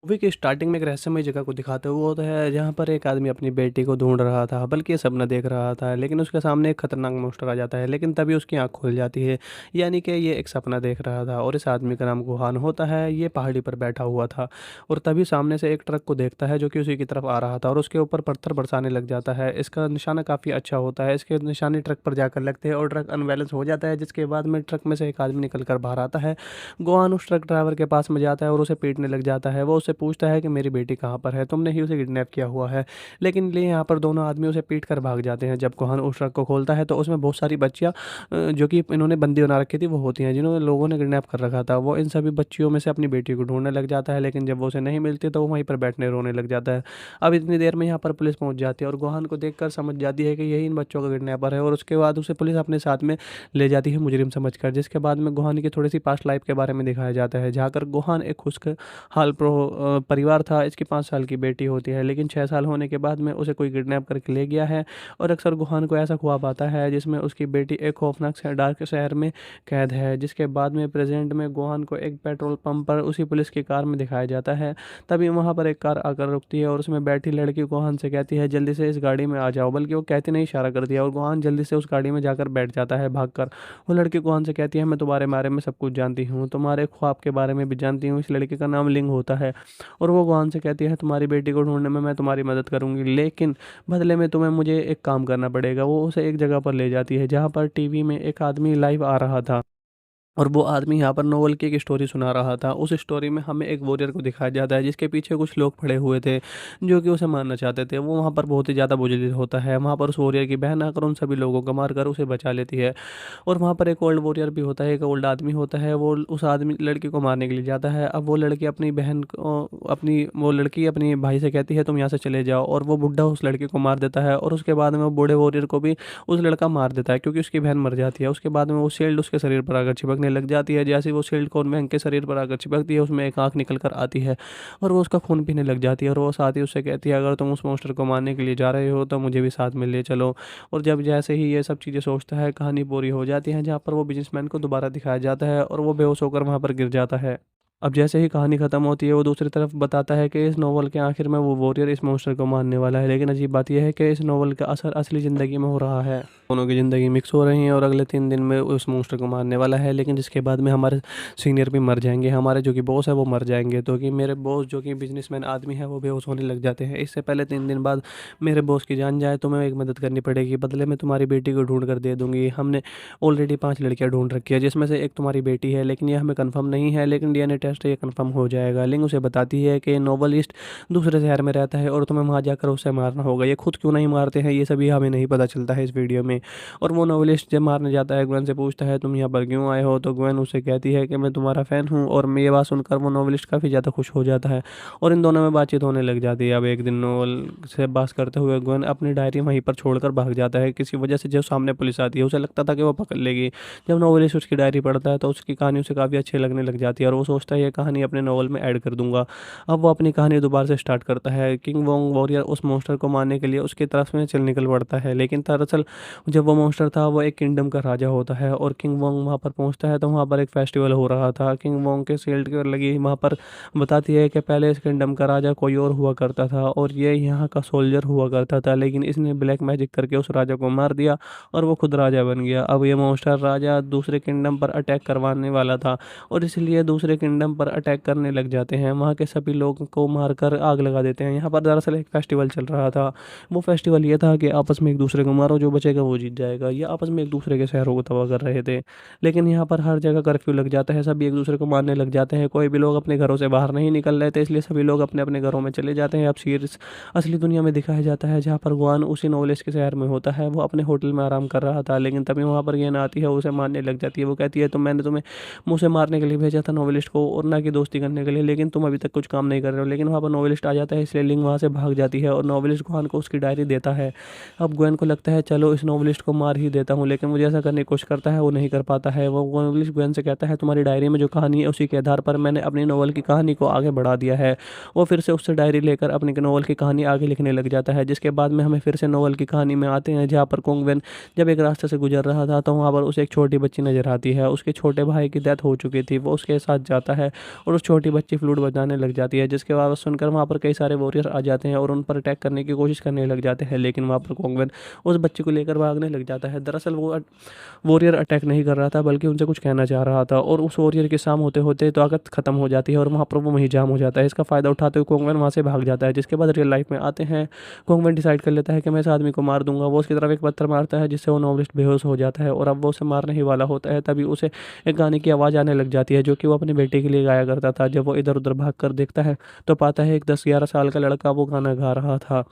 Movie के starting में एक रहस्यमय जगह को दिखाते हुए होता है जहाँ पर एक आदमी अपनी बेटी को ढूंढ रहा था, बल्कि ये सपना देख रहा था, लेकिन उसके सामने एक खतरनाक मॉन्स्टर आ जाता है। लेकिन तभी उसकी आंख खुल जाती है, यानी कि ये एक सपना देख रहा था और इस आदमी का नाम गुहान होता है। ये पहाड़ी पर बैठा हुआ था और तभी सामने से एक ट्रक को देखता है जो कि उसी की तरफ आ रहा था और उसके ऊपर पत्थर बरसाने लग जाता है। इसका निशाना काफ़ी अच्छा होता है, इसके निशाने ट्रक पर जाकर लगते हैं और ट्रक अनबैलेंस हो जाता है, जिसके बाद में ट्रक में से एक आदमी निकल कर बाहर आता है। गुहान उस ट्रक ड्राइवर के पास में जाता है और उसे पीटने लग जाता है। वो उससे पूछता है कि मेरी बेटी कहाँ पर है, तुमने ही उसे किडनैप किया हुआ है। लेकिन लिए यहाँ पर दोनों आदमी उसे पीट कर भाग जाते हैं। जब गुहान उस ट्रक को खोलता है तो उसमें बहुत सारी बच्चियाँ जो कि इन्होंने बंदी बना रखी थी वो होती हैं, जिन्होंने लोगों ने किडनैप कर रखा था। वो इन सभी बच्चियों में से अपनी बेटी को ढूंढने लग जाता है, लेकिन जब वो उसे नहीं मिलती तो वो वहीं पर बैठने रोने लग जाता है। अब इतनी देर में यहाँ पर पुलिस पहुंच जाती है और गुहान को देखकर समझ जाती है कि यही इन बच्चों का किडनैपर है और उसके बाद उसे पुलिस अपने साथ में ले जाती है मुजरिम समझकर। जिसके बाद में गुहान की थोड़ी सी पास्ट लाइफ के बारे में दिखाया जाता है, जहाँ कर गुहान एक खुशहाल परिवार था। इसकी 5 साल की बेटी होती है, लेकिन 6 साल होने के बाद में उसे कोई किडनैप करके ले गया है और अक्सर गुहान को ऐसा ख्वाब आता है जिसमें उसकी बेटी एक खौफनाक से डार्क शहर में कैद है। जिसके बाद में प्रेजेंट में गुहान को एक पेट्रोल पंप पर उसी पुलिस की कार में दिखाया जाता है। तभी वहाँ पर एक कार आकर रुकती है और उसमें बैठी लड़की गुहान से कहती है जल्दी से इस गाड़ी में आ जाओ, बल्कि वो कहती नहीं इशारा कर दिया और गुहान जल्दी से उस गाड़ी में जाकर बैठ जाता है भागकर। वो लड़की गुहान से कहती है मैं तुम्हारे बारे में सब कुछ जानती हूँ, तुम्हारे ख्वाब के बारे में भी जानती हूँ। इस लड़की का नाम लिंग होता है और वो गुहान से कहती है तुम्हारी बेटी को ढूंढने में मैं तुम्हारी मदद करूंगी, लेकिन बदले में तुम्हें मुझे एक काम करना पड़ेगा। वो उसे एक जगह पर ले जाती है जहाँ पर टीवी में एक आदमी लाइव आ रहा था और वो आदमी यहाँ पर नोवेल की एक स्टोरी सुना रहा था। उस स्टोरी में हमें एक वॉरियर को दिखाया जाता है जिसके पीछे कुछ लोग पड़े हुए थे जो कि उसे मारना चाहते थे। वो वहाँ पर बहुत ही ज़्यादा बुजदिल होता है। वहाँ पर उस वॉरियर की बहन आकर उन सभी लोगों को मार कर उसे बचा लेती है। और वहाँ पर एक ओल्ड वॉरियर भी होता है, एक ओल्ड आदमी होता है। वो उस आदमी लड़की को मारने के लिए जाता है। अब वो लड़की अपनी बहन को अपनी वो लड़की अपनी भाई से कहती है तुम यहाँ से चले जाओ, और वो बुढ़ा उस लड़की को मार देता है और उसके बाद में वो बूढ़े वॉरियर को भी उस लड़का मार देता है क्योंकि उसकी बहन मर जाती है। उसके बाद में वो शील्ड उसके शरीर पर आकर चिपकने लग जाती है। जैसे ही वो शील्ड कॉर्न बैंक के शरीर पर आकर चिपकती है उसमें एक आंख निकल कर आती है और वो उसका खून पीने लग जाती है। और वो साथ ही उससे कहती है अगर तुम उस मॉन्स्टर को मारने के लिए जा रहे हो तो मुझे भी साथ में ले चलो। और जब जैसे ही ये सब चीज़ें सोचता है कहानी पूरी हो जाती है, जहाँ पर वो बिजनेसमैन को दोबारा दिखाया जाता है और वो बेहोश होकर वहाँ पर गिर जाता है। अब जैसे ही कहानी खत्म होती है वो दूसरी तरफ बताता है कि इस नोवेल के आखिर में वो वॉरियर इस मॉन्स्टर को मारने वाला है, लेकिन अजीब बात यह है कि इस नोवेल का असर असली ज़िंदगी में हो रहा है। दोनों की ज़िंदगी मिक्स हो रही है और अगले 3 दिन में उस मॉन्स्टर को मारने वाला है। लेकिन जिसके बाद में हमारे सीनियर भी मर जाएंगे, हमारे जो कि बॉस है वो मर जाएंगे। तो कि मेरे बॉस जो कि बिजनेसमैन आदमी है वो बेहोश होने लग जाते हैं। इससे पहले 3 दिन बाद मेरे बॉस की जान जाए तो मैं एक मदद करनी पड़ेगी, बदले में तुम्हारी बेटी को ढूंढ कर दे दूंगी। हमने ऑलरेडी 5 लड़कियां ढूंढ रखी है जिसमें से एक तुम्हारी बेटी है, लेकिन ये हमें कंफर्म नहीं है, लेकिन डीएनए टेस्ट ये कंफर्म हो जाएगा। लिंग उसे बताती है कि नोवेलिस्ट दूसरे शहर में रहता है और तुम्हें वहां जाकर उसे मारना होगा। ये खुद क्यों नहीं मारते हैं ये सभी हमें नहीं पता चलता है इस वीडियो में। और वो नोवेलिस्ट जब मारने जाता है ग्वेन से पूछता है तुम यहाँ पर क्यों आए हो, तो ग्वेन उसे कहती है कि मैं तुम्हारा फ़ैन हूँ। और मैं ये बात सुनकर वो नोवेलिस्ट काफ़ी ज़्यादा खुश हो जाता है और इन दोनों में बातचीत होने लग जाती है। अब एक दिन नोवेल से बात करते हुए ग्वेन अपनी डायरी वहीं पर छोड़कर भाग जाता है किसी वजह से। जो सामने पुलिस आती है उसे लगता था कि वो पकड़ लेगी। जब नोवेलिस्ट उसकी डायरी पढ़ता है तो उसकी कहानी उसे काफ़ी अच्छी लगने लग जाती है और वो सोचता है ये कहानी अपने नॉवल में ऐड कर दूंगा। अब वो अपनी कहानी दोबारा से स्टार्ट करता है। किंग वोंग वॉरियर उस मॉन्स्टर को मारने के लिए उसकी तरफ में चल निकल पड़ता है, लेकिन दरअसल जब वो मॉन्स्टर था वो एक किंगडम का राजा होता है और किंग वोंग वहाँ पर पहुँचता है तो वहाँ पर एक फेस्टिवल हो रहा था। किंग वोंग के शील्ड की लगी वहाँ पर बताती है कि पहले इस किंगडम का राजा कोई और हुआ करता था और ये यहाँ का सोल्जर हुआ करता था, लेकिन इसने ब्लैक मैजिक करके उस राजा को मार दिया और वो खुद राजा बन गया। अब ये मॉन्स्टर राजा दूसरे किंगडम पर अटैक करवाने वाला था और इसलिए दूसरे किंगडम पर अटैक करने लग जाते हैं। वहाँ के सभी लोगों को मारकर आग लगा देते हैं। यहाँ पर दरअसल एक फेस्टिवल चल रहा था। वो फेस्टिवल ये था कि आपस में एक दूसरे को मारो, जो बचेगा वो जीत जाएगा। ये आपस में एक दूसरे के शहरों को तबाह कर रहे थे, लेकिन यहाँ पर हर जगह कर्फ्यू लग जाता है, सभी एक दूसरे को मारने लग जाते हैं। कोई भी लोग अपने घरों से बाहर नहीं निकल रहे थे, इसलिए सभी लोग अपने अपने घरों में चले जाते हैं। अब सीरीज असली दुनिया में दिखाया जाता है जहाँ पर गुआन उसी नोवेलिस्ट के शहर में होता है। वो अपने होटल में आराम कर रहा था, लेकिन तभी वहाँ पर गेन आती है, उसे मारने लग जाती है। वो कहती है तो मैंने तुम्हें मुझसे मारने के लिए भेजा था नोवेलिस्ट को और ना कि दोस्ती करने के लिए, लेकिन तुम अभी तक कुछ काम नहीं कर रहे हो। लेकिन वहाँ पर नोवेलिस्ट आ जाता है, इसलिए लिंग वहाँ से भाग जाती है और नोवेलिस्ट गुआन को उसकी डायरी देता है। अब गुआन को लगता है चलो इस नोवेल नॉवलिस्ट को मार ही देता हूँ, लेकिन मुझे ऐसा करने की कोशिश करता है, वो नहीं कर पाता है। वो नॉवलिस्ट ग्वेन से कहता है तुम्हारी डायरी में जो कहानी है उसी के आधार पर मैंने अपनी नॉवल की कहानी को आगे बढ़ा दिया है। वो फिर से उससे डायरी लेकर अपनी नॉवल की कहानी आगे लिखने लग जाता है, जिसके बाद में हमें फिर से नॉवल की कहानी में आते हैं, जहाँ पर कोंगवेन जब एक रास्ते से गुजर रहा था तो वहाँ पर उसे एक छोटी बच्ची नजर आती है। उसके छोटे भाई की डेथ हो चुकी थी, वो उसके साथ जाता है और उस छोटी बच्ची फ्लूट बजाने लग जाती है, जिसके बाद सुनकर वहाँ पर कई सारे वॉरियर आ जाते हैं और उन पर अटैक करने की कोशिश करने लग जाते हैं। लेकिन वहाँ पर कोंगवेन उस बच्ची को लेकर भागने लग जाता है। दरअसल वो वॉरियर अटैक नहीं कर रहा था, बल्कि उनसे कुछ कहना चाह रहा था, और उस वॉरियर के साम होते होते ताकत खत्म हो जाती है और वहाँ पर वो वहीं जाम हो जाता है। इसका फ़ायदा उठाते हुए कोंगवेन वहाँ से भाग जाता है। जिसके बाद रियल लाइफ में आते हैं, कोंगवेन डिसाइड कर लेता है कि मैं इस आदमी को मार दूंगा। वो उसकी तरफ एक पत्थर मारता है, जिससे वो नॉवलिस्ट बेहोश हो जाता है और अब वो उसे मारने ही वाला होता है। तभी उसे एक गाने की आवाज़ आने लग जाती है, जो कि वो अपने बेटे के लिए गाया करता था। जब वो इधर उधर भाग कर देखता है तो पाता है एक 10-11 साल का लड़का वो गाना गा रहा था।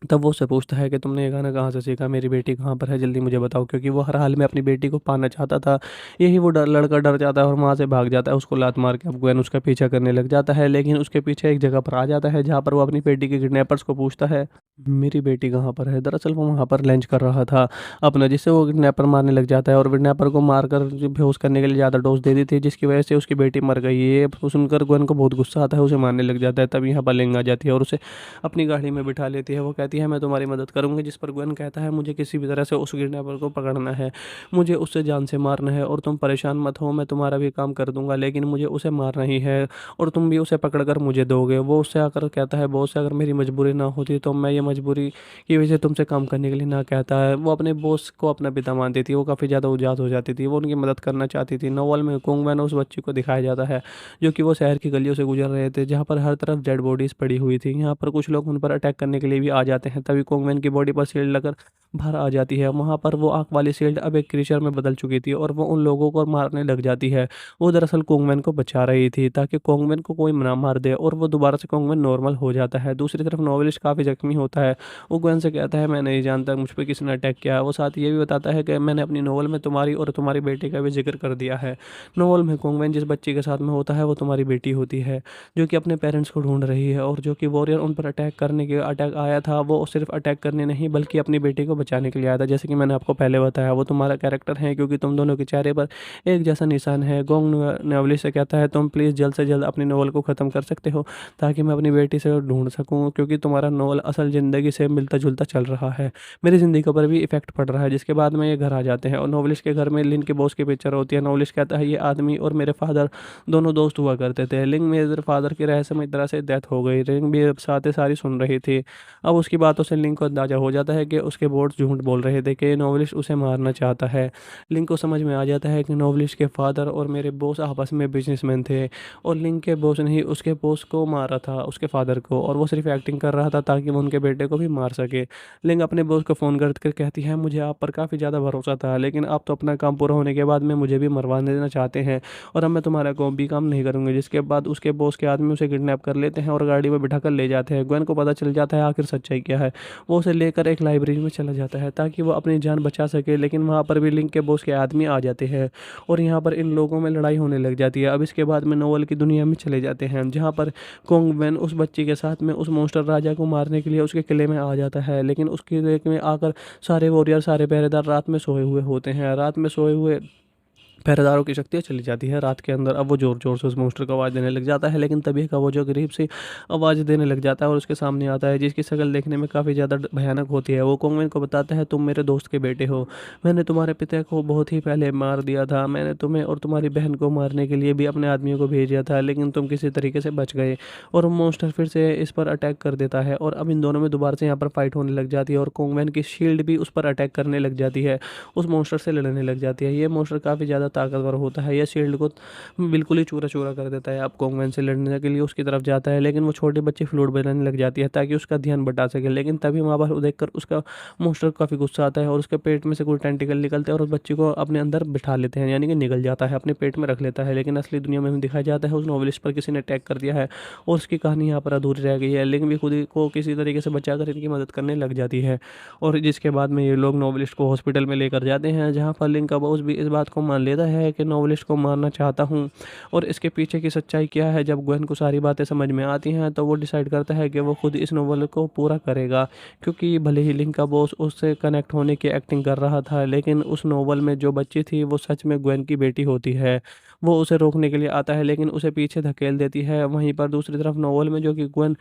तब वो उससे पूछता है कि तुमने ये गाना कहाँ से सीखा, मेरी बेटी कहाँ पर है, जल्दी मुझे बताओ, क्योंकि वो हर हाल में अपनी बेटी को पाना चाहता था। यही वो लड़का डर जाता है और वहाँ से भाग जाता है। उसको लात मार के अब ग्वेन उसका पीछा करने लग जाता है, लेकिन उसके पीछे एक जगह पर आ जाता है जहाँ पर वो अपनी बेटी के किडनैपर्स को पूछता है मेरी बेटी कहाँ पर है। दरअसल वो वहाँ पर लंच कर रहा था अपना, जिससे वो किडनैपर मारने लग जाता है और किडनैपर को मारकर जो बेहोश करने के लिए ज़्यादा डोज दे दी थी, जिसकी वजह से उसकी बेटी मर गई। ये सुनकर ग्वेन को बहुत गुस्सा आता है, उसे मारने लग जाता है। तब यहाँ पर लिंग आ जाती है और उसे अपनी गाड़ी में बिठा लेती है। वो कहती है मैं तुम्हारी मदद करूंगी, जिस पर ग्वेन कहता है मुझे किसी भी तरह से उस किडनैपर को पकड़ना है, मुझे उससे जान से मारना है, और तुम परेशान मत हो, मैं तुम्हारा भी काम कर दूंगा, लेकिन मुझे उसे मारना ही है और तुम भी उसे पकड़ कर मुझे दोगे। वो उससे आकर कहता है बॉस से अगर मेरी मजबूरी ना होती तो मैं ये मजबूरी की वजह से तुमसे काम करने के लिए ना कहता है। वो अपने बॉस को अपना पिता मानती थी, वो काफ़ी ज़्यादा उदास हो जाती थी, वो उनकी मदद करना चाहती थी। नोवेल में कोंगवेन उस बच्ची को दिखाया जाता है जो कि वो शहर की गलियों से गुजर रहे थे, जहाँ पर हर तरफ डेड बॉडीज पड़ी हुई थी। यहाँ पर कुछ लोग उन पर अटैक करने के लिए भी आ जाते हैं। तभी कोंगवेन की बॉडी पर शील्ड लगकर बाहर आ जाती है। वहाँ पर वो आँख वाली शील्ड अब एक क्रीचर में बदल चुकी थी और वो उन लोगों को मारने लग जाती है। वो दरअसल कोंगवेन को बचा रही थी ताकि कोंगवेन को कोई ना मार दे, और वो दोबारा से कोंगवेन नॉर्मल हो जाता है। दूसरी तरफ नोवेलिस्ट काफ़ी जख्मी होता है। वो ग्वेन से कहता है मैं नहीं जानता मुझ पर किसने अटैक किया। वो साथ ये भी बताता है कि मैंने अपनी नोवेल में तुम्हारी और तुम्हारी बेटी का भी जिक्र कर दिया है। नोवेल में कोंगवेन जिस बच्ची के साथ में होता है वो तुम्हारी बेटी होती है, जो कि अपने पेरेंट्स को ढूंढ रही है, और जो कि वॉरियर उन पर अटैक आया था वो सिर्फ अटैक करने नहीं बल्कि अपनी बेटी को बचाने के लिए आया था। जैसे कि मैंने आपको पहले बताया वो तुम्हारा कैरेक्टर है, क्योंकि तुम दोनों के चेहरे पर एक जैसा निशान है। गोंग नोवेलिस्ट से कहता है तुम प्लीज़ जल्द से जल्द अपनी नोवेल को ख़त्म कर सकते हो ताकि मैं अपनी बेटी से ढूंढ सकूं, क्योंकि तुम्हारा नोवेल असल ज़िंदगी से मिलता जुलता चल रहा है, मेरी ज़िंदगी पर भी इफेक्ट पड़ रहा है। जिसके बाद में ये घर आ जाते हैं और नोवेलिस्ट के घर में लिन के बॉस की पिक्चर होती है। नोवेलिस्ट कहता है ये आदमी और मेरे फादर दोनों दोस्त हुआ करते थे। लिंग मेरे फादर की रहस्यमय तरह से डेथ हो गई। लिंग भी साथी सारी सुन रही थी। अब उसकी बातों से लिंग को अंदाजा हो जाता है कि उसके बोर्ड झूठ बोल रहे थे कि नोवेलिस्ट उसे मारना चाहता है। लिंग को समझ में आ जाता है कि नोवेलिस्ट के फादर और मेरे बॉस आपस में बिजनेसमैन थे, और लिंग के बॉस ने ही उसके बॉस को मारा था, उसके फादर को, और वो सिर्फ एक्टिंग कर रहा था ताकि वो उनके बेटे को भी मार सके। लिंग अपने बॉस को फ़ोन कर कहती है मुझे आप पर काफ़ी ज़्यादा भरोसा था, लेकिन आप तो अपना काम पूरा होने के बाद में मुझे भी मरवा देना चाहते हैं, और अब मैं तुम्हारा कोई भी काम नहीं करूँगी। जिसके बाद उसके बॉस के आदमी उसे किडनैप कर लेते हैं और गाड़ी में बिठा कर ले जाते हैं। ग्वेन को पता चल जाता है आखिर सच्चाई क्या है। वो उसे लेकर एक लाइब्रेरी में चला जाता है ताकि वो अपनी जान बचा सके, लेकिन वहाँ पर भी लिंक के बॉस के आदमी आ जाते हैं और यहाँ पर इन लोगों में लड़ाई होने लग जाती है। अब इसके बाद में नोवेल की दुनिया में चले जाते हैं, जहाँ पर कोंगवेन उस बच्ची के साथ में उस मॉन्स्टर राजा को मारने के लिए उसके किले में आ जाता है, लेकिन उसके किले में आकर सारे वॉरियर सारे पहरेदार रात में सोए हुए होते हैं। रात में सोए हुए पहरेदारों की शक्तियाँ चली जाती है रात के अंदर। अब वो ज़ोर ज़ोर से उस मॉन्स्टर को आवाज़ देने लग जाता है, लेकिन तभी का वो जो गरीब सी आवाज़ देने लग जाता है और उसके सामने आता है, जिसकी शक्ल देखने में काफ़ी ज़्यादा भयानक होती है। वो कोंगवेन को बताता है तुम मेरे दोस्त के बेटे हो, मैंने तुम्हारे पिता को बहुत ही पहले मार दिया था, मैंने तुम्हें और तुम्हारी बहन को मारने के लिए भी अपने आदमियों को भेजा था, लेकिन तुम किसी तरीके से बच गए। और वो मॉन्स्टर फिर से इस पर अटैक कर देता है और अब इन दोनों में दोबारा से यहाँ पर फाइट होने लग जाती है, और कोंगवेन की शील्ड भी उस पर अटैक करने लग जाती है, उस मॉन्स्टर से लड़ने लग जाती है। ये मॉन्स्टर काफ़ी ज़्यादा ताकतवर होता है, यह शील्ड को बिल्कुल ही चूरा चूरा कर देता है। अब कोंगवेन से लड़ने के लिए उसकी तरफ जाता है, लेकिन वो छोटी बच्ची फ्लूट बजाने लग जाती है ताकि उसका ध्यान बटा सके, लेकिन तभी वहाँ पर देखकर उसका मॉन्स्टर काफ़ी गुस्सा आता है और उसके पेट में से कोई टेंटिकल निकलते हैं और उस बच्ची को अपने अंदर बिठा लेते हैं, यानी कि निगल जाता है, अपने पेट में रख लेता है। लेकिन असली दुनिया में दिखाया जाता है उस नोवेलिस्ट पर किसी ने अटैक कर दिया है और उसकी कहानी यहाँ पर अधूरी रह गई है। लेकिन भी खुद को किसी तरीके से बचाकर इनकी मदद करने लग जाती है, और जिसके बाद में ये लोग नोवेलिस्ट को हॉस्पिटल में लेकर जाते हैं, जहाँ पर लिंक का बॉस भी इस बात को मान लेता देता है कि नॉवलिस्ट को मारना चाहता हूँ। और इसके पीछे की सच्चाई क्या है, जब ग्वेन को सारी बातें समझ में आती हैं तो वो डिसाइड करता है कि वो खुद इस नॉवल को पूरा करेगा। क्योंकि भले ही लिंक का बॉस उससे कनेक्ट होने की एक्टिंग कर रहा था, लेकिन उस नॉवल में जो बच्ची थी वो सच में ग्वेन की बेटी होती है। वो उसे रोकने के लिए आता है लेकिन उसे पीछे धकेल देती है। वहीं पर दूसरी तरफ नॉवल में जो कि ग्वेन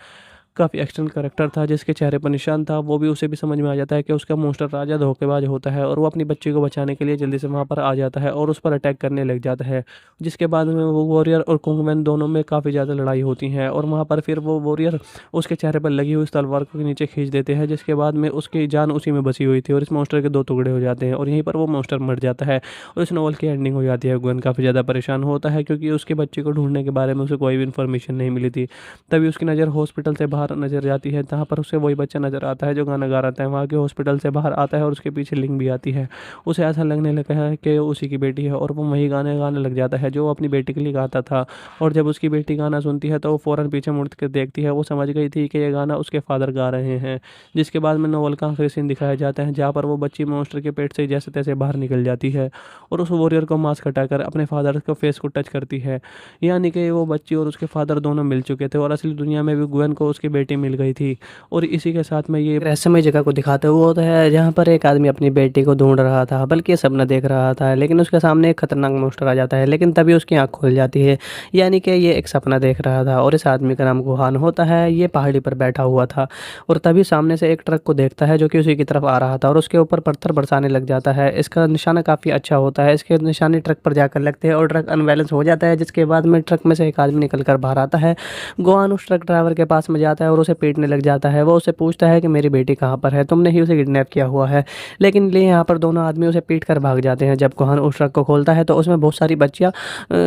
काफ़ी एक्शन करेक्टर था, जिसके चेहरे पर निशान था, वो भी उसे भी समझ में आ जाता है कि उसका मॉन्स्टर राजा धोखेबाज होता है। और वो अपनी बच्ची को बचाने के लिए जल्दी से वहाँ पर आ जाता है और उस पर अटैक करने लग जाता है। जिसके बाद में वो वॉरियर और कुंगमैन दोनों में काफ़ी ज़्यादा लड़ाई होती है और वहाँ पर फिर वो वॉरियर उसके चेहरे पर लगी हुई इस तलवार को नीचे खींच देते हैं, जिसके बाद में उसकी जान उसी में बची हुई थी और इस मॉन्स्टर के दो टुकड़े हो जाते हैं और यहीं पर वो मॉन्स्टर मर जाता है और इस नॉवल की एंडिंग हो जाती है। ग्वेन काफ़ी ज़्यादा परेशान होता है क्योंकि उसके बच्चे को ढूंढने के बारे में उसे कोई भी इन्फॉर्मेशन नहीं मिली थी। तभी उसकी नज़र हॉस्पिटल से बाहर नज़र जाती है, जहाँ पर उसे वही बच्चा नज़र आता है जो गाना गा रहा था। वहाँ के हॉस्पिटल से बाहर आता है और उसके पीछे लिंक भी आती है। उसे ऐसा लगने लगा है कि उसी की बेटी है और वो वही गाने गाने लग जाता है जो वो अपनी बेटी के लिए गाता था। और जब उसकी बेटी गाना सुनती है तो वो फ़ौरन पीछे मुड़ कर देखती है। वो समझ गई थी कि ये गाना उसके फादर गा रहे हैं। जिसके बाद में नॉवल का आखिरी सीन दिखाया जाता है, जहाँ पर वो बच्ची मॉन्स्टर के पेट से जैसे तैसे बाहर निकल जाती है और उस वॉरियर को मास्क हटाकर अपने फादर के फेस को टच करती है। यानी कि वो बच्ची और उसके फादर दोनों मिल चुके थे और असली दुनिया में भी ग्वेन को उसकी बेटी मिल गई थी। और इसी के साथ में ये रहस्यमय जगह को दिखाते हुए होता है, जहाँ पर एक आदमी अपनी बेटी को ढूंढ रहा था, बल्कि ये सपना देख रहा था, लेकिन उसके सामने एक खतरनाक मॉन्स्टर आ जाता है। लेकिन तभी उसकी आंख खुल जाती है, यानी कि ये एक सपना देख रहा था। और इस आदमी का नाम गुहान होता है। ये पहाड़ी पर बैठा हुआ था और तभी सामने से एक ट्रक को देखता है जो कि उसी की तरफ आ रहा था और उसके ऊपर पत्थर बरसाने लग जाता है। इसका निशाना काफ़ी अच्छा होता है, इसके निशाने ट्रक पर जाकर लगते हैं और ट्रक अनबैलेंस हो जाता है। जिसके बाद में ट्रक में से एक आदमी निकल कर बाहर आता है। गुहान उस ट्रक ड्राइवर के पास में जाता है और उसे पीटने लग जाता है। वो उससे पूछता है कि मेरी बेटी कहाँ पर है, तुमने ही उसे किडनैप किया हुआ है। लेकिन लिए यहाँ पर दोनों आदमी उसे पीट कर भाग जाते हैं। जब गुहान उस ट्रक को खोलता है तो उसमें बहुत सारी बच्चियाँ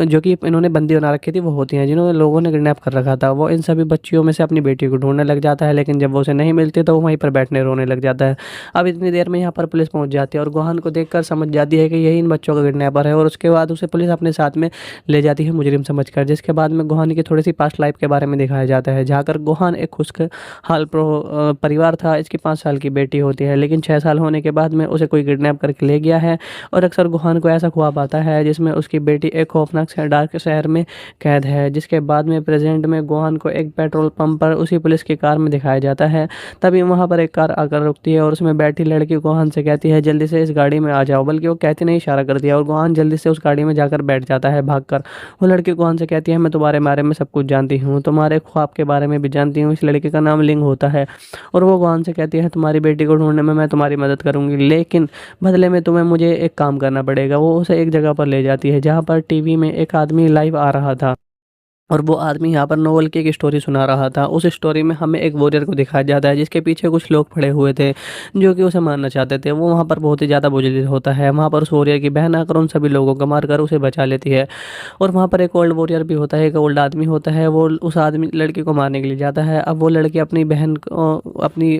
जो कि इन्होंने बंदी बना रखी थी वो होती हैं, जिन्होंने लोगों ने किडनैप कर रखा था। वो इन सभी बच्चियों में से अपनी बेटी को ढूंढने लग जाता है, लेकिन जब वो उसे नहीं मिलती तो वो वहीं पर बैठने रोने लग जाता है। अब इतनी देर में यहाँ पर पुलिस पहुँच जाती है और गुहान को देखकर समझ जाती है कि यही इन बच्चों का किडनैपर है और उसके बाद उसे पुलिस अपने साथ में ले जाती है मुजरिम समझकर। जिसके बाद में गुहान की थोड़ी सी पास्ट लाइफ के बारे में दिखाया जाता है, जहाँ कर गुहान एक खुशहाल परिवार था। इसकी 5 साल की बेटी होती है, लेकिन 6 साल होने के बाद में उसे कोई किडनैप करके ले गया है। और अक्सर गुहान को ऐसा ख्वाब आता है जिसमें उसकी बेटी एक खौफनाक से डार्क शहर में कैद है। जिसके बाद में प्रेजेंट में गुहान को एक पेट्रोल पंप पर उसी पुलिस की कार में दिखाया जाता है। तभी वहाँ पर एक कार आकर रुकती है और उसमें बैठी लड़की गुहान से कहती है जल्दी से इस गाड़ी में आ जाओ, बल्कि वो कहती नहीं, इशारा कर दिया और गुहान जल्दी से उस गाड़ी में जाकर बैठ जाता है भागकर। वो लड़की गुहान से कहती है मैं तुम्हारे बारे में सब कुछ जानती हूँ, तुम्हारे ख्वाब के बारे में भी जानती हूँ। इस लड़के का नाम लिंग होता है और वो गुहान से कहती है तुम्हारी बेटी को ढूंढने में मैं तुम्हारी मदद करूंगी, लेकिन बदले में तुम्हें मुझे एक काम करना पड़ेगा। वो उसे एक जगह पर ले जाती है जहाँ पर टीवी में एक आदमी लाइव आ रहा था और वो आदमी यहाँ पर नोवेल की एक स्टोरी सुना रहा था। उस स्टोरी में हमें एक वॉरियर को दिखाया जाता है जिसके पीछे कुछ लोग खड़े हुए थे जो कि उसे मारना चाहते थे। वो वहाँ पर बहुत ही ज़्यादा बुजदिल होता है। वहाँ पर उस वॉरियर की बहन आकर उन सभी लोगों को मारकर उसे बचा लेती है। और वहाँ पर एक ओल्ड वॉरियर भी होता है, एक ओल्ड आदमी होता है। वो उस आदमी लड़की को मारने के लिए जाता है। अब वो लड़की अपनी बहन को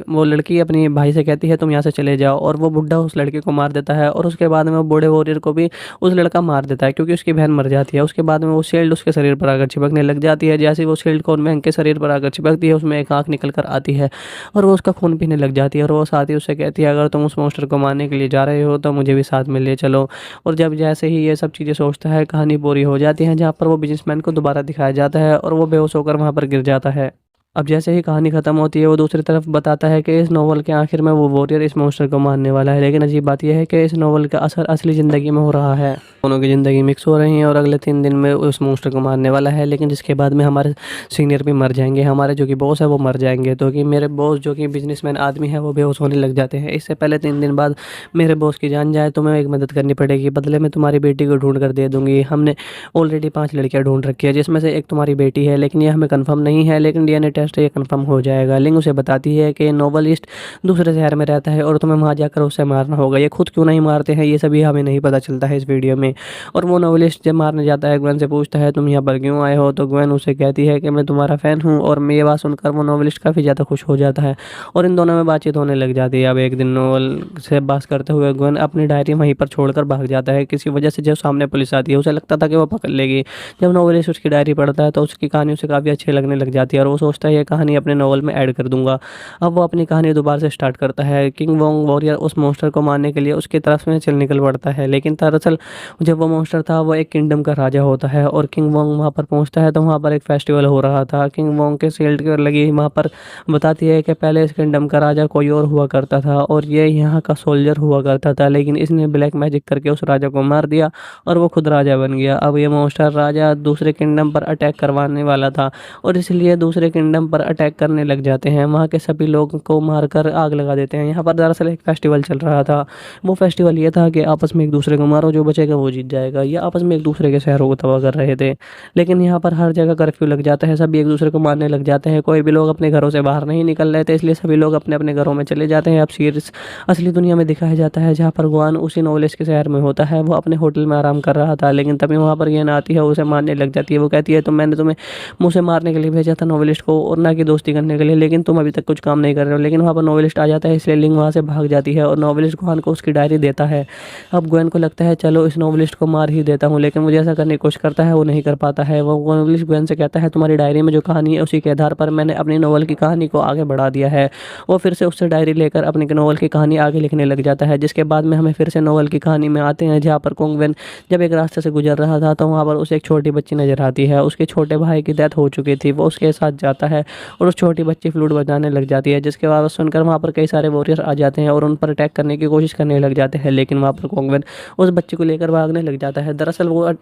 वो लड़की अपनी भाई से कहती है तुम यहाँ से चले जाओ, और वो बुढ़ा उस लड़के को मार देता है। और उसके बाद में वो बूढ़े वॉरियर को भी उस लड़का मार देता है क्योंकि उसकी बहन मर जाती है। उसके बाद में वो शील्ड उसके शरीर पर आकर चिपकने लग जाती है। जैसे वो शील्ड को मैंग के शरीर पर आकर चिपकती है, उसमें एक आंख निकल कर आती है और वो उसका खून पीने लग जाती है। और वो साथ ही उससे कहती है अगर तुम उस मॉन्स्टर को मारने के लिए जा रहे हो तो मुझे भी साथ में ले चलो। और जब जैसे ही ये सब चीज़ें सोचता है, कहानी पूरी हो जाती है जहाँ पर वो बिजनेसमैन को दोबारा दिखाया जाता है और वो बेहोश होकर वहाँ पर गिर जाता है। अब जैसे ही कहानी ख़त्म होती है वो दूसरी तरफ बताता है कि इस नॉवल के आखिर में वो वॉरियर इस मॉन्स्टर को मारने वाला है। लेकिन अजीब बात यह है कि इस नॉवल का असर असली ज़िंदगी में हो रहा है। दोनों की ज़िंदगी मिक्स हो रही है और अगले 3 दिन में उस मॉन्स्टर को मारने वाला है। लेकिन जिसके बाद में हमारे सीनियर भी मर जाएंगे, हमारे जो कि बॉस है वो मर जाएंगे। तो कि मेरे बॉस जो कि बिजनेसमैन आदमी है वो बेहोश होने लग जाते हैं। इससे पहले 3 दिन बाद मेरे बॉस की जान जाए तो मैं एक मदद करनी पड़ेगी, बदले में तुम्हारी बेटी को ढूंढ कर दे दूंगी। हमने ऑलरेडी 5 लड़कियां ढूंढ रखी है जिसमें से एक तुम्हारी बेटी है, लेकिन ये हमें कंफर्म नहीं है, लेकिन डीएनए टेस्ट ये कंफर्म हो जाएगा। लिंग उसे बताती है कि नोवेलिस्ट दूसरे शहर में रहता है और तुम्हें वहाँ जाकर उसे मारना होगा। ये खुद क्यों नहीं मारते हैं ये सभी हमें नहीं पता चलता है इस वीडियो में। और वो नोवेलिस्ट जब मारने जाता है ग्वेन से पूछता है तुम यहाँ पर क्यों आए हो, तो ग्वेन उसे कहती है कि मैं तुम्हारा फ़ैन हूँ। और ये बात सुनकर वो नोवेलिस्ट काफ़ी ज़्यादा खुश हो जाता है और इन दोनों में बातचीत होने लग जाती है। अब एक दिन नोवेल से बात करते हुए ग्वेन अपनी डायरी वहीं पर छोड़कर भाग जाता है। किसी वजह से जब सामने पुलिस आती है उसे लगता था कि वो पकड़ लेगी। जब नोवेलिस्ट उसकी डायरी पढ़ता है तो उसकी कहानी उसे काफ़ी अच्छी लगने लग जाती है और वो सोचता है ये कहानी अपने नॉवल में ऐड कर दूँगा। अब वो अपनी कहानी दोबारा से स्टार्ट करता है। किंग वोंग वॉरियर उस मॉन्स्टर को मारने के लिए उसकी तरफ में चल निकल पड़ता है, लेकिन दरअसल जब वो मॉन्स्टर था वो एक किंगडम का राजा होता है और किंग वोंग वहाँ पर पहुँचता है तो वहाँ पर एक फेस्टिवल हो रहा था। किंग वोंग के शील्ड की लगी वहाँ पर बताती है कि पहले इस किंगडम का राजा कोई और हुआ करता था और ये यहाँ का सोल्जर हुआ करता था, लेकिन इसने ब्लैक मैजिक करके उस राजा को मार दिया और वो खुद राजा बन गया। अब ये मॉन्स्टर राजा दूसरे किंगडम पर अटैक करवाने वाला था और इसलिए दूसरे किंगडम पर अटैक करने लग जाते हैं। वहाँ के सभी लोगों को मारकर आग लगा देते हैं। यहाँ पर दरअसल एक फेस्टिवल चल रहा था। वो फेस्टिवल ये था कि आपस में एक दूसरे को मारो, जो बचेगा वो जीत जाएगा। ये आपस में एक दूसरे के शहरों को तबाह कर रहे थे, लेकिन यहाँ पर हर जगह कर्फ्यू लग जाता है, सभी एक दूसरे को मारने लग जाते हैं। कोई भी लोग अपने घरों से बाहर नहीं निकल रहे थे, इसलिए सभी लोग अपने अपने घरों में चले जाते हैं। अब सीरीज असली दुनिया में दिखाया जाता है जहाँ पर गुआन उसी नॉवलिस्ट के शहर में होता है। वो अपने होटल में आराम कर रहा था, लेकिन तभी वहाँ पर ये ना आती है, उसे मारने लग जाती है। वो कहती है तो मैंने तुम्हें मुझसे मारने के लिए भेजा था नॉवलिस्ट को और ना कि दोस्ती करने के लिए, लेकिन तुम अभी तक कुछ काम नहीं कर रहे हो। लेकिन वहाँ पर नॉवलिस्ट आ जाता है, इसलिए लिंग वहाँ से भाग जाती है और नॉवलिस्ट गुआन को उसकी डायरी देता है। अब गुआन को लगता है चलो इस नॉवलिस्ट को मार ही देता हूँ, लेकिन मुझे ऐसा करने की कोशिश करता है, वो नहीं कर पाता है। वो नॉवलिस्ट गुआन से कहता है तुम्हारी डायरी में जो कहानी है उसी के आधार पर मैंने अपनी नॉवल की कहानी को आगे बढ़ा दिया है। वो फिर से उससे डायरी लेकर अपनी नॉवल की कहानी आगे लिखने लग जाता है, जिसके बाद में हमें फिर से नॉवल की कहानी में आते हैं जहाँ पर कोंगवेन जब एक रास्ते से गुजर रहा था तो वहाँ पर उसे एक छोटी बच्ची नजर आती है। उसके छोटे भाई की डेथ हो चुकी थी। वो उसके साथ जाता है और उस छोटी बच्ची फ्लूट बजाने लग जाती है, जिसके बाद सुनकर वहाँ पर कई सारे वॉरियर आ जाते हैं और उन पर अटैक करने की कोशिश करने लग जाते हैं, लेकिन वहाँ पर कोंगवेन उस बच्ची को लेकर भागने लग जाता है। दरअसल वो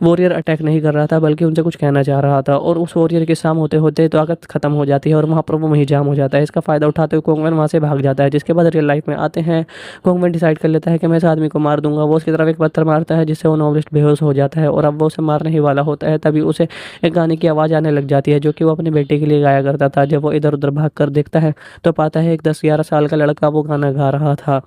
वॉरियर अटैक नहीं कर रहा था, बल्कि उनसे कुछ कहना चाह रहा था और उस वॉरियर के शाम होते होते ताकत खत्म हो जाती है और वहाँ पर वो वहीं जाम हो जाता है। इसका फ़ायदा उठाते हुए कोंगवेन वहाँ से भाग जाता है, जिसके बाद रियल लाइफ में आते हैं। कोंगवेन डिसाइड कर लेता है कि मैं इस आदमी को मार दूंगा। वो उसकी तरफ एक पत्थर मारता है, जिससे वो नॉवलिस्ट बेहोश हो जाता है और अब वो उसे मारने ही वाला होता है। तभी उसे एक गाने की आवाज़ आने लग जाती है, जो कि वो अपने बेटे के लिए गाया करता था। जब वो इधर उधर भाग कर देखता है तो पाता है एक 10-11 साल का लड़का वो गाना गा रहा था।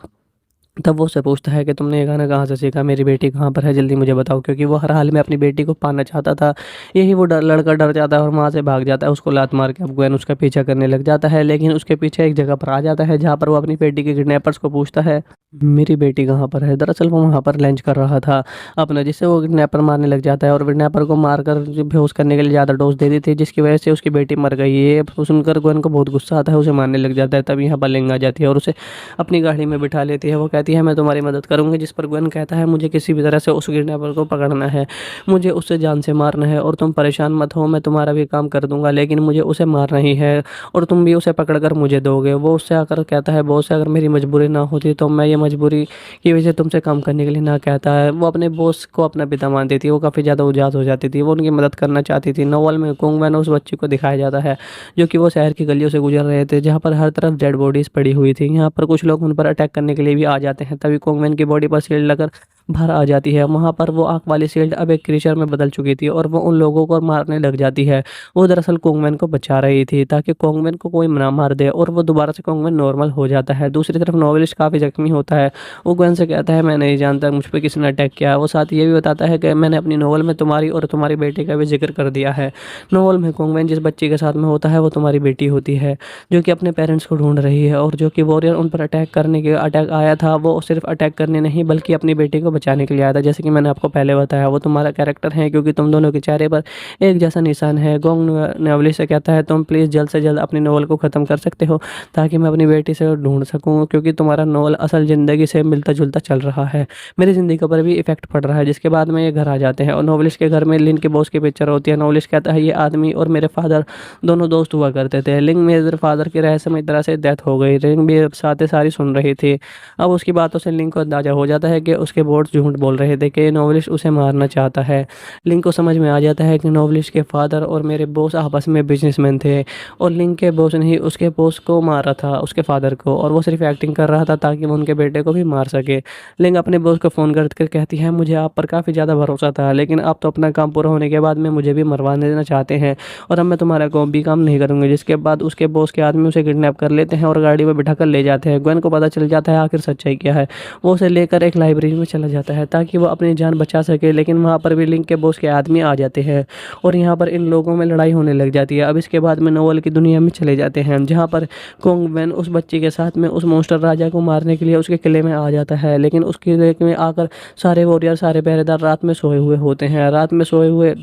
तब वो उससे पूछता है कि तुमने ये गाना कहाँ से सीखा, मेरी बेटी कहाँ पर है, जल्दी मुझे बताओ, क्योंकि वो हर हाल में अपनी बेटी को पाना चाहता था। यही वो लड़का डर जाता है और वहाँ से भाग जाता है। उसको लात मार के अब गवेन उसका पीछा करने लग जाता है, लेकिन उसके पीछे एक जगह पर आ जाता है जहाँ पर वो अपनी बेटी के किडनैपर्स को पूछता है मेरी बेटी कहाँ पर है। दरअसल वो वहाँ पर लंच कर रहा था अपना, जिससे वो किडनैपर मारने लग जाता है और किडनैपर को मारकर बेहोश करने के लिए ज़्यादा डोज दे दी थी, जिसकी वजह से उसकी बेटी मर गई। ये सुनकर गवेन को बहुत गुस्सा आता है, उसे मारने लग जाता है। तब यहाँ पर लिंग आ जाती है और उसे अपनी गाड़ी में बिठा लेती है। वो कहती है मैं तुम्हारी मदद करूँगी, जिस पर गवेन कहता है मुझे किसी भी तरह से उस किडनैपर को पकड़ना है, मुझे उससे जान से मारना है और तुम परेशान मत हो, मैं तुम्हारा भी काम कर दूंगा, लेकिन मुझे उसे मारना ही है और तुम भी उसे पकड़ कर मुझे दोगे। वो उससे आकर कहता है बॉस अगर मेरी मजबूरी ना होती तो मैं ये मजबूरी की वजह से तुमसे काम करने के लिए ना कहता है। वो अपने बॉस को अपना पिता मानती थी, वो काफ़ी ज़्यादा उदास हो जाती थी, वो उनकी मदद करना चाहती थी। नॉवल में कोंगवेन उस बच्चे को दिखाया जाता है जो कि वो शहर की गलियों से गुजर रहे थे, जहाँ पर हर तरफ डेड बॉडीज पड़ी हुई थी। यहाँ पर कुछ लोग उन पर अटैक करने के लिए भी आ जाते हैं। तभी कोंगवेन की बॉडी पर शील्ड लगकर बाहर आ जाती है। वहाँ पर वो आँख वाली शील्ड अब एक क्रीचर में बदल चुकी थी और वो उन लोगों को मारने लग जाती है। वो दरअसल कोंगवेन को बचा रही थी ताकि कोंगवेन को कोई ना मार दे और वो दोबारा से कोंगवेन नॉर्मल हो जाता है। दूसरी तरफ नॉवेलिस्ट काफ़ी जख्मी होता है। वो गवेन से कहता है मैं नहीं जानता मुझ पर किसने अटैक किया है। वो साथ ये भी बताता है कि मैंने अपनी नॉवल में तुम्हारी और तुम्हारी बेटी का भी जिक्र कर दिया है। नॉवल में कोंगवेन जिस बच्ची के साथ में होता है वो तुम्हारी बेटी होती है, जो कि अपने पेरेंट्स को ढूंढ रही है और जो कि वॉरियर उन पर अटैक आया था वो सिर्फ अटैक करने नहीं बल्कि अपनी बेटी को बचाने के लिए आया था। जैसे कि मैंने आपको पहले बताया वो तुम्हारा कैरेक्टर है, क्योंकि तुम दोनों के चेहरे पर एक जैसा निशान है। गोंग नॉवलिस्ट से कहता है तुम प्लीज़ जल्द से जल्द अपनी नॉवल को ख़त्म कर सकते हो ताकि मैं अपनी बेटी से ढूंढ सकूँ, क्योंकि तुम्हारा नॉवल असल ज़िंदगी से मिलता जुलता चल रहा है, मेरी ज़िंदगी पर भी इफेक्ट पड़ रहा है। जिसके बाद में ये घर आ जाते हैं और नॉवलिस्ट के घर में लिन के बॉस की पिक्चर होती है। नॉवलिस्ट कहता है ये आदमी और मेरे फादर दोनों दोस्त हुआ करते थे। लिंग मेरे फादर की रहस्यमय तरह से डेथ हो गई। लिंग भी साथ सारी सुन रही थी। अब उसकी बातों से लिंग को अंदाजा हो जाता है कि उसके बोर्ड झूठ बोल रहे थे कि नॉवलिस्ट उसे मारना चाहता है। लिंग को समझ में आ जाता है कि नॉवलिस्ट के फादर और मेरे बॉस आपस में बिजनेसमैन थे और लिंग के बॉस ने ही उसके बॉस को मारा था, उसके फादर को, और वो सिर्फ एक्टिंग कर रहा था ताकि वो उनके बेटे को भी मार सके। लिंग अपने बॉस को फ़ोन कर कहती है मुझे आप पर काफ़ी ज़्यादा भरोसा था, लेकिन आप तो अपना काम पूरा होने के बाद में मुझे भी मरवा देना चाहते हैं और अब मैं तुम्हारा कोई भी काम नहीं करूँगी। जिसके बाद उसके बॉस के आदमी उसे किडनैप कर लेते हैं और गाड़ी में बिठा कर ले जाते हैं। गवेन को पता चल जाता है आखिर सच्चाई क्या है। वो उसे लेकर एक लाइब्रेरी में चला जाता है ताकि वो अपनी जान बचा सके, लेकिन वहाँ पर भी लिंग के बॉस के आदमी आ जाते हैं और यहाँ पर इन लोगों में लड़ाई होने लग जाती है। अब इसके बाद में नॉवल की दुनिया में चले जाते हैं जहाँ पर कोंगवेन उस बच्ची के साथ में उस मॉन्स्टर राजा को मारने के लिए उसके किले में आ जाता है, लेकिन उस किले में आकर सारे वॉरियर सारे पहरेदार रात में सोए हुए होते हैं। रात में सोए हुए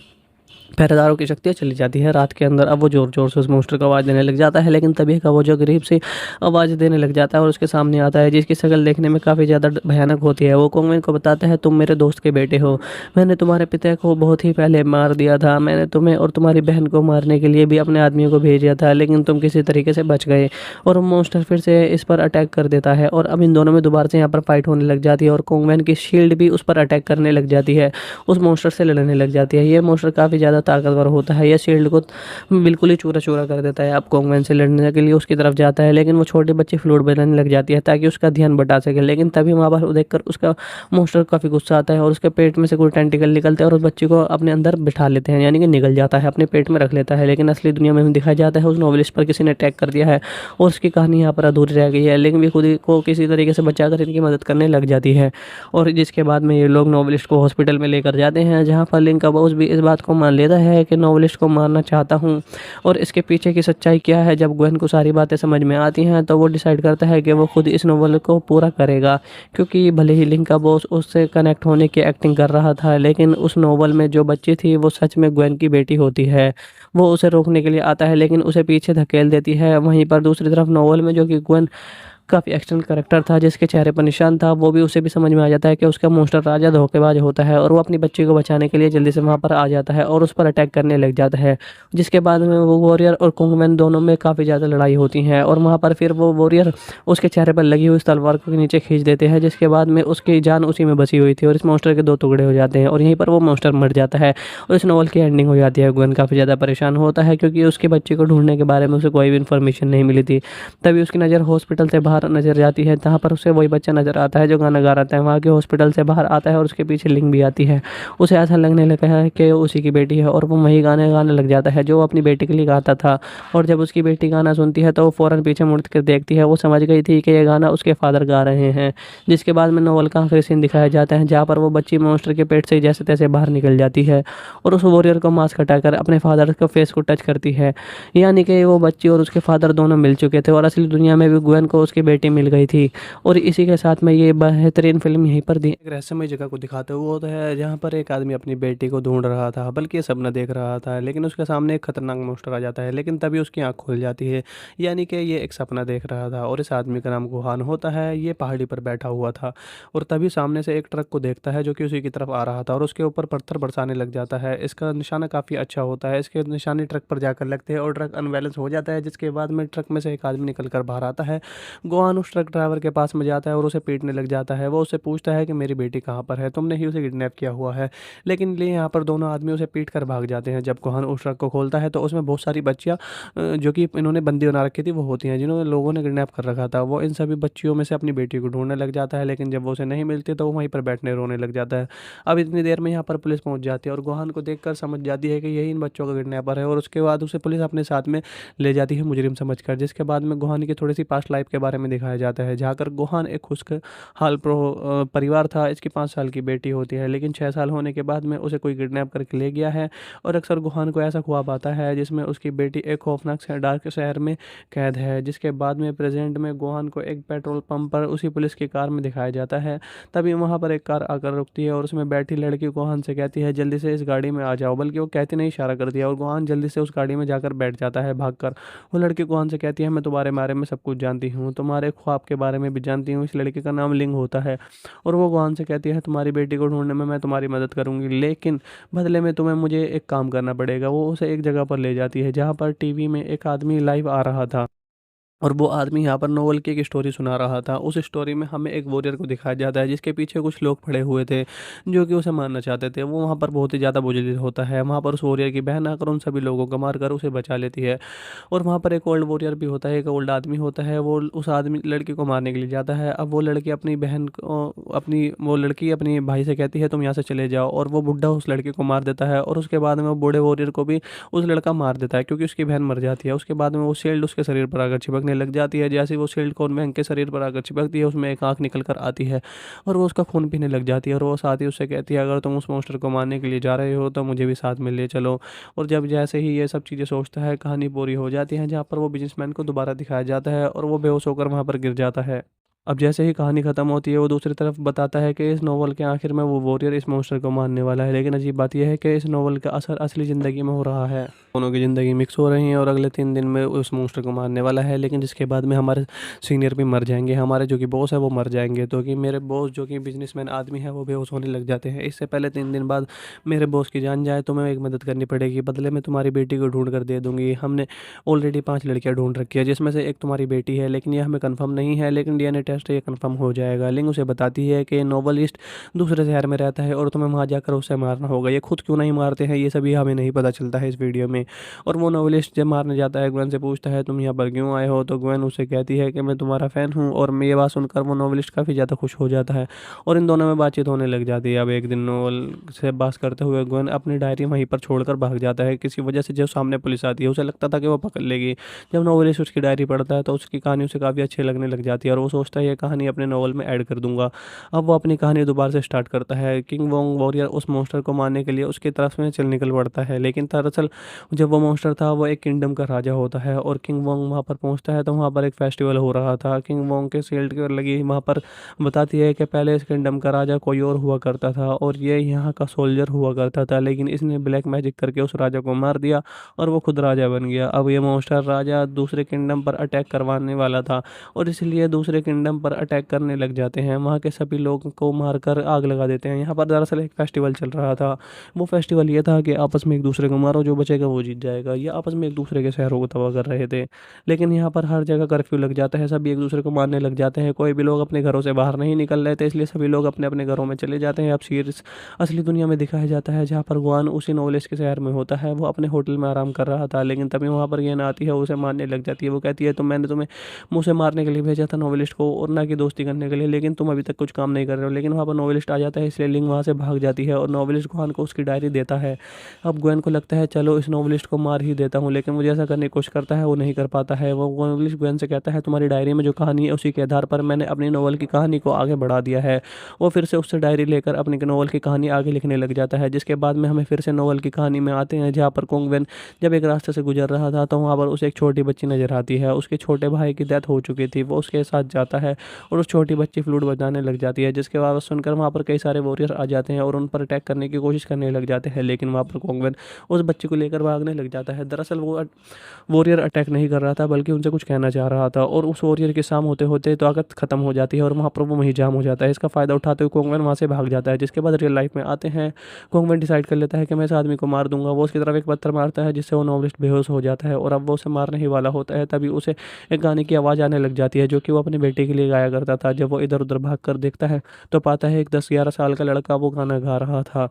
पहरेदारों की शक्तियाँ चली जाती है रात के अंदर। अब वो ज़ोर-ज़ोर से उस मॉन्स्टर को आवाज़ देने लग जाता है, लेकिन तभी का वो जो गरीब सी आवाज़ देने लग जाता है और उसके सामने आता है, जिसकी शक्ल देखने में काफ़ी ज़्यादा भयानक होती है। वो कॉन्वेंट को बताता है, तुम मेरे दोस्त के बेटे हो। मैंने तुम्हारे पिता को बहुत ही पहले मार दिया था। मैंने तुम्हें और तुम्हारी बहन को मारने के लिए भी अपने आदमियों को भेजा था, लेकिन तुम किसी तरीके से बच गए। और वो मॉन्स्टर फिर से इस पर अटैक कर देता है और अब इन दोनों में दोबारा से यहाँ पर फाइट होने लग जाती है और कॉन्वेंट की शील्ड भी उस पर अटैक करने लग जाती है, उस मॉन्स्टर से लड़ने लग जाती है। ये मॉन्स्टर काफ़ी ज़्यादा ताकतवर होता है, ये शील्ड को बिल्कुल ही चूरा-चूरा कर देता है। अब कॉन्वेंट से लड़ने के लिए उसकी तरफ जाता है, लेकिन वो छोटी बच्ची फ्लूट बजाने लग जाती है ताकि उसका ध्यान बटा सके। लेकिन तभी वहाँ पर देखकर उसका मॉन्स्टर काफ़ी गुस्सा आता है और उसके पेट में से कोई टेंटिकल निकलते हैं और उस बच्ची को अपने अंदर बिठा लेते हैं, यानी कि निगल जाता है, अपने पेट में रख लेता है। लेकिन असली दुनिया में हमें दिखाया जाता है उस नॉवेलिस्ट पर किसी ने अटैक कर दिया है और उसकी कहानी यहाँ पर अधूरी रह गई है, लेकिन भी खुद ही को किसी तरीके से बचाकर इनकी मदद करने लग जाती है। और जिसके बाद में ये लोग नॉवेलिस्ट को हॉस्पिटल में लेकर जाते हैं, जहाँ पर लिंक का बॉस भी इस बात को मान लेता है कि नॉवेलिस्ट को मारना चाहता हूँ और इसके पीछे की सच्चाई क्या है। जब ग्वेन को सारी बातें समझ में आती हैं तो वो डिसाइड करता है कि वो खुद इस नॉवल को पूरा करेगा, क्योंकि भले ही लिंक का बॉस उससे कनेक्ट होने की एक्टिंग कर रहा था, लेकिन उस नॉवल में जो बच्ची थी वो सच में ग्वेन की बेटी होती है। वो उसे रोकने के लिए आता है, लेकिन उसे पीछे धकेल देती है। वहीं पर दूसरी तरफ नॉवल में जो कि ग्वेन काफ़ी एक्शन कैरेक्टर था, जिसके चेहरे पर निशान था, वो भी उसे भी समझ में आ जाता है कि उसका मॉन्स्टर राजा धोखेबाज होता है और वो अपनी बच्ची को बचाने के लिए जल्दी से वहाँ पर आ जाता है और उस पर अटैक करने लग जाता है। जिसके बाद में वो वॉरियर और कुंगमैन दोनों में काफ़ी ज़्यादा लड़ाई होती है और वहाँ पर फिर वो वॉरियर उसके चेहरे पर लगी हुई उस तलवार को नीचे खींच देते हैं, जिसके बाद में उसकी जान उसी में बसी हुई थी और इस मॉन्स्टर के 2 टुकड़े हो जाते हैं और यहीं पर वो मॉन्स्टर मर जाता है और इस नॉवल की एंडिंग हो जाती है। ग्वेन काफ़ी ज़्यादा परेशान होता है क्योंकि उसकी बच्ची को ढूँढने के बारे में उसे कोई भी इन्फॉर्मेशन नहीं मिली थी। तभी उसकी नज़र हॉस्पिटल से बाहर नज़र जाती है, जहाँ पर उसे वही बच्चा नज़र आता है जो गाना गा रहा था। वहाँ के हॉस्पिटल से बाहर आता है और उसके पीछे लिंक भी आती है। उसे ऐसा लगने लगा है कि उसी की बेटी है और वो वही गाने गाने लग जाता है जो वो अपनी बेटी के लिए गाता था। और जब उसकी बेटी गाना सुनती है तो वो फ़ौरन पीछे मुड़ कर देखती है। वो समझ गई थी कि ये गाना उसके फादर गा रहे हैं। जिसके बाद में नॉवल का आखिरी सीन दिखाया जाता है, जहाँ पर वो बच्ची मॉन्स्टर के पेट से जैसे तैसे बाहर निकल जाती है और उस वॉरियर को मास्क हटाकर अपने फादर के फेस को टच करती है, यानी कि वो बच्ची और उसके फादर दोनों मिल चुके थे और असली दुनिया में भी ग्वेन को उसकी बेटी मिल गई थी। और इसी के साथ में ये बेहतरीन फ़िल्म यहीं पर दी एक रहस्यमय जगह को दिखाते हुए होता है, जहाँ पर एक आदमी अपनी बेटी को ढूँढ रहा था, बल्कि ये सपना देख रहा था, लेकिन उसके सामने एक खतरनाक मॉन्स्टर आ जाता है, लेकिन तभी उसकी आँख खुल जाती है, यानी कि ये एक सपना देख रहा था और इस आदमी का नाम गुहान होता है। ये पहाड़ी पर बैठा हुआ था और तभी सामने से एक ट्रक को देखता है जो कि उसी की तरफ आ रहा था और उसके ऊपर पत्थर बरसाने लग जाता है। इसका निशाना काफ़ी अच्छा होता है, इसके निशाने ट्रक पर जाकर लगते हैं और ट्रक अनबैलेंस हो जाता है, जिसके बाद में ट्रक में से एक आदमी निकल कर बाहर आता है। गुहान उस ट्रक ड्राइवर के पास में जाता है और उसे पीटने लग जाता है। वो उससे पूछता है कि मेरी बेटी कहाँ पर है? तुमने ही उसे किडनैप किया हुआ है। लेकिन लिए यहाँ पर दोनों आदमी उसे पीट कर भाग जाते हैं। जब गुहान उस ट्रक को खोलता है तो उसमें बहुत सारी बच्चियाँ जो कि इन्होंने बंदी बना रखी थी वो होती हैं, जिन्होंने लोगों ने किडनैप कर रखा था। वो इन सभी बच्चियों में से अपनी बेटी को ढूँढने लग जाता है, लेकिन जब वो उसे नहीं मिलती तो वो वहीं पर बैठने रोने लग जाता है। अब इतनी देर में यहाँ पर पुलिस पहुँच जाती है और गुहान को देखकर समझ जाती है कि यही इन बच्चों का किडनैपर है और उसके बाद उसे पुलिस अपने साथ में ले जाती है मुजरिम समझकर। जिसके बाद में गुहान की थोड़ी सी पास्ट लाइफ के बारे में दिखाया जाता है, जहाँ कर गुहान एक खुशहाल परिवार था। इसकी 5 साल की बेटी होती है, लेकिन 6 साल होने के बाद में उसे कोई किडनैप करके ले गया है और अक्सर गुहान को ऐसा ख्वाब आता है जिसमें उसकी बेटी एक खौफनाक से डार्क शहर में कैद है। जिसके बाद में प्रेजेंट में गुहान को एक पेट्रोल पंप पर उसी पुलिस की कार में दिखाया जाता है। तभी वहाँ पर एक कार आकर रुकती है और उसमें बैठी लड़की गुहान से कहती है जल्दी से इस गाड़ी में आ जाओ, बल्कि वो कहती नहीं इशारा कर दिया और गुहान जल्दी से उस गाड़ी में जाकर बैठ जाता है भागकर। वो लड़की गुहान से कहती है मैं तुम्हारे बारे में सब कुछ जानती हूँ, तुम्हारे ख्वाब के बारे में भी जानती हूँ। इस लड़के का नाम लिंग होता है और वो गुहान से कहती है तुम्हारी बेटी को ढूंढने में मैं तुम्हारी मदद करूंगी, लेकिन बदले में तुम्हें मुझे एक काम करना पड़ेगा। वो उसे एक जगह पर ले जाती है जहाँ पर टीवी में एक आदमी लाइव आ रहा था और वो आदमी यहाँ पर नोवेल की एक स्टोरी सुना रहा था। उस स्टोरी में हमें एक वॉरियर को दिखाया जाता है जिसके पीछे कुछ लोग पड़े हुए थे जो कि उसे मारना चाहते थे। वो वहाँ पर बहुत ही ज़्यादा बुझलित होता है। वहाँ पर उस वॉरियर की बहन आकर उन सभी लोगों को मार कर उसे बचा लेती है और वहाँ पर एक ओल्ड वॉरियर भी होता है, एक ओल्ड आदमी होता है। वो उस आदमी लड़की को मारने के लिए जाता है। अब वो लड़की अपनी बहन को वो लड़की अपनी भाई से कहती है तुम यहाँ से चले जाओ और वो बुढ़ा उस लड़के को मार देता है और उसके बाद में वो बूढ़े वॉरियर को भी उस लड़का मार देता है क्योंकि उसकी बहन मर जाती है। उसके बाद में वो शील्ड उसके शरीर पर आकर चिपकने लग जाती है। जैसे ही वो शील्ड कॉर्नवैंग के शरीर पर आकर चिपकती है उसमें एक आँख निकल कर आती है और वो उसका खून पीने लग जाती है और वो साथ ही उससे कहती है अगर तुम उस मॉन्स्टर को मारने के लिए जा रहे हो तो मुझे भी साथ में ले चलो। और जब जैसे ही ये सब चीज़ें सोचता है कहानी पूरी हो जाती है, जहाँ पर वो बिजनेसमैन को दोबारा दिखाया जाता है और वो बेहोश होकर वहाँ पर गिर जाता है। अब जैसे ही कहानी ख़त्म होती है, वो दूसरी तरफ बताता है कि इस नॉवल के आखिर में वो वॉरियर इस मॉन्स्टर को मारने वाला है। लेकिन अजीब बात ये है कि इस नॉवल का असर असली ज़िंदगी में हो रहा है। दोनों की ज़िंदगी मिक्स हो रही है और अगले 3 दिन में उस मॉन्स्टर को मारने वाला है। लेकिन जिसके बाद में हमारे सीनियर भी मर जाएँगे, हमारे जो कि बॉस है वो मर जाएँगे। तो कि मेरे बॉस जो कि बिज़नेसमैन आदमी है वो बेहोश होने लग जाते हैं। इससे पहले 3 दिन बाद मेरे बॉस की जान जाए तो मैं एक मदद करनी पड़ेगी। बदले में तुम्हारी बेटी को ढूँढ कर दे दूँगी। हमने ऑलरेडी 5 लड़कियाँ ढूँढ रखी है, जिसमें से एक तुम्हारी बेटी है। लेकिन ये हमें कन्फर्म नहीं है, लेकिन डीएनए टेस्ट ये कन्फर्म हो जाएगा। लिंग उसे बताती है कि नोवेलिस्ट दूसरे शहर में रहता है और तुम्हें वहाँ जाकर उसे मारना होगा। ये खुद क्यों नहीं मारते हैं ये सभी हमें नहीं पता चलता है इस वीडियो में। और वो नोवेलिस्ट जब मारने जाता है, ग्वेन से पूछता है तुम यहाँ पर क्यों आए हो? तो ग्वेन उसे कहती है कि मैं तुम्हारा फ़ैन हूँ। और मैं ये बात सुनकर वो नोवेलिस्ट काफ़ी ज़्यादा खुश हो जाता है और इन दोनों में बातचीत होने लग जाती है। अब एक दिन नोवेल से बात करते हुए ग्वेन अपनी डायरी वहीं पर छोड़कर भाग जाता है। किसी वजह से जब सामने पुलिस आती है, उसे लगता था कि वो पकड़ लेगी। जब नोवेलिस्ट उसकी डायरी पढ़ता है तो उसकी कहानी उसे काफ़ी अच्छी लगने लग जाती है और वो सोचता है ये कहानी अपने नॉवल में ऐड कर दूंगा। अब वो अपनी कहानी दोबारा से स्टार्ट करता है। किंग वोंग वॉरियर उस मॉन्स्टर को मारने के लिए उसकी तरफ में चल निकल पड़ता है। लेकिन दरअसल जब वो मॉन्स्टर था वो एक किंगडम का राजा होता है और किंग वोंग वहाँ पर पहुँचता है तो वहाँ पर एक फेस्टिवल हो रहा था। किंग वोंग के शील्ड की लगी वहाँ पर बताती है कि पहले इस किंगडम का राजा कोई और हुआ करता था और ये यहाँ का सोल्जर हुआ करता था, लेकिन इसने ब्लैक मैजिक करके उस राजा को मार दिया और वो खुद राजा बन गया। अब ये मॉन्स्टर राजा दूसरे किंगडम पर अटैक करवाने वाला था और इसलिए दूसरे किंगडम पर अटैक करने लग जाते हैं। वहाँ के सभी लोगों को मारकर आग लगा देते हैं। यहाँ पर दरअसल एक फेस्टिवल चल रहा था। वो फेस्टिवल ये था कि आपस में एक दूसरे को मारो, जो बचेगा वो जीत जाएगा। ये आपस में एक दूसरे के शहरों को तबाह कर रहे थे। लेकिन यहाँ पर हर जगह कर्फ्यू लग जाता है, सभी एक दूसरे को मारने लग जाते हैं। कोई भी लोग अपने घरों से बाहर नहीं निकल रहे थे, इसलिए सभी लोग अपने अपने घरों में चले जाते हैं। अब सीरीज असली दुनिया में दिखाया जाता है जहाँ पर गुआन उसी नॉलेज के शहर में होता है। वो अपने होटल में आराम कर रहा था, लेकिन तभी वहाँ पर गेन आती है, उसे मारने लग जाती है। वो कहती है तो मैंने तुम्हें मुझे मारने के लिए भेजा था नॉवेलिस्ट को और ना कि दोस्ती करने के लिए, लेकिन तुम अभी तक कुछ काम नहीं कर रहे हो। लेकिन वहाँ पर नॉवेलिस्ट आ जाता है, इसलिए लिंग वहाँ से भाग जाती है और नॉवेलिस्ट गुआन को उसकी डायरी देता है। अब ग्वेन को लगता है चलो इस नॉवेलिस्ट को मार ही देता हूँ, लेकिन मुझे ऐसा करने की कोशिश करता है, वो नहीं कर पाता है। वो नॉवेलिस्ट ग्वेन से कहता है तुम्हारी डायरी में जो कहानी है उसी के आधार पर मैंने अपनी नॉवल की कहानी को आगे बढ़ा दिया है। वो फिर से उससे डायरी लेकर अपनी नॉवल की कहानी आगे लिखने लग जाता है। जिसके बाद में हमें फिर से नॉवल की कहानी में आते हैं जहाँ पर कोंगवेन जब एक रास्ते से गुजर रहा था तो वहाँ पर उसे एक छोटी बच्ची नजर आती है। उसके छोटे भाई की डेथ हो चुकी थी। वो उसके साथ जाता है और उस छोटी बच्ची फ्लूट बजाने लग जाती है, जिसके आवाज़ सुनकर वहाँ पर कई सारे वॉरियर आ जाते हैं और उन पर अटैक करने की कोशिश करने लग जाते हैं। लेकिन वहाँ पर कोंगवेन उस बच्ची को लेकर भागने लग जाता है। दरअसल वो वॉरियर अटैक नहीं कर रहा था, बल्कि उनसे कुछ कहना चाह रहा था और उस वॉरियर के साम होते होते ताकत खत्म हो जाती है और वहाँ पर वो वहीं जाम हो जाता है। इसका फ़ायदा उठाते हुए कोंगवेन वहाँ से भाग जाता है। जिसके बाद रियल लाइफ में आते हैं, कोंगवेन डिसाइड कर लेता है कि मैं इस आदमी को मार दूंगा। वो उसकी तरफ एक पत्थर मारता है जिससे वो नॉवलिस्ट बेहोश हो जाता है और अब वो उसे मारने ही वाला होता है। तभी उसे एक गाने की आवाज़ आने लग जाती है जो कि वो अपने बेटे के लिए गाया करता था। जब वो इधर उधर भाग कर देखता है तो पाता है एक 10-11 साल का लड़का वो गाना गा रहा था।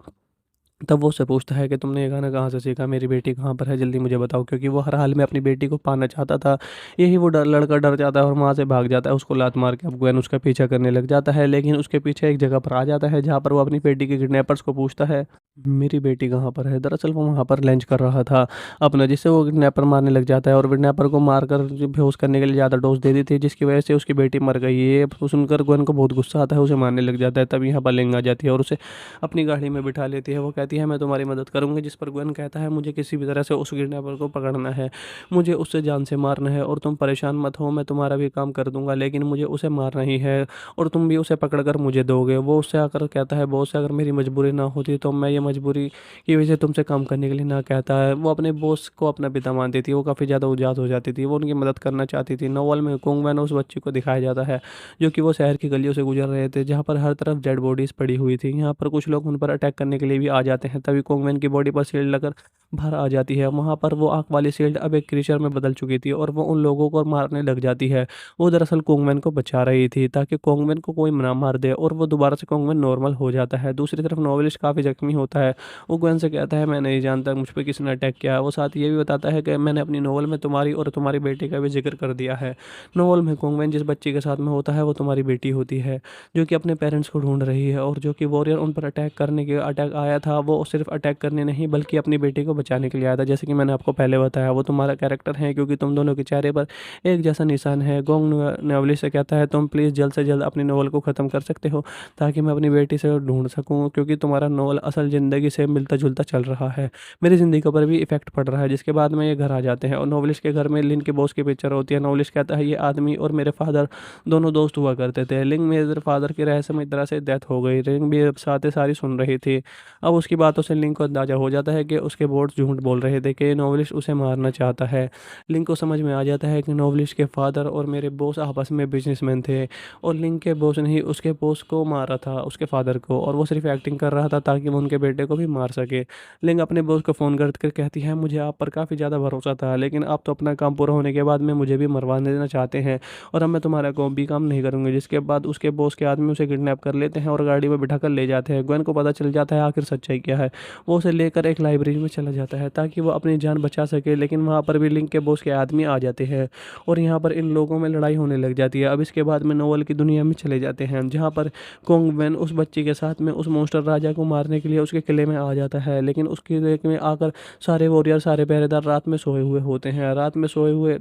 तब वो उससे पूछता है कि तुमने ये गाना कहाँ से सीखा? मेरी बेटी कहाँ पर है? जल्दी मुझे बताओ, क्योंकि वो हर हाल में अपनी बेटी को पाना चाहता था। यही वो लड़का डर जाता है और वहाँ से भाग जाता है। उसको लात मार के अब ग्वेन उसका पीछा करने लग जाता है, लेकिन उसके पीछे एक जगह पर आ जाता है जहाँ पर वो अपनी बेटी के किडनैपर्स को पूछता है मेरी बेटी कहाँ पर है? दरअसल वो वहाँ पर लंच कर रहा था अपना, जिससे वो किडनैपर मारने लग जाता है और किडनैपर को मारकर बेहोश करने के लिए ज़्यादा डोज दे दी थी, जिसकी वजह से उसकी बेटी मर गई। ये सुनकर ग्वेन को बहुत गुस्सा आता है, उसे मारने लग जाता है। तब यहाँ पर लिंग आ जाती है और उसे अपनी गाड़ी में बिठा लेती है। वो कहती है मैं तुम्हारी मदद करूँगी, जिस पर ग्वेन कहता है मुझे किसी भी तरह से उस किडनैपर को पकड़ना है, मुझे उससे जान से मारना है और तुम परेशान मत हो, मैं तुम्हारा भी काम कर दूंगा, लेकिन मुझे उसे मारना ही है और तुम भी उसे पकड़ कर मुझे दोगे। वो उससे आकर कहता है बॉस से अगर मेरी मजबूरी ना होती तो मैं ये मजबूरी की वजह से तुमसे काम करने के लिए ना कहता है। वो अपने बॉस को अपना पिता मानती थी, वो काफ़ी ज़्यादा उदास हो जाती थी, वो उनकी मदद करना चाहती थी। नॉवल में कोंगवेन उस बच्ची को दिखाया जाता है जो कि वो शहर की गलियों से गुजर रहे थे जहाँ पर हर तरफ डेड बॉडीज़ पड़ी हुई थी। यहाँ पर कुछ लोग उन पर अटैक करने के लिए भी आ जाते हैं। तभी कोंगवेन की बॉडी पर शील्ड लगकर बाहर आ जाती है। वहाँ पर वो आँख वाली शील्ड अब एक क्रीचर में बदल चुकी थी और वो उन लोगों को मारने लग जाती है। वो दरअसल कोंगवेन को बचा रही थी ताकि कोंगवेन को कोई ना मार दे और वो दोबारा से कोंगवेन नॉर्मल हो जाता है। दूसरी तरफ नॉवेलिस्ट काफ़ी जख्मी होता है। वो ग्वेन से कहता है मैं नहीं जानता मुझ पर किसने अटैक किया है। वो साथ ये भी बताता है कि मैंने अपनी नॉवल में तुम्हारी और तुम्हारी बेटी का भी जिक्र कर दिया है। नॉवल में कोंगवेन जिस बच्ची के साथ में होता है वो तुम्हारी बेटी होती है, जो कि अपने पेरेंट्स को ढूंढ रही है और जो कि वॉरियर उन पर अटैक करने के अटैक आया था वो सिर्फ अटैक करने नहीं बल्कि अपनी बेटी को बचाने के लिए आया था। जैसे कि मैंने आपको पहले बताया, वो तुम्हारा कैरेक्टर है क्योंकि तुम दोनों के चेहरे पर एक जैसा निशान है। गोंग नॉवलिस्ट से कहता है तुम प्लीज़ जल्द से जल्द अपनी नॉवल को ख़त्म कर सकते हो ताकि मैं अपनी बेटी से ढूंढ सकूँ, क्योंकि तुम्हारा नॉवल असल ज़िंदगी से मिलता जुलता चल रहा है, मेरी ज़िंदगी पर भी इफेक्ट पड़ रहा है। जिसके बाद में ये घर आ जाते हैं और नॉवलिस्ट के घर में लिन के बॉस की पिक्चर होती है। नॉवलिस्ट कहता है ये आदमी और मेरे फादर दोनों दोस्त हुआ करते थे। लिंग मेरे फादर की रहस्यमय तरह से डेथ हो गई। लिंग भी अब साथें सारी सुन रही थी। अब उसकी बातों से लिंग को अंदाजा हो जाता है कि उसके बोर्ड झूठ बोल रहे थे कि नॉवलिस्ट उसे मारना चाहता है। लिंग को समझ में आ जाता है कि नॉवलिस्ट के फादर और मेरे बॉस आपस में बिजनेसमैन थे और लिंग के बॉस ने ही उसके बॉस को मारा था, उसके फादर को, और वो सिर्फ एक्टिंग कर रहा था ताकि वो उनके बेटे को भी मार सके। लिंग अपने बॉस को फ़ोन कर कहती है मुझे आप पर काफ़ी ज़्यादा भरोसा था, लेकिन आप तो अपना काम पूरा होने के बाद में मुझे भी मरवाने देना चाहते हैं और अब मैं तुम्हारा कोई भी काम नहीं करूँगी। जिसके बाद उसके बॉस के आदमी उसे किडनैप कर लेते हैं और गाड़ी में बिठा कर ले जाते हैं। ग्वेन को पता चल जाता है आखिर सच्चाई क्या है। वो उसे लेकर एक लाइब्रेरी में चला जाता है ताकि वो अपनी जान बचा सके, लेकिन वहाँ पर भी लिंग के बॉस के आदमी आ जाते हैं और यहाँ पर इन लोगों में लड़ाई होने लग जाती है। अब इसके बाद में नोवेल की दुनिया में चले जाते हैं जहाँ पर कोंग वेन उस बच्ची के साथ में उस मॉन्स्टर राजा को मारने के लिए उसके किले में आ जाता है, लेकिन उसके किले में आकर सारे वॉरियर सारे पहरेदार रात में सोए हुए होते हैं। रात में सोए हुए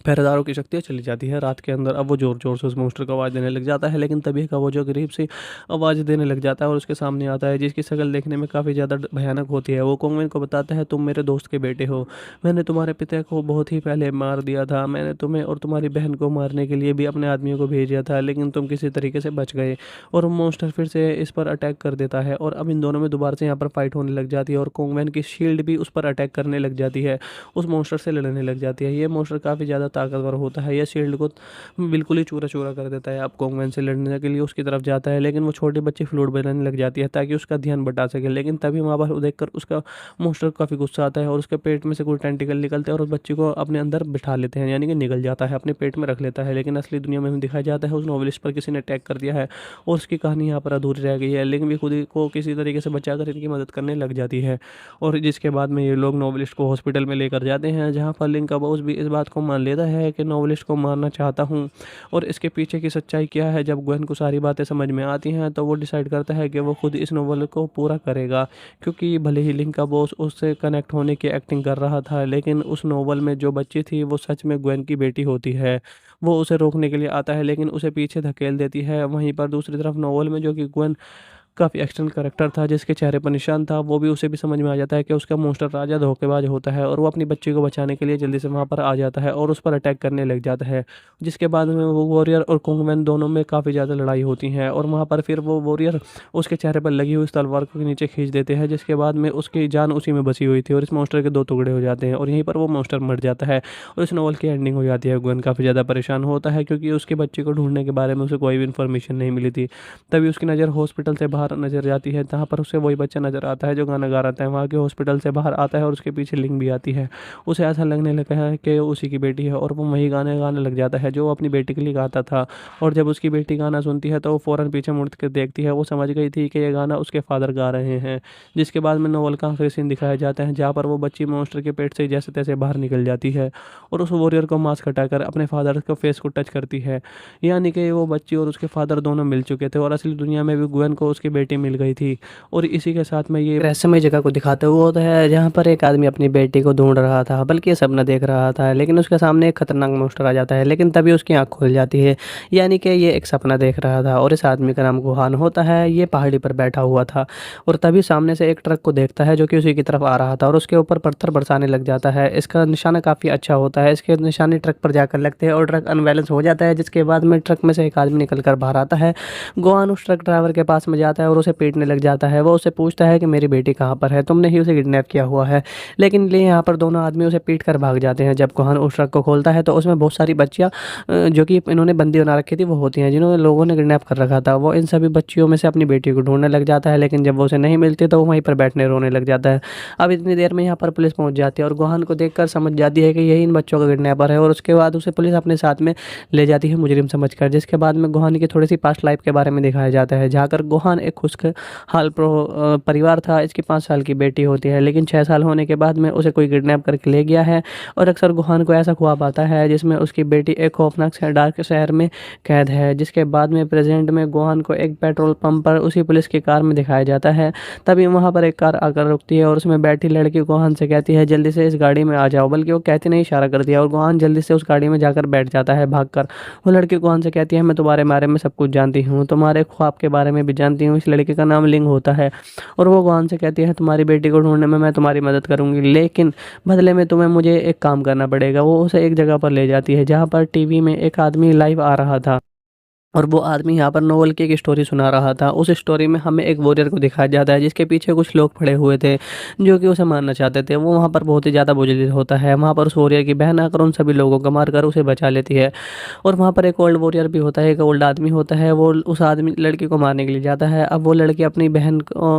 पहरेदारों की शक्तियाँ चली जाती है रात के अंदर। अब वो ज़ोर ज़ोर से उस मॉन्स्टर को आवाज़ देने लग जाता है, लेकिन तभी का वो जो गरीब सी आवाज़ देने लग जाता है और उसके सामने आता है जिसकी शक्ल देखने में काफ़ी ज़्यादा भयानक होती है। वो कोंगवेन को बताता है तुम मेरे दोस्त के बेटे हो, मैंने तुम्हारे पिता को बहुत ही पहले मार दिया था, मैंने तुम्हें और तुम्हारी बहन को मारने के लिए भी अपने आदमियों को भेजा था, लेकिन तुम किसी तरीके से बच गए और मॉन्स्टर फिर से इस पर अटैक कर देता है और अब इन दोनों में दोबारा से यहाँ पर फाइट होने लग जाती है और कोंगवेन की शील्ड भी उस पर अटैक करने लग जाती है, उस मॉन्स्टर से लड़ने लग जाती है। ये मॉन्स्टर काफ़ी ज़्यादा ताकतवर होता है, ये शील्ड को बिल्कुल ही चूरा चूरा कर देता है। अब कोंगवेन से लड़ने के लिए उसकी तरफ जाता है, लेकिन वो छोटी बच्ची फ्लूट बजाने लग जाती है ताकि उसका ध्यान बटा सके, लेकिन तभी वहाँ पर देखकर उसका मॉन्स्टर काफ़ी गुस्सा आता है और उसके पेट में से कोई टेंटिकल निकलते हैं और उस बच्ची को अपने अंदर बिठा लेते हैं, यानी कि निगल जाता है, अपने पेट में रख लेता है। लेकिन असली दुनिया में दिखाया जाता है उस नॉवलिस्ट पर किसी ने अटैक कर दिया है और उसकी कहानी यहाँ पर अधूरी रह गई है। लेकिन भी खुद ही को किसी तरीके से बचाकर इनकी मदद करने लग जाती है और जिसके बाद में ये लोग नॉवलिस्ट को हॉस्पिटल में लेकर जाते हैं, जहाँ पर लिंग का बॉस भी इस बात को मान लेता है कि नॉवलिस्ट को मारना चाहता हूँ और इसके पीछे की सच्चाई क्या है। जब ग्वेन को सारी बातें समझ में आती हैं तो वो डिसाइड करता है कि वो खुद इस नॉवल को पूरा करेगा, क्योंकि भले ही लिंक का बॉस उससे कनेक्ट होने की एक्टिंग कर रहा था, लेकिन उस नॉवल में जो बच्ची थी वो सच में ग्वेन की बेटी होती है। वो उसे रोकने के लिए आता है लेकिन उसे पीछे धकेल देती है। वहीं पर दूसरी तरफ नॉवल में जो कि ग्वेन काफ़ी एक्शन करेक्टर था, जिसके चेहरे पर निशान था, वो भी उसे भी समझ में आ जाता है कि उसका मॉन्स्टर राजा धोखेबाज होता है और वो अपनी बच्ची को बचाने के लिए जल्दी से वहाँ पर आ जाता है और उस पर अटैक करने लग जाता है। जिसके बाद में वो वॉरियर और कोंगवेन दोनों में काफ़ी ज़्यादा लड़ाई होती है और वहाँ पर फिर वो वॉरियर उसके चेहरे पर लगी हुई इस तलवार को नीचे खींच देते हैं, जिसके बाद में उसकी जान उसी में बची हुई थी और इस मॉन्स्टर के दो टुकड़े हो जाते हैं और यहीं पर वो मॉन्स्टर मर जाता है और इस नॉवल की एंडिंग हो जाती है। ग्वेन काफ़ी ज़्यादा परेशान होता है क्योंकि उसकी बच्ची को ढूंढने के बारे में उसे कोई भी इन्फॉर्मेशन नहीं मिली थी। तभी उसकी नज़र हॉस्पिटल से बाहर नजर जाती है, जहाँ पर उसे वही बच्चा नजर आता है जो गाना गा रहा है। वहाँ के हॉस्पिटल से बाहर आता है और उसके पीछे लिंग भी आती है। उसे ऐसा लगने लगा है कि उसी की बेटी है और वो वही गाने गाने लग जाता है जो वो अपनी बेटी के लिए गाता था। और जब उसकी बेटी गाना सुनती है तो वो फ़ौरन पीछे मुड़ कर देखती है। वो समझ गई थी कि ये गाना उसके फादर गा रहे हैं। जिसके बाद में नोवेल का आखिरी सीन दिखाया जाता है जहाँ पर वो बच्ची मॉन्स्टर के पेट से जैसे तैसे बाहर निकल जाती है और उस वॉरियर को मास्क हटाकर अपने फादर के फेस को टच करती है, यानी कि वो बच्ची और उसके फादर दोनों मिल चुके थे और असली दुनिया में भी ग्वेन को उसकी बेटी मिल गई थी। और इसी के साथ में ये रहस्यमय जगह को दिखाते हुए होता है जहाँ पर एक आदमी अपनी बेटी को ढूंढ रहा था, बल्कि ये सपना देख रहा था, लेकिन उसके सामने एक खतरनाक मॉन्स्टर आ जाता है, लेकिन तभी उसकी आंख खुल जाती है, यानी कि ये एक सपना देख रहा था और इस आदमी का नाम गुहान होता है। ये पहाड़ी पर बैठा हुआ था और तभी सामने से एक ट्रक को देखता है जो कि उसी की तरफ आ रहा था और उसके ऊपर पत्थर बरसाने लग जाता है। इसका निशाना काफ़ी अच्छा होता है, इसके निशाने ट्रक पर जाकर लगते हैं और ट्रक अनबैलेंस हो जाता है, जिसके बाद में ट्रक में से एक आदमी निकल कर बाहर आता है। गुहान उस ट्रक ड्राइवर के पास में जाता है और उसे पीटने लग जाता है। वो उसे पूछता है कि मेरी बेटी कहाँ पर है, तुमने ही उसे किडनैप किया हुआ है। लेकिन लिए यहाँ पर दोनों आदमी उसे पीट कर भाग जाते हैं। जब गुहान उस ट्रक को खोलता है तो उसमें बहुत सारी बच्चियाँ जो कि इन्होंने बंदी बना रखी थी वो होती हैं, जिन्होंने लोगों ने किडनैप कर रखा था। वो इन सभी बच्चियों में से अपनी बेटी को ढूंढने लग जाता है, लेकिन जब वो उसे नहीं मिलती तो वो वहीं पर बैठने रोने लग जाता है। अब इतनी देर में यहाँ पर पुलिस पहुँच जाती है और गुहान को देखकर समझ जाती है कि यही इन बच्चों का किडनैपर है और उसके बाद उसे पुलिस अपने साथ में ले जाती है मुजरिम समझकर। जिसके बाद में गुहान की थोड़ी सी पास्ट लाइफ के बारे में दिखाया जाता है, जहाँ कर गुहान एक एक खुशहाल परिवार था। इसकी 5 साल की बेटी होती है, लेकिन 6 साल होने के बाद में उसे कोई किडनैप करके ले गया है। और अक्सर गुहान को ऐसा ख्वाब आता है जिसमें उसकी बेटी एक खौफनाक से डार्क शहर में कैद है। जिसके बाद में प्रेजेंट में गुहान को एक पेट्रोल पंप पर उसी पुलिस की कार में दिखाया जाता है। तभी वहाँ पर एक कार आकर रुकती है और उसमें बैठी लड़की गुहान से कहती है जल्दी से इस गाड़ी में आ जाओ, बल्कि वो कहती नहीं, इशारा कर दिया और गुहान जल्दी से उस गाड़ी में जाकर बैठ जाता है भागकर। वो लड़की गुहान से कहती है मैं तुम्हारे बारे में सब कुछ जानती हूँ, तुम्हारे ख्वाब के बारे में भी जानती हूँ। इस लड़के का नाम लिंग होता है और वो गुहान से कहती है तुम्हारी बेटी को ढूंढने में मैं तुम्हारी मदद करूंगी, लेकिन बदले में तुम्हें मुझे एक काम करना पड़ेगा। वो उसे एक जगह पर ले जाती है जहाँ पर टीवी में एक आदमी लाइव आ रहा था और वो आदमी यहाँ पर नोवेल की एक स्टोरी सुना रहा था। उस स्टोरी में हमें एक वॉरियर को दिखाया जाता है जिसके पीछे कुछ लोग खड़े हुए थे जो कि उसे मारना चाहते थे। वो वहाँ पर बहुत ही ज़्यादा बुजदिल होता है। वहाँ पर उस वॉरियर की बहन आकर उन सभी लोगों को मारकर उसे बचा लेती है। और वहाँ पर एक ओल्ड वॉरियर भी होता है, एक ओल्ड आदमी होता है। वो उस आदमी लड़की को मारने के लिए जाता है। अब वो लड़की अपनी बहन को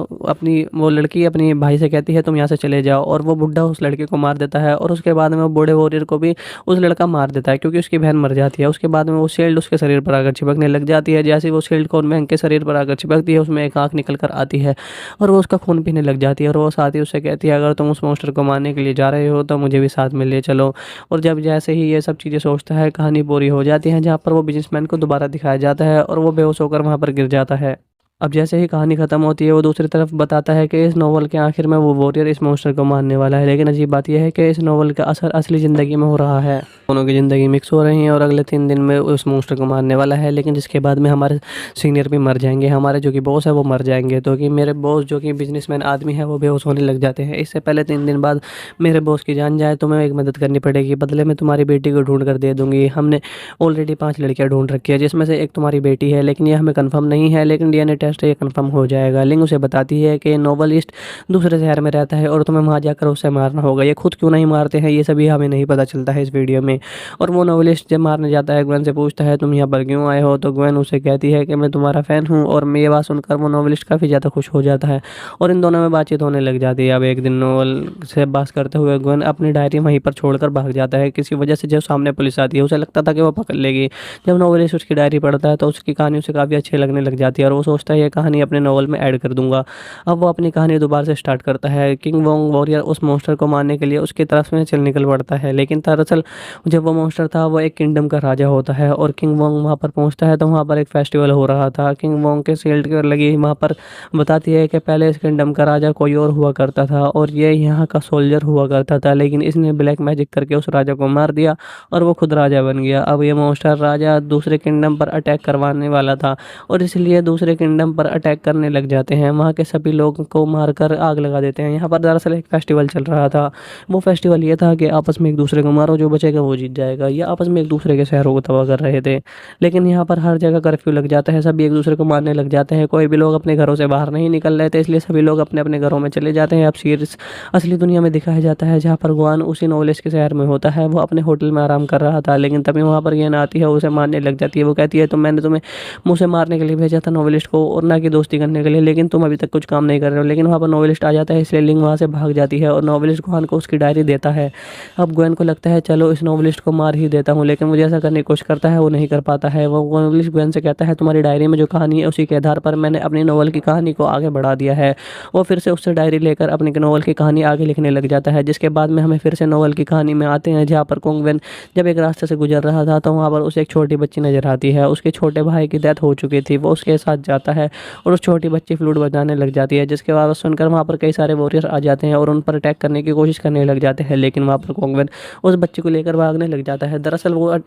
वो लड़की अपनी भाई से कहती है तुम यहाँ से चले जाओ, और वो बुढ़ा उस लड़के को मार देता है। और उसके बाद में वो बूढ़े वॉरियर को भी उस लड़का मार देता है क्योंकि उसकी बहन मर जाती है। उसके बाद में वो शील्ड उसके शरीर पर आकर चिपकने लग जाती है। जैसे वो शील्ड को मैंग के शरीर पर आकर चिपकती है, उसमें एक आंख निकल कर आती है और वो उसका खून पीने लग जाती है। और वो साथ ही उससे कहती है अगर तुम उस मॉन्स्टर को मारने के लिए जा रहे हो तो मुझे भी साथ में ले चलो। और जब जैसे ही ये सब चीज़ें सोचता है, कहानी पूरी हो जाती है जहाँ पर वो बिजनेसमैन को दोबारा दिखाया जाता है और वो बेहोश होकर वहाँ पर गिर जाता है। अब जैसे ही कहानी खत्म होती है वो दूसरी तरफ बताता है कि इस नोवेल के आखिर में वो वॉरियर इस मॉन्स्टर को मारने वाला है। लेकिन अजीब बात यह है कि इस नोवेल का असर असली ज़िंदगी में हो रहा है। दोनों की ज़िंदगी मिक्स हो रही है और अगले 3 दिन में उस मॉन्स्टर को मारने वाला है। लेकिन जिसके बाद में हमारे सीनियर भी मर जाएंगे, हमारे जो कि बॉस है वो मर जाएंगे। तो कि मेरे बॉस जो कि बिजनेसमैन आदमी है वो बेहोश होने लग जाते हैं। इससे पहले 3 दिन बाद मेरे बॉस की जान जाए तो मैं एक मदद करनी पड़ेगी, बदले में तुम्हारी बेटी को ढूंढ कर दे दूंगी। हमने ऑलरेडी 5 लड़कियां ढूंढ रखी है जिसमें से एक तुम्हारी बेटी है, लेकिन ये हमें कंफर्म नहीं है, लेकिन डीएनए टेस्ट ये कंफर्म हो जाएगा। लिंग उसे बताती है कि नोवेलिस्ट दूसरे शहर में रहता है और तुम्हें वहाँ जाकर उसे मारना होगा। ये खुद क्यों नहीं मारते हैं ये सभी हमें नहीं पता चलता है इस वीडियो में। और वो नोवेलिस्ट जब मारने जाता है ग्वेन से पूछता है तुम यहाँ पर क्यों आए हो, तो ग्वेन उसे कहती है कि मैं तुम्हारा फ़ैन हूँ। और मैं ये बात सुनकर वो नोवेलिस्ट काफ़ी ज़्यादा खुश हो जाता है और इन दोनों में बातचीत होने लग जाती है। अब एक दिन नोवेल से बात करते हुए ग्वेन अपनी डायरी वहीं पर छोड़कर भाग जाता है किसी वजह से। जब सामने पुलिस आती है उसे लगता था कि वो पकड़ लेगी। जब नोवेलिस्ट उसकी डायरी पढ़ता है तो उसकी कहानी उसे काफ़ी अच्छी लगने लग जाती है और वो सोचता है ये कहानी अपने नोवेल में ऐड कर दूंगा। अब वो अपनी कहानी दोबारा से स्टार्ट करता है। किंग वोंग वॉरियर उस मॉन्स्टर को मारने के लिए उसकी तरफ में चल निकल पड़ता है, लेकिन दरअसल जब वो मॉन्स्टर था वो एक किंगडम का राजा होता है। और किंग वोंग वहाँ पर पहुँचता है तो वहाँ पर एक फेस्टिवल हो रहा था। किंग वोंग के शील्ड की लगी वहाँ पर बताती है कि पहले इस किंगडम का राजा कोई और हुआ करता था और ये यहाँ का सोल्जर हुआ करता था, लेकिन इसने ब्लैक मैजिक करके उस राजा को मार दिया और वो खुद राजा बन गया। अब ये मॉन्स्टर राजा दूसरे किंगडम पर अटैक करवाने वाला था और इसलिए दूसरे किंगडम पर अटैक करने लग जाते हैं। वहाँ के सभी लोगों को मारकर आग लगा देते हैं। यहाँ पर दरअसल एक फेस्टिवल चल रहा था। वो फेस्टिवल ये था कि आपस में एक दूसरे को मारो, जो बचेगा वो जीत जाएगा। ये आपस में एक दूसरे के शहरों को तबाह कर रहे थे। लेकिन यहाँ पर हर जगह कर्फ्यू लग जाता है, सभी एक दूसरे को मारने लग जाते हैं। कोई भी लोग अपने घरों से बाहर नहीं निकल रहे थे, इसलिए सभी लोग अपने अपने घरों में चले जाते हैं। अब सीरीज असली दुनिया में दिखाया जाता है जहाँ पर गुआन उसी नोवेलिस्ट के शहर में होता है। वो अपने होटल में आराम कर रहा था, लेकिन तभी वहाँ पर ये ना आती है, उसे मारने लग जाती है। वो कहती है तो मैंने तुम्हें मुझसे मारने के लिए भेजा था नोवेलिस्ट को और ना कि दोस्ती करने के लिए, लेकिन तुम अभी तक कुछ काम नहीं कर रहे हो। लेकिन वहाँ पर नोवेलिस्ट आ जाता है, इसलिए लिंग वहाँ से भाग जाती है और नोवेलिस्ट गुआन को उसकी डायरी देता है। अब गुआन को लगता है चलो इस नोवेलिस्ट को मार ही देता हूँ, लेकिन मुझे ऐसा करने की कोशिश करता है, वो नहीं कर पाता है। वो नोवेलिस्ट गुआन से कहता है तुम्हारी डायरी में जो कहानी है उसी के आधार पर मैंने अपनी नोवेल की कहानी को आगे बढ़ा दिया है। वो फिर से उससे डायरी लेकर अपनी नोवेल की कहानी आगे लिखने लग जाता है। जिसके बाद में हमें फिर से नोवेल की कहानी में आते हैं जहाँ पर कोंगवेन जब एक रास्ते से गुजर रहा था तो वहाँ पर उसे एक छोटी बच्ची नजर आती है। उसके छोटे भाई की डेथ हो चुकी थी। वो उसके साथ जाता है और उस छोटी बच्ची फ्लूट बजाने लग जाती है, जिसके बाद सुनकर वहाँ पर कई सारे वॉरियर आ जाते हैं और उन पर अटैक करने की कोशिश करने लग जाते हैं। लेकिन वहाँ पर कोंगवेन उस बच्ची को लेकर भागने लग जाता है। दरअसल वो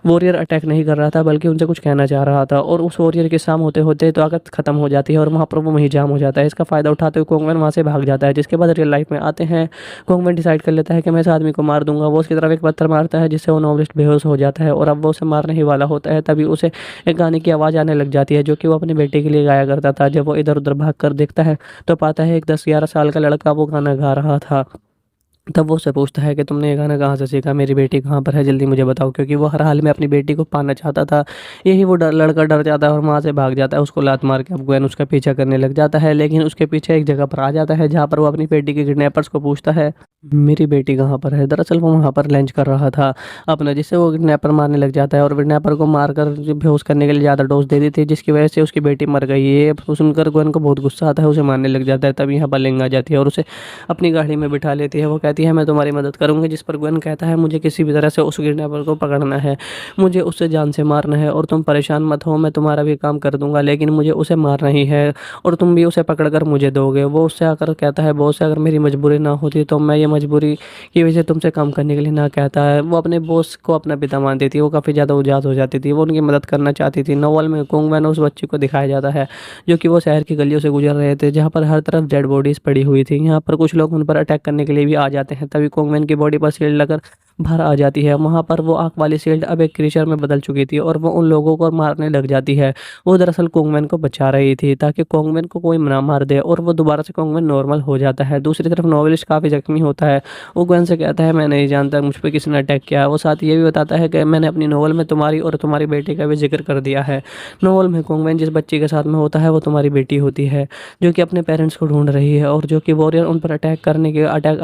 वॉरियर अटैक नहीं कर रहा था, बल्कि उनसे कुछ कहना चाह रहा था। और उस वॉरियर के शाम होते होते तो ताकत खत्म हो जाती है और वहाँ पर वो वहीं जाम हो जाता है। इसका फ़ायदा उठाते हुए कोंगवेन वहाँ से भाग जाता है। जिसके बाद रियल लाइफ में आते हैं, कोंगवेन डिसाइड कर लेता है कि मैं इस आदमी को मार दूंगा। वो उसकी तरफ एक पत्थर मारता है जिससे वो नोवेलिस्ट बेहोश हो जाता है और अब वो उसे मारने ही वाला होता है। तभी उसे एक गाने की आवाज़ आने लग जाती है जो कि वो अपने बेटे के लिए गाया करता था। जब वो इधर उधर भाग कर देखता है तो पाता है एक 10-11 साल का लड़का वो गाना गा रहा था। तब वो उससे पूछता है कि तुमने ये गाना कहाँ से सीखा? मेरी बेटी कहाँ पर है? जल्दी मुझे बताओ, क्योंकि वो हर हाल में अपनी बेटी को पाना चाहता था। यही वो लड़का डर जाता है और वहाँ से भाग जाता है। उसको लात मार के अब ग्वेन उसका पीछा करने लग जाता है, लेकिन उसके पीछे एक जगह पर आ जाता है जहाँ पर वो अपनी बेटी के किडनैपर्स को पूछता है, मेरी बेटी कहाँ पर है? दरअसल वो वहाँ पर लंच कर रहा था अपना, जिससे वो किडनैपर मारने लग जाता है और किडनैपर को मारकर बेहोश करने के लिए ज़्यादा डोज दे दी थी, जिसकी वजह से उसकी बेटी मर गई। ये सुनकर ग्वेन को बहुत गुस्सा आता है, उसे मारने लग जाता है। तब यहाँ पर लिंग आ जाती है और उसे अपनी गाड़ी में बिठा लेती है। वो कहती है मैं तुम्हारी मदद करूँगी, जिस पर ग्वेन कहता है मुझे किसी भी तरह से उस किडनैपर को पकड़ना है, मुझे उससे जान से मारना है और तुम परेशान मत हो, मैं तुम्हारा भी काम कर दूंगा, लेकिन मुझे उसे मारना ही है और तुम भी उसे पकड़ कर मुझे दोगे। वो उससे आकर कहता है बॉस, अगर मेरी मजबूरी ना होती तो मैं ये मजबूरी की वजह से तुमसे काम करने के लिए ना कहता है। वो अपने बॉस को अपना पिता मानती थी, वो काफ़ी ज़्यादा उदास हो जाती थी, वो उनकी मदद करना चाहती थी। नोवेल में कुंगमैन उस बच्चे को दिखाया जाता है जो कि वो शहर की गलियों से गुजर रहे थे, जहाँ पर हर तरफ डेड बॉडीज पड़ी हुई थी। यहाँ पर कुछ लोग उन पर अटैक करने के लिए भी आ जाते हैं। तभी कुंगमैन की बॉडी पर शील्ड लगकर बाहर आ जाती है। वहाँ पर वो आँख वाली शील्ड अब एक क्रीचर में बदल चुकी थी और वो उन लोगों को मारने लग जाती है। वो दरअसल कुंगमैन को बचा रही थी ताकि कुंगमैन को कोई ना मार दे और वो दोबारा से कुंगमैन नॉर्मल हो जाता है। दूसरी तरफ नॉवेलिस्ट काफ़ी जख्मी होता है। वो ग्वेन से कहता है मैं नहीं जानता मुझ पर किसने अटैक किया है। वो साथ ये भी बताता है कि मैंने अपनी नॉवल में तुम्हारी और तुम्हारी बेटी का भी जिक्र कर दिया है। नॉवल में कुंगमैन जिस बच्ची के साथ में होता है वो तुम्हारी बेटी होती है, जो कि अपने पेरेंट्स को ढूंढ रही है और जो कि वॉरियर उन पर अटैक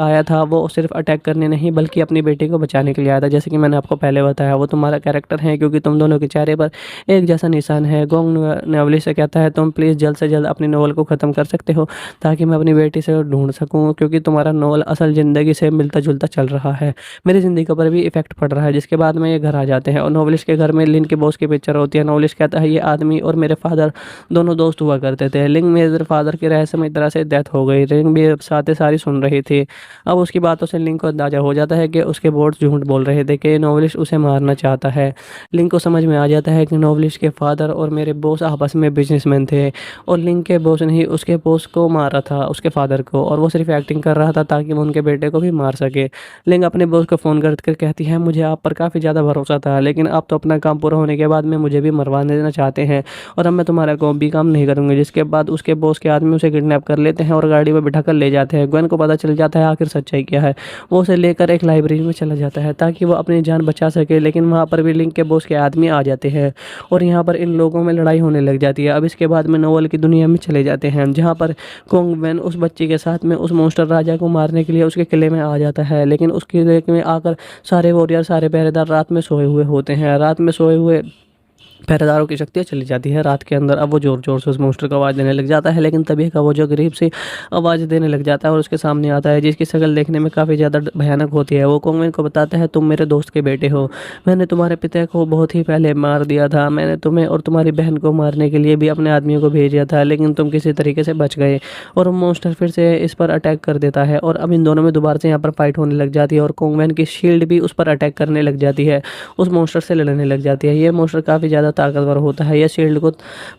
आया था, वो सिर्फ अटैक करने नहीं बल्कि अपनी बेटी को बचाने के लिए आया था। जैसे कि मैंने आपको पहले बताया, वो तुम्हारा कैरेक्टर है क्योंकि तुम दोनों के चेहरे पर एक जैसा निशान है। गोंग नवली से कहता है तुम प्लीज़ जल्द से जल्द अपनी नॉवल को ख़त्म कर सकते हो ताकि मैं अपनी बेटी से ढूंढ सकूं, क्योंकि तुम्हारा नॉवल असल ज़िंदगी से मिलता जुलता चल रहा है, मेरी ज़िंदगी पर भी इफेक्ट पड़ रहा है। जिसके बाद में ये घर आ जाते हैं और नॉवलिस्ट के घर में लिन के बॉस की पिक्चर होती है। नॉवलिस्ट कहता है ये आदमी और मेरे फादर दोनों दोस्त हुआ करते थे। लिंग मेरे फादर की रहस्यमय तरह से डेथ हो गई। लिंग भी साथ सारी सुन रही थी। अब उसकी बातों से लिंग को अंदाजा हो जाता है कि उसके बोर्ड झूठ बोल रहे थे कि नॉवलिस्ट उसे मारना चाहता है। लिंग को समझ में आ जाता है कि नॉवलिस्ट के फादर और मेरे बॉस आपस में बिजनेसमैन थे और लिंग के बॉस ने ही उसके बॉस को मारा था, उसके फादर को, और वो सिर्फ एक्टिंग कर रहा था ताकि वो उनके बेटे को भी मार सके। लिंग अपने बॉस को फ़ोन कर कहती है मुझे आप पर काफ़ी ज़्यादा भरोसा था, लेकिन आप तो अपना काम पूरा होने के बाद में मुझे भी मरवा देना चाहते हैं और अब मैं तुम्हारा कोई भी काम नहीं करूँगी। जिसके बाद उसके बॉस के आदमी उसे किडनैप कर लेते हैं और गाड़ी में बिठा कर ले जाते हैं। ग्वेन को पता चल जाता है आखिर सच्चाई क्या है। वो उसे लेकर एक लाइब्रेरी में चला जाता है ताकि वो अपनी जान बचा सके, लेकिन वहाँ पर भी लिंग के बॉस के आदमी आ जाते हैं और यहाँ पर इन लोगों में लड़ाई होने लग जाती है। अब इसके बाद में नोवेल की दुनिया में चले जाते हैं जहाँ पर कुंगमैन उस बच्ची के साथ में उस मॉन्स्टर राजा को मारने के लिए उसके किले में आ जाता है, लेकिन उस किले में आकर सारे वॉरियर सारे पहरेदार रात में सोए हुए होते हैं। रात में सोए हुए पहरेदारों की शक्तियाँ चली जाती है रात के अंदर। अब वो ज़ोर ज़ोर से उस मॉन्स्टर को आवाज़ देने लग जाता है, लेकिन तभी का वो जो गरीब सी आवाज़ देने लग जाता है और उसके सामने आता है जिसकी शक्ल देखने में काफ़ी ज़्यादा भयानक होती है। वो कुंगमैन को बताता है तुम मेरे दोस्त के बेटे हो, मैंने तुम्हारे पिता को बहुत ही पहले मार दिया था, मैंने तुम्हें और तुम्हारी बहन को मारने के लिए भी अपने आदमियों को भेज दिया था, लेकिन तुम किसी तरीके से बच गए और मॉन्स्टर फिर से इस पर अटैक कर देता है और अब इन दोनों में दोबारा से यहाँ पर फाइट होने लग जाती है और कुंगमैन की शील्ड भी उस पर अटैक करने लग जाती है, उस मॉन्स्टर से लड़ने लग जाती है। ये मॉन्स्टर काफ़ी ज़्यादा ताकतवर होता है, यह शील्ड को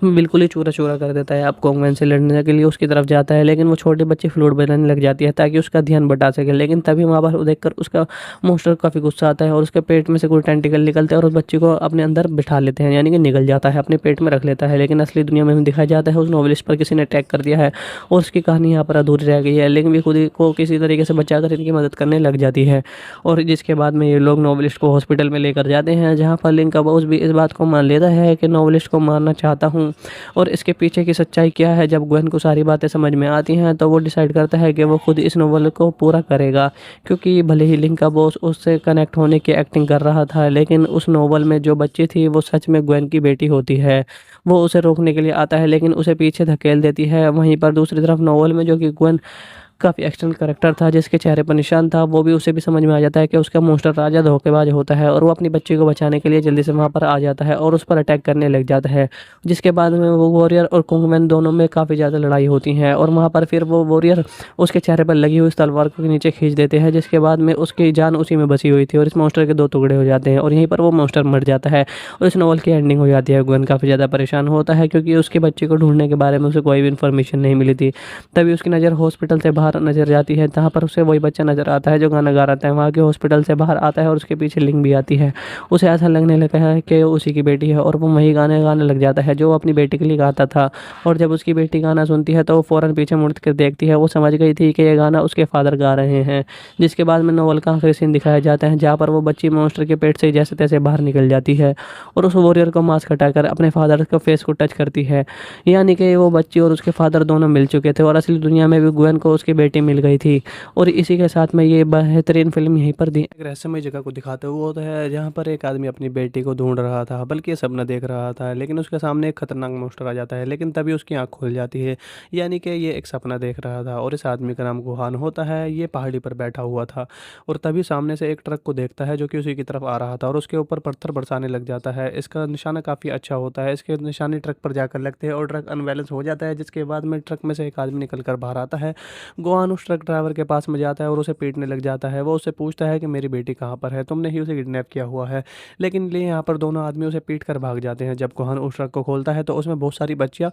बिल्कुल ही चूरा चूरा कर देता है। अब कुंगमैन से लड़ने के लिए उसकी तरफ जाता है, लेकिन वो छोटे बच्चे फ्लूट बनाने लग जाती है ताकि उसका ध्यान बटा सके, लेकिन तभी वहाँ पर देखकर उसका मॉन्स्टर काफ़ी गुस्सा आता है और उसके पेट में से कोई टेंटिकल निकलते हैं और उस बच्चे को अपने अंदर बिठा लेते हैं, यानी कि निगल जाता है, अपने पेट में रख लेता है। लेकिन असली दुनिया में हमें दिखाया जाता है उस नॉवेलिस्ट पर किसी ने अटैक कर दिया है और उसकी कहानी यहाँ पर अधूरी रह गई है। लेकिन भी खुद को किसी तरीके से बचाकर इनकी मदद करने लग जाती है और जिसके बाद में ये लोग नॉवेलिस्ट को हॉस्पिटल में लेकर जाते हैं, जहाँ पर लिंक का बॉस भी इस बात को मान लेता है कि नॉवेलिस्ट को मारना चाहता हूँ और इसके पीछे की सच्चाई क्या है। जब ग्वेन को सारी बातें समझ में आती हैं तो वो डिसाइड करता है कि वो खुद इस नॉवल को पूरा करेगा, क्योंकि भले ही लिंक का बॉस उससे कनेक्ट होने की एक्टिंग कर रहा था, लेकिन उस नॉवल में जो बच्ची थी वो सच में ग्वेन की बेटी होती है। वो उसे रोकने के लिए आता है लेकिन उसे पीछे धकेल देती है। वहीं पर दूसरी तरफ नॉवल में जो कि ग्वेन काफ़ी एक्शन करेक्टर था, जिसके चेहरे पर निशान था, वो भी उसे भी समझ में आ जाता है कि उसका मॉन्स्टर राजा धोखेबाज होता है और वो अपनी बच्ची को बचाने के लिए जल्दी से वहाँ पर आ जाता है और उस पर अटैक करने लग जाता है। जिसके बाद में वो वॉरियर और कुंगमैन दोनों में काफ़ी ज़्यादा लड़ाई होती है और वहाँ पर फिर वो वॉरियर उसके चेहरे पर लगी हुई इस तलवार को नीचे खींच देते हैं, जिसके बाद में उसकी जान उसी में बसी हुई थी और इस मॉन्स्टर के दो टुकड़े हो जाते हैं और यहीं पर वो मॉन्स्टर मर जाता है और इस नॉवल की एंडिंग हो जाती है। ग्वेन काफ़ी ज़्यादा परेशान होता है क्योंकि उसके बच्चे को ढूंढने के बारे में उसे कोई भी इन्फॉर्मेशन नहीं मिली थी। तभी उसकी नज़र हॉस्पिटल से बाहर बाहर नज़र जाती है, जहाँ पर उसे वही बच्चा नज़र आता है जो गाना गा रहा था। वहाँ के हॉस्पिटल से बाहर आता है और उसके पीछे लिंक भी आती है। उसे ऐसा लगने लगा है कि उसी की बेटी है और वो वही गाने गाने लग जाता है जो वो अपनी बेटी के लिए गाता था। और जब उसकी बेटी गाना सुनती है तो वो फ़ौरन पीछे मुड़ कर देखती है। वो समझ गई थी कि ये गाना उसके फादर गा रहे हैं। जिसके बाद में नॉवल का आखिरी सीन दिखाया जाता है जहाँ पर वो बच्ची मॉन्स्टर के पेट से जैसे तैसे बाहर निकल जाती है और उस वॉरियर को मास्क हटाकर अपने फादर के फेस को टच करती है। यानी कि वो बच्ची और उसके फादर दोनों मिल चुके थे और असली दुनिया में भी ग्वेन को उसकी बेटी मिल गई थी। और इसी के साथ में ये बेहतरीन फिल्म यहीं पर दी एक रहस्यमय जगह को दिखाते हुए होता है जहाँ पर एक आदमी अपनी बेटी को ढूंढ रहा था, बल्कि ये सपना देख रहा था, लेकिन उसके सामने एक खतरनाक मॉन्स्टर आ जाता है। लेकिन तभी उसकी आंख खुल जाती है, यानी कि ये एक सपना देख रहा था और इस आदमी का नाम गुहान होता है। ये पहाड़ी पर बैठा हुआ था और तभी सामने से एक ट्रक को देखता है जो कि उसी की तरफ आ रहा था और उसके ऊपर पत्थर बरसाने लग जाता है। इसका निशाना काफ़ी अच्छा होता है, इसके निशाने ट्रक पर जाकर लगते हैं और ट्रक अनबैलेंस हो जाता है, जिसके बाद में ट्रक में से एक आदमी निकल कर बाहर आता है। गुआन उस ट्रक ड्राइवर के पास में जाता है और उसे पीटने लग जाता है। वो उससे पूछता है कि मेरी बेटी कहाँ पर है, तुमने ही उसे किडनैप किया हुआ है। लेकिन लिए यहाँ पर दोनों आदमी उसे पीट कर भाग जाते हैं। जब गुहान उस ट्रक को खोलता है तो उसमें बहुत सारी बच्चियाँ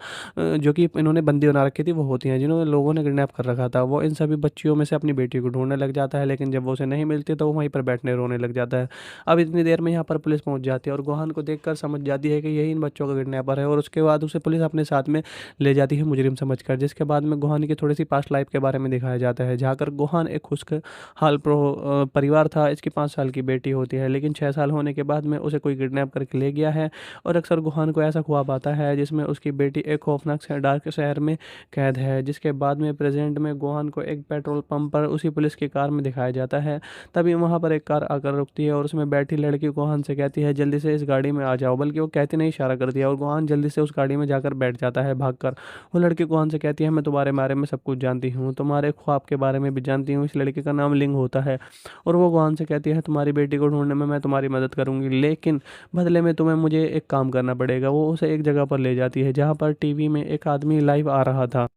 जो कि इन्होंने बंदी बना रखी थी वो होती हैं, जिन्होंने लोगों ने किडनैप कर रखा था। वो इन सभी बच्चियों में से अपनी बेटी को ढूंढने लग जाता है, लेकिन जब वो उसे नहीं मिलती तो वो वहीं पर बैठने रोने लग जाता है। अब इतनी देर में यहाँ पर पुलिस पहुँच जाती है और गुहान को देखकर समझ जाती है कि यही इन बच्चों का किडनैपर है और उसके बाद उसे पुलिस अपने साथ में ले जाती है मुजरिम समझकर। जिसके बाद में गुहान की थोड़ी सी पास्ट लाइफ के बारे में दिखाया जाता है, जहाँ कर गुहान एक खुशहाल परिवार था। इसकी 5 साल की बेटी होती है, लेकिन 6 साल होने के बाद में उसे कोई किडनैप करके ले गया है। और अक्सर गुहान को ऐसा ख्वाब आता है जिसमें उसकी बेटी एक खौफनाक से डार्क शहर में कैद है। जिसके बाद में प्रेजेंट में गुहान को एक पेट्रोल पंप पर उसी पुलिस की कार में दिखाया जाता है। तभी वहाँ पर एक कार आकर रुकती है और उसमें बैठी लड़की गुहान से कहती है जल्दी से इस गाड़ी में आ जाओ, बल्कि वो कहती नहीं इशारा कर दिया और गुहान जल्दी से उस गाड़ी में जाकर बैठ जाता है भागकर। वो लड़की गुहान से कहती है मैं तुम्हारे बारे में सब कुछ जानती हूँ, तुम्हारे ख्वाब के बारे में भी जानती हूँ। इस लड़के का नाम लिंग होता है और वो गुहान से कहती है तुम्हारी बेटी को ढूंढने में मैं तुम्हारी मदद करूंगी, लेकिन बदले में तुम्हें मुझे एक काम करना पड़ेगा। वो उसे एक जगह पर ले जाती है जहाँ पर टीवी में एक आदमी लाइव आ रहा था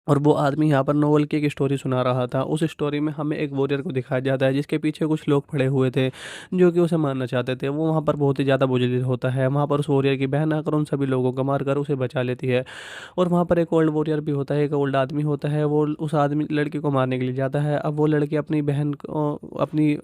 और वो आदमी यहाँ पर नोवेल की एक स्टोरी सुना रहा था। उस स्टोरी में हमें एक वॉरियर को दिखाया जाता है जिसके पीछे कुछ लोग पड़े हुए थे जो कि उसे मारना चाहते थे। वो वहाँ पर बहुत ही ज़्यादा बुजदिल होता है। वहाँ पर उस वॉरियर की बहन आकर उन सभी लोगों को मार कर उसे बचा लेती है। और वहाँ पर एक ओल्ड वॉरियर भी होता है, एक ओल्ड आदमी होता है। वो उस आदमी लड़की को मारने के लिए जाता है। अब वो लड़की अपनी बहन को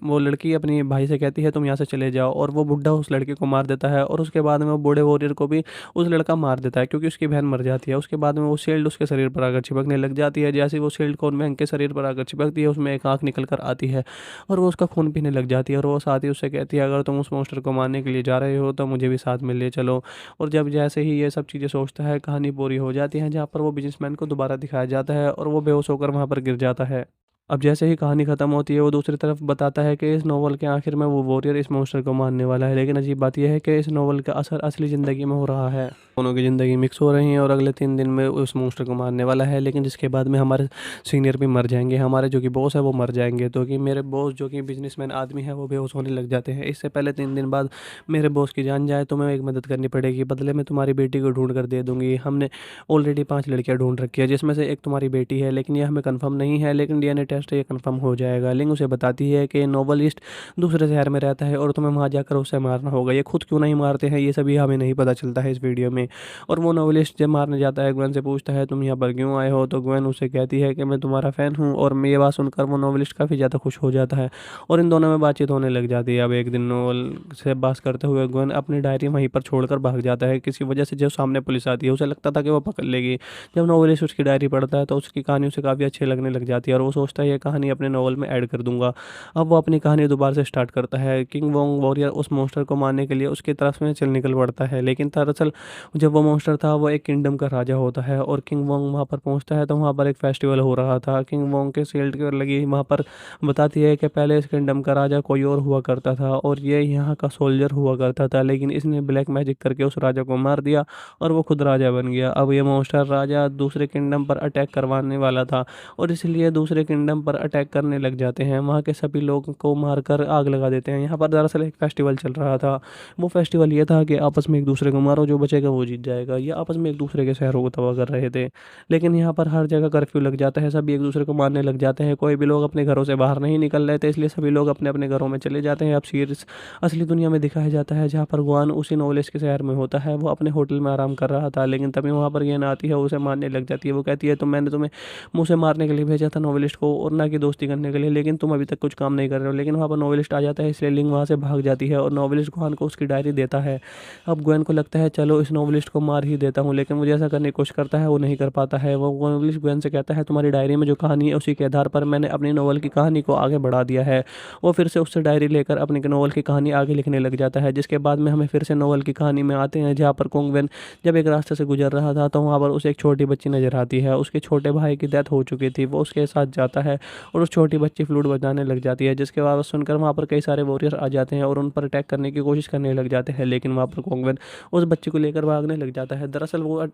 वो लड़की अपनी भाई से कहती है तुम यहाँ से चले जाओ, और वो बुढ़ा उस लड़के को मार देता है और उसके बाद में वो बूढ़े वॉरियर को भी उस लड़का मार देता है क्योंकि उसकी बहन मर जाती है। उसके बाद में वो शील्ड उसके शरीर पर आकर चिपकने लग जाती है। जैसे ही वो शील्ड को वैंग के शरीर पर आकर चिपकती है उसमें एक आंख निकल कर आती है और वो उसका खून पीने लग जाती है। और वो साथ ही उससे कहती है अगर तुम उस मॉन्स्टर को मारने के लिए जा रहे हो तो मुझे भी साथ में ले चलो। और जब जैसे ही ये सब चीज़ें सोचता है कहानी पूरी हो जाती है जहाँ पर वो बिजनेसमैन को दोबारा दिखाया जाता है और वो बेहोश होकर वहाँ पर गिर जाता है। अब जैसे ही कहानी खत्म होती है वो दूसरी तरफ बताता है कि इस नोवेल के आखिर में वो वॉरियर इस मॉन्स्टर को मारने वाला है। लेकिन अजीब बात यह है कि इस नोवेल का असर असली ज़िंदगी में हो रहा है। दोनों की ज़िंदगी मिक्स हो रही है और अगले 3 दिन में उस मॉन्स्टर को मारने वाला है। लेकिन जिसके बाद में हमारे सीनियर भी मर जाएंगे, हमारे जो कि बॉस है वो मर जाएंगे। तो कि मेरे बॉस जो कि बिजनेसमैन आदमी है वो बेहोश होने लग जाते हैं। इससे पहले 3 दिन बाद मेरे बॉस की जान जाए तो मैं एक मदद करनी पड़ेगी, बदले में तुम्हारी बेटी को ढूंढ कर दे दूंगी। हमने ऑलरेडी 5 लड़कियां ढूंढ रखी है जिसमें से एक तुम्हारी बेटी है, लेकिन ये हमें कंफर्म नहीं है, लेकिन डीएनए टेस्ट ये कंफर्म हो जाएगा। लिंग उसे बताती है कि नोवेलिस्ट दूसरे शहर में रहता है और तुम्हें वहाँ जाकर उसे मारना होगा। ये खुद क्यों नहीं मारते हैं ये सभी हमें नहीं पता चलता है इस वीडियो में। और वो नोवेलिस्ट जब मारने जाता है ग्वेन से पूछता है तुम यहाँ पर क्यों आए हो, तो ग्वेन उसे कहती है कि मैं तुम्हारा फ़ैन हूँ। और मैं ये बात सुनकर वो नोवेलिस्ट काफ़ी ज़्यादा खुश हो जाता है और इन दोनों में बातचीत होने लग जाती है। अब एक दिन नोवेल से बात करते हुए ग्वेन अपनी डायरी वहीं पर छोड़कर भाग जाता है किसी वजह से। जब सामने पुलिस आती है उसे लगता था कि वो पकड़ लेगी। जब नोवेलिस्ट उसकी डायरी पढ़ता है तो उसकी कहानी उसे काफ़ी अच्छी लगने लग जाती है और वो सोचता है ये कहानी अपने नोवेल में ऐड कर दूंगा। अब वो अपनी कहानी दोबारा से स्टार्ट करता है। किंग वोंग वॉरियर उस मॉन्स्टर को मारने के लिए उसकी तरफ में चल निकल पड़ता है, लेकिन दरअसल जब वो मॉन्स्टर था वो एक किंगडम का राजा होता है और किंग वोंग वहाँ पर पहुँचता है तो वहाँ पर एक फेस्टिवल हो रहा था। किंग वोंग के शील्ड की लगी वहाँ पर बताती है कि पहले इस किंगडम का राजा कोई और हुआ करता था और ये यहाँ का सोल्जर हुआ करता था, लेकिन इसने ब्लैक मैजिक करके उस राजा को मार दिया और वो खुद राजा बन गया। अब ये मॉन्स्टर राजा दूसरे किंगडम पर अटैक करवाने वाला था और इसलिए दूसरे किंगडम रैंडम पर अटैक करने लग जाते हैं, वहाँ के सभी लोगों को मारकर आग लगा देते हैं। यहाँ पर दरअसल एक फेस्टिवल चल रहा था। वो फेस्टिवल ये था कि आपस में एक दूसरे को मारो, जो बचेगा वो जीत जाएगा। ये आपस में एक दूसरे के शहरों को तबाह कर रहे थे। लेकिन यहाँ पर हर जगह कर्फ्यू लग जाता है, सभी एक दूसरे को मारने लग जाते हैं। कोई भी लोग अपने घरों से बाहर नहीं निकल रहे थे, इसलिए सभी लोग अपने अपने घरों में चले जाते हैं। अब सीरीज असली दुनिया में दिखाया जाता है, जहाँ पर गुआन उसी नॉवलिस्ट के शहर में होता है। वो अपने होटल में आराम कर रहा था, लेकिन तभी वहाँ पर गेना आती है, उसे मारने लग जाती है। वो कहती है, तो मैंने तुम्हें मुँह से मारने के लिए भेजा था नॉवलिस्ट को, और ना कि दोस्ती करने के लिए, लेकिन तुम अभी तक कुछ काम नहीं कर रहे हो। लेकिन वहाँ पर नॉवलिस्ट आ जाता है, इसलिए लिंग वहाँ से भाग जाती है और नॉवलिस्ट गुआन को उसकी डायरी देता है। अब ग्वेन को लगता है चलो इस नॉवलिस्ट को मार ही देता हूँ, लेकिन मुझे ऐसा करने की कोशिश करता है, वो नहीं कर पाता है। वो नॉवलिस्ट ग्वेन से कहता है, तुम्हारी डायरी में जो कहानी है उसी के आधार पर मैंने अपनी नॉवल की कहानी को आगे बढ़ा दिया है। वो फिर से उससे डायरी लेकर अपनी नॉवल की कहानी आगे लिखने लग जाता है, जिसके बाद में हमें फिर से नॉवल की कहानी में आते हैं, जहाँ पर कोंगवेन जब एक रास्ते से गुजर रहा था तो वहाँ पर उसे एक छोटी बच्ची नजर आती है। उसके छोटे भाई की डेथ हो चुकी थी। वो उसके साथ जाता है और उस छोटी बच्ची फ्लूट बजाने लग जाती है, जिसके बाद सुनकर वहाँ पर कई सारे वॉरियर आ जाते हैं और उन पर अटैक करने की कोशिश करने लग जाते हैं। लेकिन वहाँ पर कोंगवेन उस बच्ची को लेकर भागने लग जाता है। दरअसल वो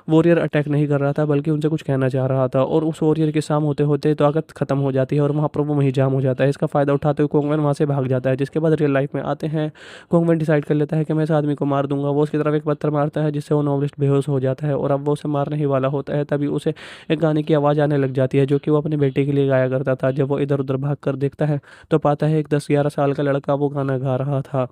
वॉरियर अटैक नहीं कर रहा था, बल्कि उनसे कुछ कहना चाह रहा था, और उस वॉरियर की शाम होते होते ताकत खत्म हो जाती है और वहाँ पर वो वहीं जाम हो जाता है। इसका फ़ायदा उठाते हुए कोंगवेन वहाँ से भाग जाता है। जिसके बाद रियल लाइफ में आते हैं, कोंगवेन डिसाइड कर लेता है कि मैं इस आदमी को मार दूंगा। वो उसकी तरफ एक पत्थर मारता है, जिससे वो नॉवलिस्ट बेहोश हो जाता है, और अब वो उसे मारने ही वाला होता है। तभी उसे एक गाने की आवाज़ आने लग जाती है, जो कि वो अपने बेटे के लिए गाया करता था। जब वो इधर उधर भाग कर देखता है तो पाता है एक 10-11 साल का लड़का वो गाना गा रहा था।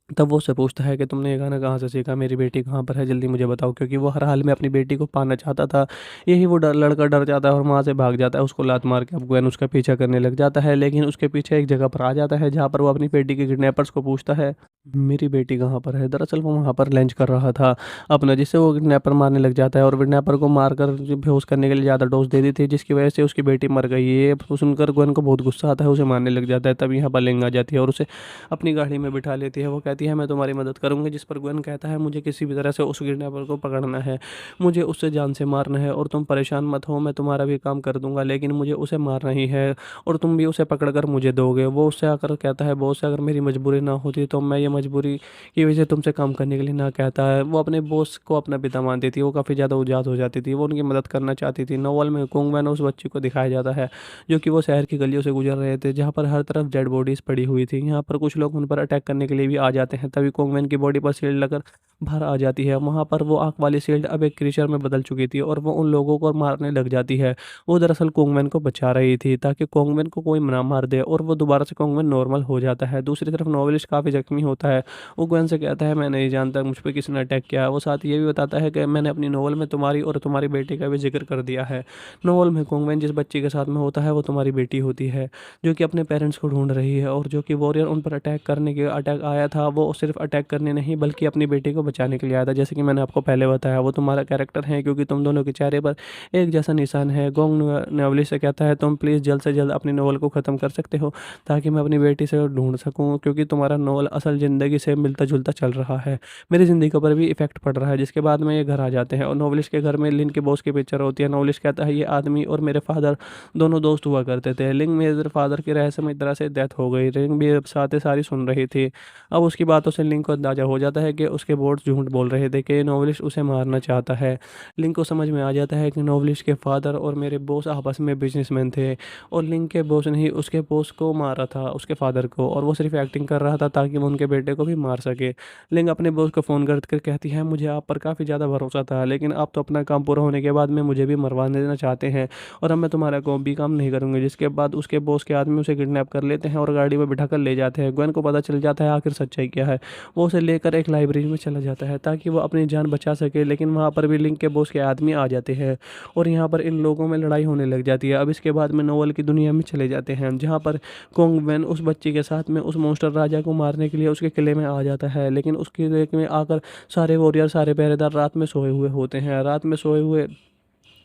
तब वो उससे पूछता है कि तुमने ये गाना कहाँ से सीखा, मेरी बेटी कहाँ पर है, जल्दी मुझे बताओ, क्योंकि वो हर हाल में अपनी बेटी को पाना चाहता था। यही वो लड़का डर जाता है और वहाँ से भाग जाता है। उसको लात मार के अब ग्वेन उसका पीछा करने लग जाता है, लेकिन उसके पीछे एक जगह पर आ जाता है, जहाँ पर वो अपनी बेटी के किडनैपर्स को पूछता है, मेरी बेटी कहाँ पर है। दरअसल वो वहाँ पर लंच कर रहा था अपना, जिससे वो किडनैपर मारने लग जाता है और किडनैपर को मारकर बेहोश करने के लिए ज़्यादा डोज दे दी थी, जिसकी वजह से उसकी बेटी मर गई। ये सुनकर ग्वेन को बहुत गुस्सा आता है, उसे मारने लग जाता है। तब यहाँ पर लिंग आ जाती है और उसे अपनी गाड़ी में बिठा लेती है। वो कहती है, मैं तुम्हारी मदद करूंगी। जिस पर ग्वेन कहता है, मुझे किसी भी तरह से उस किडनैपर को पकड़ना है, मुझे उससे जान से मारना है, और तुम परेशान मत हो, मैं तुम्हारा भी काम कर दूंगा, लेकिन मुझे उसे मारना ही है और तुम भी उसे पकड़ कर मुझे दोगे। वो उससे आकर कहता है, बॉस अगर मेरी मजबूरी ना होती तो मैं ये मजबूरी की वजह से तुमसे काम करने के लिए ना कहता है। वो अपने बॉस को अपना पिता मानती थी। वो काफ़ी ज़्यादा उदास हो जाती थी, वो उनकी मदद करना चाहती थी। नॉवल में कोंगवेन उस बच्ची को दिखाया जाता है, जो कि वो शहर की गलियों से गुजर रहे थे, जहाँ पर हर तरफ डेड बॉडीज पड़ी हुई थी। यहाँ पर कुछ लोग उन पर अटैक करने के लिए भी आ जाते हैं। तभी कोंगवेन की बॉडी पर शील्ड लगकर बाहर आ जाती है। वहाँ पर वो आँख वाली शील्ड अब एक क्रीचर में बदल चुकी थी और वो उन लोगों को मारने लग जाती है। वो दरअसल कोंगवेन को बचा रही थी, ताकि कोंगवेन को कोई ना मार दे, और वो दोबारा से कोंगवेन नॉर्मल हो जाता है। दूसरी तरफ नॉवेलिस्ट काफ़ी जख्मी होता है। वो ग्वेन से कहता है, मैं नहीं जानता मुझ पर किसने अटैक किया है। वो साथ ये भी बताता है कि मैंने अपनी नॉवल में तुम्हारी और तुम्हारी बेटी का भी जिक्र कर दिया है। नॉवल में कोंगवेन जिस बच्ची के साथ में होता है वो तुम्हारी बेटी होती है, जो कि अपने पेरेंट्स को ढूंढ रही है, और जो कि वॉरियर उन पर अटैक आया था, वो सिर्फ अटैक करने नहीं बल्कि अपनी बेटी को बचाने के लिए आया था। जैसे कि मैंने आपको पहले बताया, वो तुम्हारा कैरेक्टर है, क्योंकि तुम दोनों के चेहरे पर एक जैसा निशान है। गोंग नॉवलिस्ट से कहता है, तुम प्लीज़ जल्द से जल्द अपनी नॉवल को ख़त्म कर सकते हो, ताकि मैं अपनी बेटी से ढूंढ सकूँ, क्योंकि तुम्हारा नॉवल असल ज़िंदगी से मिलता जुलता चल रहा है, मेरी ज़िंदगी पर भी इफेक्ट पड़ रहा है। जिसके बाद में ये घर आ जाते हैं और नॉवलिस्ट के घर में लिन के बॉस की पिक्चर होती है। नॉवलिस्ट कहता है, ये आदमी और मेरे फादर दोनों दोस्त हुआ करते थे। लिंग मेरे फादर की रहस्यमय तरह से डेथ हो गई। लिंग भी अब साथी सारी सुन रही थी। अब उसकी बातों से लिंग को अंदाजा हो जाता है कि उसके बोर्ड झूठ बोल रहे थे कि नॉवलिस्ट उसे मारना चाहता है। लिंग को समझ में आ जाता है कि नॉवलिस्ट के फादर और मेरे बॉस आपस में बिजनेसमैन थे, और लिंग के बॉस ने ही उसके बॉस को मारा था, उसके फादर को, और वो सिर्फ एक्टिंग कर रहा था ताकि वो उनके बेटे को भी मार सके। लिंग अपने बॉस को फ़ोन कर कहती है, मुझे आप पर काफ़ी ज़्यादा भरोसा था, लेकिन आप तो अपना काम पूरा होने के बाद में मुझे भी मरवा देना चाहते हैं, और अब मैं तुम्हारा कोई भी काम नहीं करूँगी। जिसके बाद उसके बॉस के आदमी उसे किडनैप कर लेते हैं और गाड़ी में बिठा कर ले जाते हैं। ग्वेन को पता चल जाता है आखिर सच्चाई क्या है। वो उसे लेकर एक लाइब्रेरी में चला जाता है ताकि वो अपनी जान बचा सके, लेकिन वहाँ पर भी लिंग के बॉस के आदमी आ जाते हैं और यहाँ पर इन लोगों में लड़ाई होने लग जाती है। अब इसके बाद में नोवेल की दुनिया में चले जाते हैं, जहाँ पर कोंगवेन उस बच्ची के साथ में उस मॉन्स्टर राजा को मारने के लिए उसके किले में आ जाता है, लेकिन उसके किले में आकर सारे वॉरियर सारे पहरेदार रात में सोए हुए होते हैं। रात में सोए हुए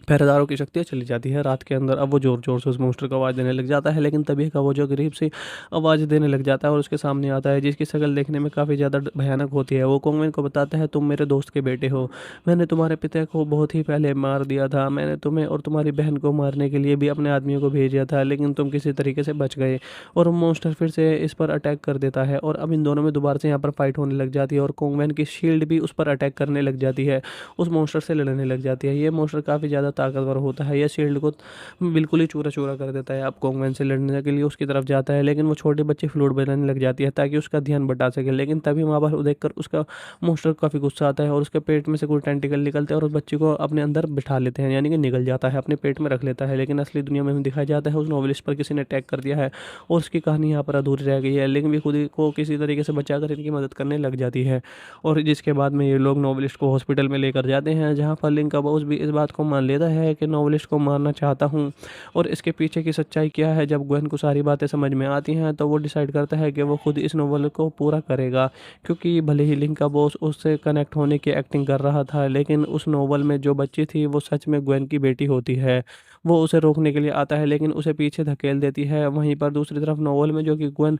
पहरेदारों की शक्तियाँ चली जाती है रात के अंदर। अब वो ज़ोर ज़ोर से उस मॉन्स्टर को आवाज़ देने लग जाता है, लेकिन तभी का वो जो गरीब सी आवाज़ देने लग जाता है और उसके सामने आता है, जिसकी शक्ल देखने में काफ़ी ज़्यादा भयानक होती है। वो कोंगवेन को बताता है, तुम मेरे दोस्त के बेटे हो, मैंने तुम्हारे पिता को बहुत ही पहले मार दिया था, मैंने तुम्हें और तुम्हारी बहन को मारने के लिए भी अपने आदमियों को भेजा था, लेकिन तुम किसी तरीके से बच गए। और मॉन्स्टर फिर से इस पर अटैक कर देता है और अब इन दोनों में दोबारा से यहाँ पर फाइट होने लग जाती है और कोंगवेन की शील्ड भी उस पर अटैक करने लग जाती है, उस मॉन्स्टर से लड़ने लग जाती है। ये मॉन्स्टर काफ़ी ज़्यादा ताकतवर होता है, यह शील्ड को बिल्कुल ही चूरा-चूरा कर देता है। अब कॉन्वेंट से लड़ने के लिए उसकी तरफ जाता है, लेकिन वो छोटे बच्ची फ्लूट बजाने लग जाती है ताकि उसका ध्यान बटा सके। लेकिन तभी वहाँ पर देखकर उसका मॉन्स्टर को काफ़ी गुस्सा आता है और उसके पेट में से कोई टेंटिकल निकलते हैं और उस बच्ची को अपने अंदर बिठा लेते हैं, यानी कि निगल जाता है, अपने पेट में रख लेता है। लेकिन असली दुनिया में हमें दिखाया जाता है उस नॉवेलिस्ट पर किसी ने अटैक कर दिया है और उसकी कहानी यहाँ पर अधूरी रह गई है। लेकिन भी खुद ही को किसी तरीके से बचाकर इनकी मदद करने लग जाती है और जिसके बाद में ये लोग नॉवेलिस्ट को हॉस्पिटल में लेकर जाते हैं, जहाँ पर लिंक का बॉस भी इस बात को मान लेता है कि नॉवेलिस्ट को मारना चाहता हूँ। और इसके पीछे की सच्चाई क्या है, जब ग्वेन को सारी बातें समझ में आती हैं तो वो डिसाइड करता है कि वो खुद इस नॉवल को पूरा करेगा। क्योंकि भले ही लिंक का बॉस उससे कनेक्ट होने की एक्टिंग कर रहा था, लेकिन उस नॉवल में जो बच्ची थी वो सच में ग्वेन की बेटी होती है। वो उसे रोकने के लिए आता है लेकिन उसे पीछे धकेल देती है। वहीं पर दूसरी तरफ नॉवल में जो कि ग्वेन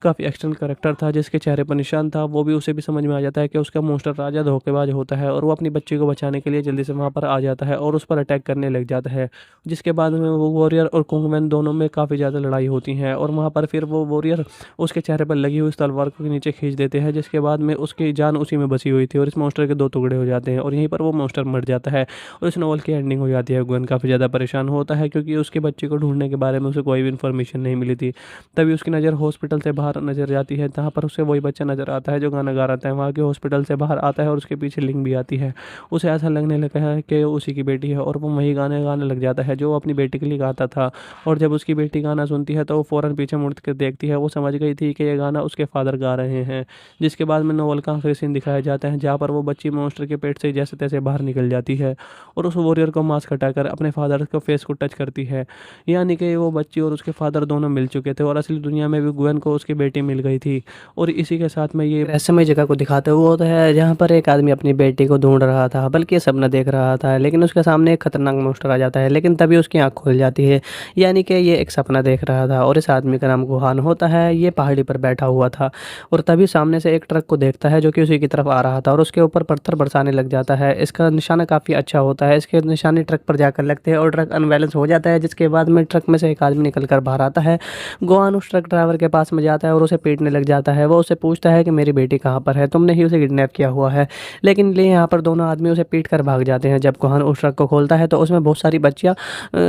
काफ़ी एक्शन करैक्टर था, जिसके चेहरे पर निशान था, वो भी उसे भी समझ में आ जाता है कि उसका मॉन्स्टर राजा धोखेबाज होता है और वो अपनी बच्ची को बचाने के लिए जल्दी से वहाँ पर आ जाता है और उस पर अटैक करने लग जाता है। जिसके बाद में वो वॉरियर और कुंगमैन दोनों में काफ़ी ज़्यादा लड़ाई होती है और वहाँ पर फिर वो वॉरियर उसके चेहरे पर लगी हुई उस तलवार को नीचे खींच देते हैं, जिसके बाद में उसकी जान उसी में बसी हुई थी और इस मॉन्स्टर के दो टुकड़े हो जाते हैं और यहीं पर वो मॉन्स्टर मर जाता है और इस नॉवल की एंडिंग हो जाती है। ग्वेन काफ़ी ज़्यादा परेशान होता है क्योंकि उसकी बच्ची को ढूंढने के बारे में उसे कोई भी इन्फॉर्मेशन नहीं मिली थी। तभी उसकी नज़र हॉस्पिटल से बाहर नजर जाती है, जहाँ पर उसे वही बच्चा नज़र आता है जो गाना गा रहा था। वहाँ के हॉस्पिटल से बाहर आता है और उसके पीछे लिंक भी आती है। उसे ऐसा लगने लगा है कि उसी की बेटी है और वो वही गाने गाने लग जाता है जो वो अपनी बेटी के लिए गाता था। और जब उसकी बेटी गाना सुनती है तो वो फ़ौरन पीछे मुड़ कर देखती है। वो समझ गई थी कि ये गाना उसके फादर गा रहे हैं। जिसके बाद में नोवेल का आखिरी सीन दिखाया जाता है, जहाँ पर वो बच्ची मॉन्स्टर के पेट से जैसे तैसे बाहर निकल जाती है और उस वॉरियर को मास्क हटाकर अपने फादर के फेस को टच करती है। यानी कि वो बच्ची और उसके फादर दोनों मिल चुके थे और असली दुनिया में भी ग्वेन को उसकी बेटी मिल गई थी। और इसी के साथ में ये रहस्यमय जगह को दिखाते हुए होता है, जहाँ पर एक आदमी अपनी बेटी को ढूंढ रहा था, बल्कि ये सपना देख रहा था, लेकिन उसके सामने एक खतरनाक मॉन्स्टर आ जाता है। लेकिन तभी उसकी आंख खुल जाती है, यानी कि ये एक सपना देख रहा था और इस आदमी का नाम गुहान होता है। ये पहाड़ी पर बैठा हुआ था और तभी सामने से एक ट्रक को देखता है जो कि उसी की तरफ आ रहा था और उसके ऊपर पत्थर बरसाने लग जाता है। इसका निशाना काफ़ी अच्छा होता है, इसके निशाने ट्रक पर जाकर लगते हैं और ट्रक अनबैलेंस हो जाता है। जिसके बाद में ट्रक में से एक आदमी निकल कर बाहर आता है। गुहान उस ट्रक ड्राइवर के पास में जाता है और उसे पीटने लग जाता है। वो उसे पूछता है कि मेरी बेटी कहाँ पर है, तुमने ही उसे किडनैप किया हुआ है। लेकिन लिए यहाँ पर दोनों आदमी उसे पीट कर भाग जाते हैं। जब गुहान उस ट्रक को खोलता है तो उसमें बहुत सारी बच्चियाँ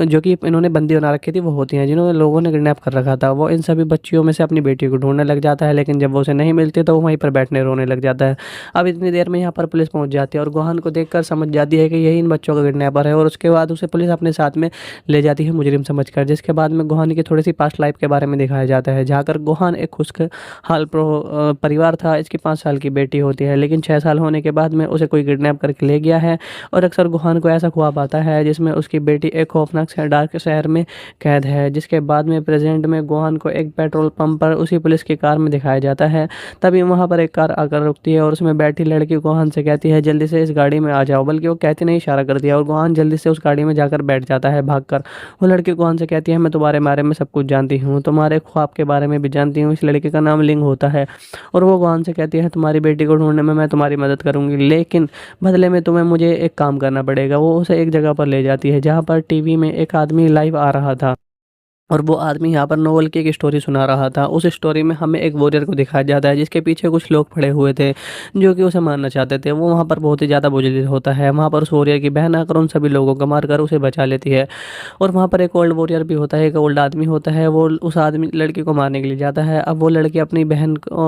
जो कि इन्होंने बंदी बना रखी थी वो होती हैं, जिन्होंने लोगों ने किडनैप कर रखा था। वो इन सभी बच्चियों में से अपनी बेटी को ढूंढने लग जाता है, लेकिन जब वो उसे नहीं मिलती तो वो वहीं पर बैठने रोने लग जाता है। अब इतनी देर में यहाँ पर पुलिस पहुँच जाती है और गुहान को देखकर समझ जाती है कि यही इन बच्चों का किडनैपर है और उसके बाद उसे पुलिस अपने साथ में ले जाती है मुजरिम समझकर। जिसके बाद में गुहान की थोड़ी सी पास्ट लाइफ के बारे में दिखाया जाता है, जाकर गुहान एक खुशहाल परिवार था। इसकी 5 साल की बेटी होती है, लेकिन 6 साल होने के बाद में उसे कोई किडनैप करके ले गया है और अक्सर गुहान को ऐसा ख्वाब आता है जिसमें उसकी बेटी एक खौफनाक से डार्क शहर में कैद है। जिसके बाद में प्रेजेंट में गुहान को एक पेट्रोल पंप पर उसी पुलिस की कार में दिखाया जाता है। तभी वहाँ पर एक कार आकर रुकती है और उसमें बैठी लड़की गुहान से कहती है जल्दी से इस गाड़ी में आ जाओ, बल्कि वो कहती नहीं इशारा कर दिया और गुहान जल्दी से उस गाड़ी में जाकर बैठ जाता है भागकर। वो लड़की गुहान से कहती है मैं तुम्हारे बारे में सब कुछ जानती हूँ, तुम्हारे ख्वाब के बारे में भी जानती हूँ। इस लड़की का नाम लिंग होता है और वो गुहान से कहती है तुम्हारी बेटी को ढूंढने में मैं तुम्हारी मदद करूंगी, लेकिन बदले में तुम्हें मुझे एक काम करना पड़ेगा। वो उसे एक जगह पर ले जाती है जहाँ पर टीवी में एक आदमी लाइव आ रहा था और वो आदमी यहाँ पर नोवेल की एक स्टोरी सुना रहा था। उस स्टोरी में हमें एक वॉरियर को दिखाया जाता है जिसके पीछे कुछ लोग पड़े हुए थे जो कि उसे मारना चाहते थे। वो वहाँ पर बहुत ही ज़्यादा बुझलित होता है। वहाँ पर उस वॉरियर की बहन आकर उन सभी लोगों को मारकर उसे बचा लेती है और वहाँ पर एक ओल्ड वॉरियर भी होता है, एक ओल्ड आदमी होता है। वो उस आदमी लड़की को मारने के लिए जाता है। अब वो लड़की अपनी बहन को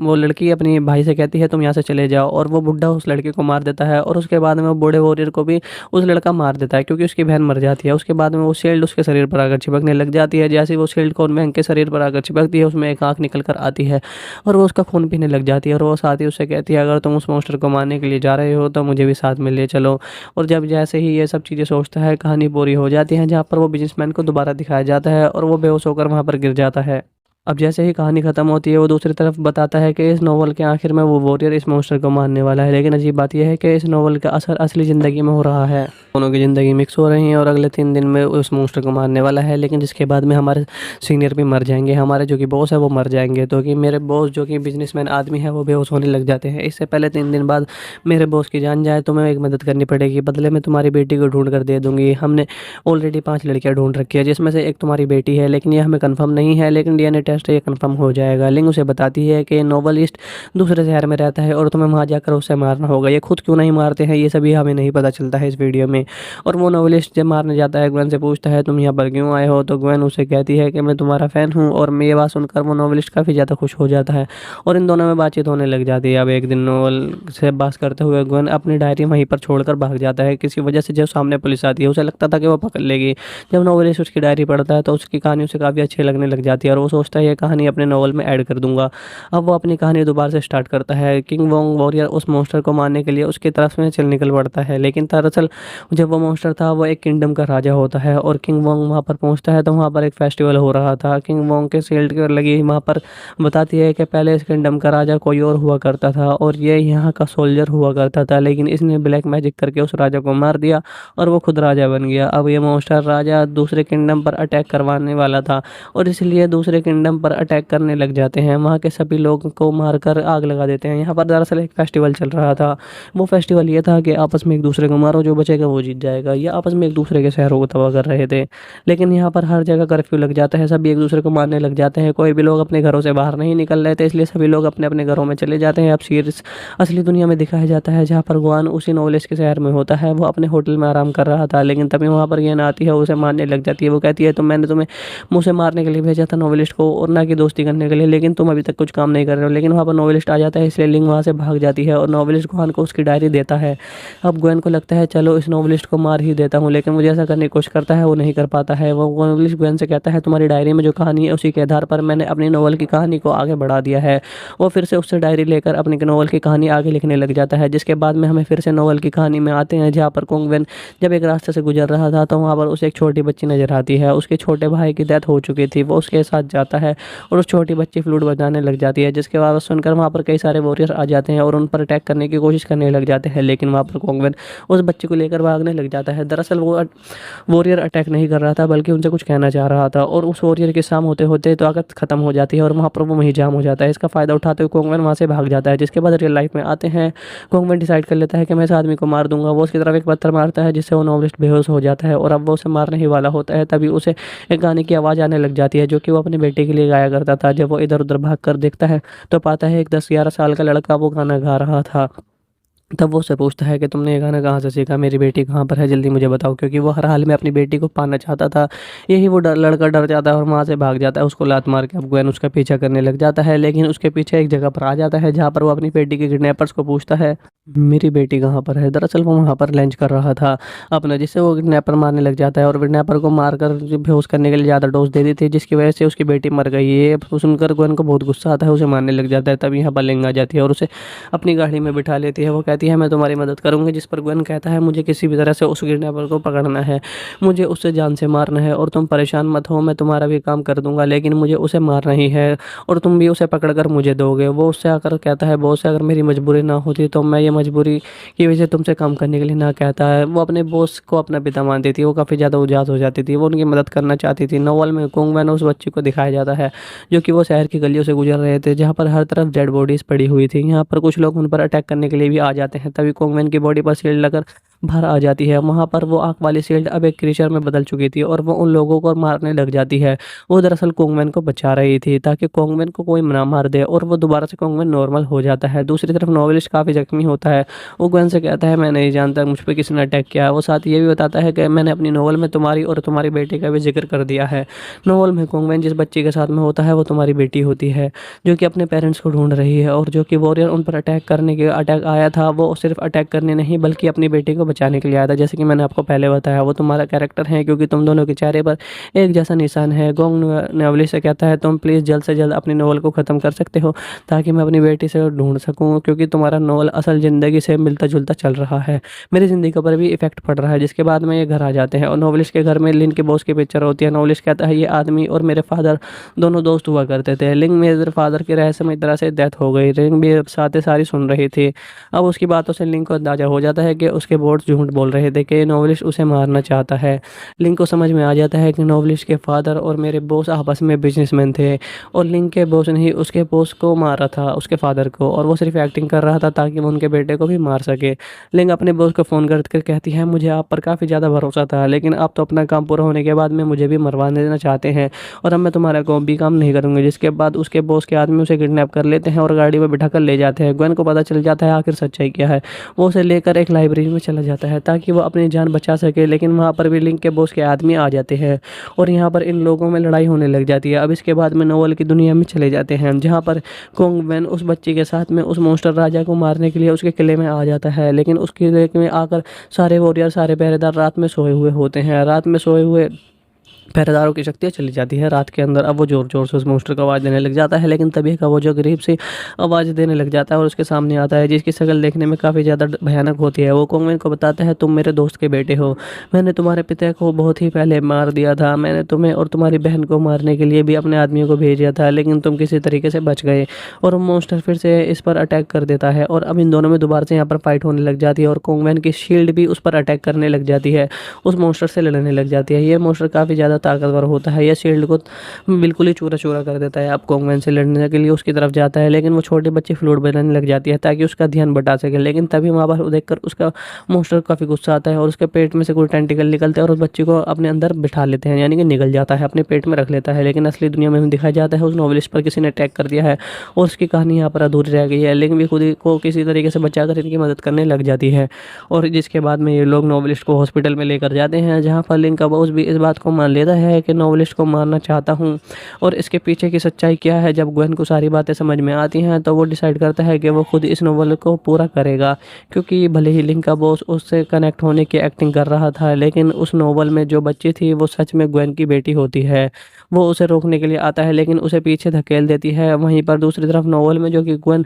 वो लड़की अपनी भाई से कहती है तुम यहाँ से चले जाओ और वो बुढ़ा उस लड़के को मार देता है और उसके बाद में वो बूढ़े वॉरियर को भी उस लड़का मार देता है क्योंकि उसकी बहन मर जाती है। उसके बाद में वो शील्ड उसके शरीर पर आकर चिपकने लग जाती है। जैसे वो शील्ड कॉर्न बैंक के शरीर पर आकर चिपकती है उसमें एक आंख निकल कर आती है और वो उसका खून पीने लग जाती है और वो साथ ही उससे कहती है अगर तुम उस मॉन्स्टर को मारने के लिए जा रहे हो तो मुझे भी साथ में ले चलो। और जब जैसे ही ये सब चीज़ें सोचता है कहानी पूरी हो जाती है, जहाँ पर वो बिजनेसमैन को दोबारा दिखाया जाता है और वो बेहोश होकर वहाँ पर गिर जाता है। अब जैसे ही कहानी ख़त्म होती है वो दूसरी तरफ बताता है कि इस नोवेल के आखिर में वो वॉरियर इस मॉन्स्टर को मारने वाला है। लेकिन अजीब बात यह है कि इस नोवेल का असर असली ज़िंदगी में हो रहा है। दोनों की ज़िंदगी मिक्स हो रही है और अगले 3 दिन में उस मॉन्स्टर को मारने वाला है। लेकिन जिसके बाद में हमारे सीनियर भी मर जाएंगे, हमारे जो कि बॉस है वो मर जाएंगे। तो कि मेरे बॉस जो कि बिजनेसमैन आदमी है वो बेहोश होने लग जाते हैं। इससे पहले 3 दिन बाद मेरे बॉस की जान जाए तो मैं एक मदद करनी पड़ेगी, बदले में तुम्हारी बेटी को ढूंढ कर दे दूंगी। हमने ऑलरेडी 5 लड़कियाँ ढूंढ रखी है जिसमें से एक तुम्हारी बेटी है, लेकिन ये हमें कन्फर्म नहीं है। लेकिन DNA टेस्ट अरेस्ट ये कंफर्म हो जाएगा। लिंग उसे बताती है कि नोवेलिस्ट दूसरे शहर में रहता है और तुम्हें वहाँ जाकर उसे मारना होगा। ये खुद क्यों नहीं मारते हैं ये सभी हमें नहीं पता चलता है इस वीडियो में। और वो नोवेलिस्ट जब मारने जाता है ग्वेन से पूछता है तुम यहाँ पर क्यों आए हो, तो ग्वेन उसे कहती है कि मैं तुम्हारा फ़ैन हूँ। और ये बात सुनकर वो नोवेलिस्ट काफ़ी ज़्यादा खुश हो जाता है और इन दोनों में बातचीत होने लग जाती है। अब एक दिन नोवेल से बात करते हुए ग्वेन अपनी डायरी वहीं पर छोड़कर भाग जाता है किसी वजह से। जब सामने पुलिस आती है उसे लगता था कि वो पकड़ लेगी। जब नोवेलिस्ट उसकी डायरी पढ़ता है तो उसकी कहानी उसे काफ़ी अच्छी लगने लग जाती है और वो सोचता है ये कहानी अपने नॉवल में ऐड कर दूंगा। अब वो अपनी कहानी दोबारा से स्टार्ट करता है। किंग वोंग वॉरियर उस मॉन्स्टर को मारने के लिए उसकी तरफ में चल निकल पड़ता है, लेकिन दरअसल जब वो मॉन्स्टर था वो एक किंगडम का राजा होता है और किंग वोंग वहाँ पर पहुँचता है तो वहाँ पर एक फेस्टिवल हो रहा था। किंग वोंग के शील्ड की लगी वहाँ पर बताती है कि पहले इस किंगडम का राजा कोई और हुआ करता था और ये यहाँ का सोल्जर हुआ करता था, लेकिन इसने ब्लैक मैजिक करके उस राजा को मार दिया और वो खुद राजा बन गया। अब ये मॉन्स्टर राजा दूसरे किंगडम पर अटैक करवाने वाला था और इसलिए दूसरे किंगडम पर अटैक करने लग जाते हैं। वहाँ के सभी लोगों को मारकर आग लगा देते हैं। यहाँ पर दरअसल एक फेस्टिवल चल रहा था। वो फेस्टिवल ये था कि आपस में एक दूसरे को मारो, जो बचेगा वो जीत जाएगा। ये आपस में एक दूसरे के शहरों को तबाह कर रहे थे, लेकिन यहाँ पर हर जगह कर्फ्यू लग जाता है, सभी एक दूसरे को मारने लग जाते हैं। कोई भी लोग अपने घरों से बाहर नहीं निकल रहे थे, इसलिए सभी लोग अपने अपने घरों में चले जाते हैं। अब सीरीज असली दुनिया में दिखाया जाता है जहाँ पर गुआन उसी नोवेलिस्ट के शहर में होता है। वो अपने होटल में आराम कर रहा था, लेकिन तभी वहाँ पर गेन आती है, उसे मारने लग जाती है। वो कहती है तो मैंने तुम्हें मुझसे मारने के लिए भेजा था नोवेलिस्ट को और ना कि दोस्ती करने के लिए, लेकिन तुम अभी तक कुछ काम नहीं कर रहे हो। लेकिन वहाँ पर नोवेलिस्ट आ जाता है, इसलिए लिंग वहाँ से भाग जाती है और नोवेलिस्ट गुआन को उसकी डायरी देता है। अब ग्वेन को लगता है चलो इस नोवेलिस्ट को मार ही देता हूँ, लेकिन मुझे ऐसा करने की कोशिश करता है, वो नहीं कर पाता है। वो नोवेलिस्ट ग्वेन से कहता है तुम्हारी डायरी में जो कहानी है उसी के आधार पर मैंने अपनी नोवेल की कहानी को आगे बढ़ा दिया है। वो फिर से उससे डायरी लेकर अपनी नोवेल की कहानी आगे लिखने लग जाता है, जिसके बाद में हमें फिर से नोवेल की कहानी में आते हैं जहाँ पर कोंगवेन जब एक रास्ते से गुजर रहा था तो वहाँ पर उसे एक छोटी बच्ची नजर आती है। उसके छोटे भाई की डेथ हो चुकी थी। वो उसके साथ जाता है और उस छोटी बच्ची फ्लूट बजाने लग जाती है, जिसके बाद सुनकर वहाँ पर कई सारे वॉरियर आ जाते हैं और उन पर अटैक करने की कोशिश करने लग जाते हैं, लेकिन वहाँ पर कोंगवेन उस बच्ची को लेकर भागने लग जाता है। दरअसल वो वॉरियर अटैक नहीं कर रहा था, बल्कि उनसे कुछ कहना चाह रहा था और उस वॉरियर के सामने होते होते ताकत खत्म हो जाती है और वहाँ पर वो वहीं जाम हो जाता है। इसका फ़ायदा उठाते हुए कोंगवेन वहाँ से भाग जाता है, जिसके बाद रियल लाइफ में आते हैं। कोंगवेन डिसाइड कर लेता है कि मैं इस आदमी को मार दूंगा। वो उसकी तरफ एक पत्थर मारता है जिससे वो नॉवेलिस्ट बेहोश हो जाता है और अब वो उसे मारने ही वाला होता है। तभी उसे एक गाने की आवाज़ आने लग जाती है जो कि वो अपने बेटे के लिए गाया करता था। जब वो इधर उधर भाग कर देखता है तो पाता है एक 10-11 साल का लड़का वो गाना गा रहा था। तब वो उससे पूछता है कि तुमने ये गाना कहाँ से सीखा, मेरी बेटी कहाँ पर है, जल्दी मुझे बताओ, क्योंकि वो हर हाल में अपनी बेटी को पाना चाहता था। यही वो लड़का डर जाता है और वहाँ से भाग जाता है। उसको लात मार के अब ग्वेन उसका पीछा करने लग जाता है, लेकिन उसके पीछे एक जगह पर आ जाता है जहाँ पर वो अपनी बेटी के किडनैपर्स को पूछता है मेरी बेटी कहाँ पर है। दरअसल वो वहाँ पर लंच कर रहा था अपना, जिससे वो किडनैपर मारने लग जाता है और किडनैपर को मारकर बेहोश करने के लिए ज़्यादा डोज दे दी थी, जिसकी वजह से उसकी बेटी मर गई। ये सुनकर ग्वेन को बहुत गुस्सा आता है, उसे मारने लग जाता है। तब यहाँ पर लिंग आ जाती है और उसे अपनी गाड़ी में बिठा लेती है। वो कहती है मैं तुम्हारी मदद करूंगी, जिस पर ग्वेन कहता है मुझे किसी भी तरह से उस किडनैपर को पकड़ना है, मुझे उससे जान से मारना है और तुम परेशान मत हो, मैं तुम्हारा भी काम कर दूंगा, लेकिन मुझे उसे मारना ही है और तुम भी उसे पकड़कर मुझे दोगे। वो उससे आकर कहता है बॉस से अगर मेरी मजबूरी ना होती तो मैं ये मजबूरी की वजह से तुमसे काम करने के लिए ना कहता है। वो अपने बॉस को अपना पिता मानती थी, वो काफ़ी ज़्यादा उदास हो जाती थी, वो उनकी मदद करना चाहती थी। नोवेल में कोंगवेन उस बच्ची को दिखाया जाता है जो कि वो शहर की गलियों से गुजर रहे थे जहाँ पर हर तरफ डेड बॉडीज पड़ी हुई थी। यहाँ पर कुछ लोग उन पर अटैक करने के लिए भी आ जाते हैं। तभी कोंगवेन की बॉडी पर शील्ड लगकर बाहर आ जाती है। वहाँ पर वो आँख वाली शील्ड अब एक क्रीचर में बदल चुकी थी और वो उन लोगों को मारने लग जाती है। वो दरअसल कोंगवेन को बचा रही थी ताकि कोंगवेन को कोई ना मार दे और वो दोबारा से कोंगवेन नॉर्मल हो जाता है। दूसरी तरफ नोवेलिस्ट काफ़ी जख्मी होता है। वो ग्वेन से कहता है मैं नहीं जानता मुझ पर किसने अटैक किया है। वो साथ ये भी बताता है कि मैंने अपनी नोवेल में तुम्हारी और तुम्हारी बेटी का भी जिक्र कर दिया है। नोवेल में कोंगवेन जिस बच्ची के साथ में होता है वो तुम्हारी बेटी होती है, जो कि अपने पेरेंट्स को ढूंढ रही है और जो कि वॉरियर उन पर अटैक आया था वो सिर्फ अटैक करने नहीं बल्कि अपनी बेटी को बचाने के लिए आया था। जैसे कि मैंने आपको पहले बताया वो तुम्हारा कैरेक्टर है क्योंकि तुम दोनों के चेहरे पर एक जैसा निशान है। गोंग नोवेलिस्ट से कहता है तुम प्लीज़ जल्द से जल्द अपनी नोवेल को ख़त्म कर सकते हो ताकि मैं अपनी बेटी से ढूंढ सकूं, क्योंकि तुम्हारा नोवेल असल ज़िंदगी से मिलता जुलता चल रहा है, मेरी ज़िंदगी पर भी इफेक्ट पड़ रहा है। जिसके बाद में ये घर आ जाते हैं और नोवेलिस्ट के घर में लिन के बॉस की पिक्चर होती है। नोवेलिस्ट कहता है ये आदमी और मेरे फादर दोनों दोस्त हुआ करते थे। लिंग मेरे फादर की रहस्यमय तरह से डेथ हो गई। लिंग भी सारी सुन रही थी। अब उसकी बातों से लिंग को अंदाजा हो जाता है कि उसके बोर्ड कोर्ट झूठ बोल रहे थे कि नॉवलिस्ट उसे मारना चाहता है। लिंक को समझ में आ जाता है कि नॉवलिस्ट के फादर और मेरे बॉस आपस में बिजनेसमैन थे और लिंक के बॉस ने ही उसके बॉस को मारा था, उसके फादर को, और वो सिर्फ एक्टिंग कर रहा था ताकि वो उनके बेटे को भी मार सके। लिंक अपने बॉस को फ़ोन कर कहती है, मुझे आप पर काफ़ी ज़्यादा भरोसा था, लेकिन आप तो अपना काम पूरा होने के बाद में मुझे भी मरवा देना चाहते हैं और अब मैं तुम्हारा कोई भी काम नहीं करूँगी। जिसके बाद उसके बॉस के आदमी उसे किडनैप कर लेते हैं और गाड़ी में बिठा कर ले जाते हैं। ग्वेन को पता चल जाता है आखिर सच्चाई क्या है। वो उसे लेकर एक लाइब्रेरी में चला जाता है ताकि वो अपनी जान बचा सके, लेकिन वहाँ पर भी लिंक के बॉस के आदमी आ जाते हैं और यहाँ पर इन लोगों में लड़ाई होने लग जाती है। अब इसके बाद में नोवेल की दुनिया में चले जाते हैं जहाँ पर कोंग वैन उस बच्ची के साथ में उस मॉन्स्टर राजा को मारने के लिए उसके किले में आ जाता है, लेकिन उसके किले में आकर सारे वॉरियर, सारे पहरेदार रात में सोए हुए होते हैं। रात में सोए हुए पहरेदारों की शक्तियाँ चली जाती है रात के अंदर। अब वो ज़ोर-ज़ोर से उस मॉन्स्टर को आवाज़ देने लग जाता है, लेकिन तभी का वो जो गरीब सी आवाज़ देने लग जाता है और उसके सामने आता है, जिसकी शक्ल देखने में काफ़ी ज़्यादा भयानक होती है। वो कोंगवेन को बताता है, तुम मेरे दोस्त के बेटे हो, मैंने तुम्हारे पिता को बहुत ही पहले मार दिया था, मैंने तुम्हें और तुम्हारी बहन को मारने के लिए भी अपने आदमियों को भेज दिया था, लेकिन तुम किसी तरीके से बच गए। और वो मॉन्स्टर फिर से इस पर अटैक कर देता है और अब इन दोनों में दोबारा से यहाँ पर फाइट होने लग जाती है और कोंगवेन की शील्ड भी उस पर अटैक करने लग जाती है, उस मॉन्स्टर से लड़ने लग जाती है। ये मॉन्स्टर काफ़ी ज़्यादा ताकतवर होता है, यह शील्ड को बिल्कुल ही चूरा-चूरा कर देता है। अब कोंगवेन से लड़ने के लिए उसकी तरफ जाता है, लेकिन वो छोटी बच्ची फ्लूट बजाने लग जाती है ताकि उसका ध्यान बटा सके, लेकिन तभी वहाँ पर देखकर उसका मॉन्स्टर काफ़ी गुस्सा आता है और उसके पेट में से कोई टेंटिकल निकलते हैं और उस बच्ची को अपने अंदर बिठा लेते हैं, यानी कि निगल जाता है, अपने पेट में रख लेता है। लेकिन असली दुनिया में दिखाया जाता है उस नॉवेलिस्ट पर किसी ने अटैक कर दिया है और उसकी कहानी यहाँ पर अधूरी रह गई है, लेकिन वे खुद ही को किसी तरीके से बचाकर इनकी मदद करने लग जाती है। और जिसके बाद में ये लोग नॉवेलिस्ट को हॉस्पिटल में लेकर जाते हैं, जहाँ पर लिंक का बॉस भी इस बात को मान लेता है कि नॉवेलिस्ट को मारना चाहता हूँ और इसके पीछे की सच्चाई क्या है। जब ग्वेन को सारी बातें समझ में आती हैं तो वो डिसाइड करता है कि वो खुद इस नोवेल को पूरा करेगा, क्योंकि भले ही लिंक का बॉस उससे कनेक्ट होने की एक्टिंग कर रहा था, लेकिन उस नोवेल में जो बच्ची थी वो सच में ग्वेन की बेटी होती है। वो उसे रोकने के लिए आता है, लेकिन उसे पीछे धकेल देती है। वहीं पर दूसरी तरफ नोवेल में जो कि ग्वेन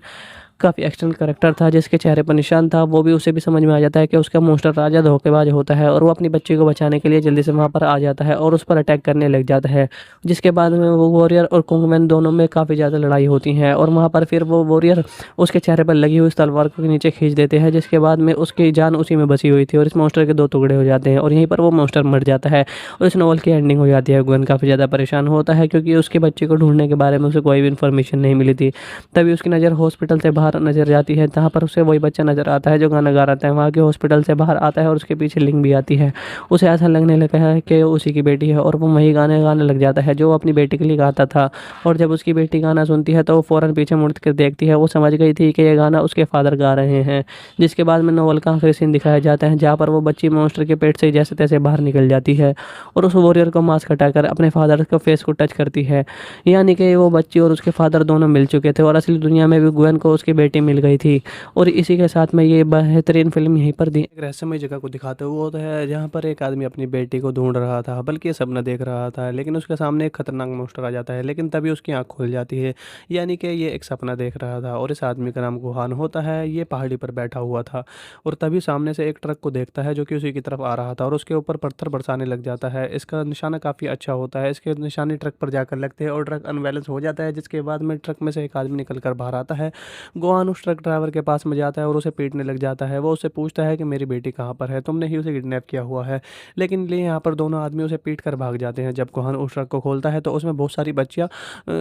काफ़ी एक्सटेंड कैरेक्टर था, जिसके चेहरे पर निशान था, वो भी उसे भी समझ में आ जाता है कि उसका मॉन्स्टर राजा धोखेबाज होता है और वो अपनी बच्ची को बचाने के लिए जल्दी से वहाँ पर आ जाता है और उस पर अटैक करने लग जाता है। जिसके बाद में वो वॉरियर और कुंगमैन दोनों में काफ़ी ज़्यादा लड़ाई होती है और वहाँ पर फिर वो वॉरियर उसके चेहरे पर लगी हुई इस तलवार को नीचे खींच देते हैं, जिसके बाद में उसकी जान उसी में बची हुई थी और इस मॉन्स्टर के 2 टुकड़े हो जाते हैं और यहीं पर वो मॉन्स्टर मर जाता है और इस नॉवल की एंडिंग हो जाती है। ग्वेन काफ़ी ज़्यादा परेशान होता है क्योंकि उसके बच्चे को ढूँढने के बारे में उसे कोई भी इन्फॉर्मेशन नहीं मिली थी। तभी उसकी नज़र हॉस्पिटल से बाहर नज़र जाती है, जहाँ पर उसे वही बच्चा नज़र आता है जो गाना गा रहा था। वहाँ के हॉस्पिटल से बाहर आता है और उसके पीछे लिंक भी आती है। उसे ऐसा लगने लगा है कि उसी की बेटी है और वो वही गाने गाने लग जाता है जो वो अपनी बेटी के लिए गाता था। और जब उसकी बेटी गाना सुनती है तो वो फ़ौरन पीछे मुड़ कर देखती है। वो समझ गई थी कि ये गाना उसके फादर गा रहे हैं। जिसके बाद में नोवेल का आखिरी सीन दिखाया जाता है, जहाँ पर वो बच्ची मॉन्स्टर के पेट से जैसे तैसे बाहर निकल जाती है और उस वॉरियर को मास्क हटाकर अपने फादर के फेस को टच करती है, यानी कि वो बच्ची और उसके फादर दोनों मिल चुके थे और असली दुनिया में भी ग्वेन को उसकी बेटी मिल गई थी। और इसी के साथ में ये बेहतरीन फ़िल्म यहीं पर दी एक रहस्यमय जगह को दिखाते हुए होता है, जहाँ पर एक आदमी अपनी बेटी को ढूंढ रहा था, बल्कि ये सपना देख रहा था, लेकिन उसके सामने एक खतरनाक मॉन्स्टर आ जाता है, लेकिन तभी उसकी आँख खुल जाती है, यानी कि ये एक सपना देख रहा था। और इस आदमी का नाम गुहान होता है। ये पहाड़ी पर बैठा हुआ था और तभी सामने से एक ट्रक को देखता है जो कि उसी की तरफ आ रहा था और उसके ऊपर पत्थर बरसाने लग जाता है। इसका निशाना काफ़ी अच्छा होता है, इसके निशाने ट्रक पर जाकर लगते हैं और ट्रक अनबैलेंस हो जाता है, जिसके बाद में ट्रक में से एक आदमी निकल कर बाहर आता है। गुहान उस ट्रक ड्राइवर के पास में जाता है और उसे पीटने लग जाता है। वो उससे पूछता है कि मेरी बेटी कहाँ पर है, तुमने ही उसे किडनैप किया हुआ है। लेकिन लिए यहाँ पर दोनों आदमी उसे पीट कर भाग जाते हैं। जब गुहान उस ट्रक को खोलता है तो उसमें बहुत सारी बच्चियाँ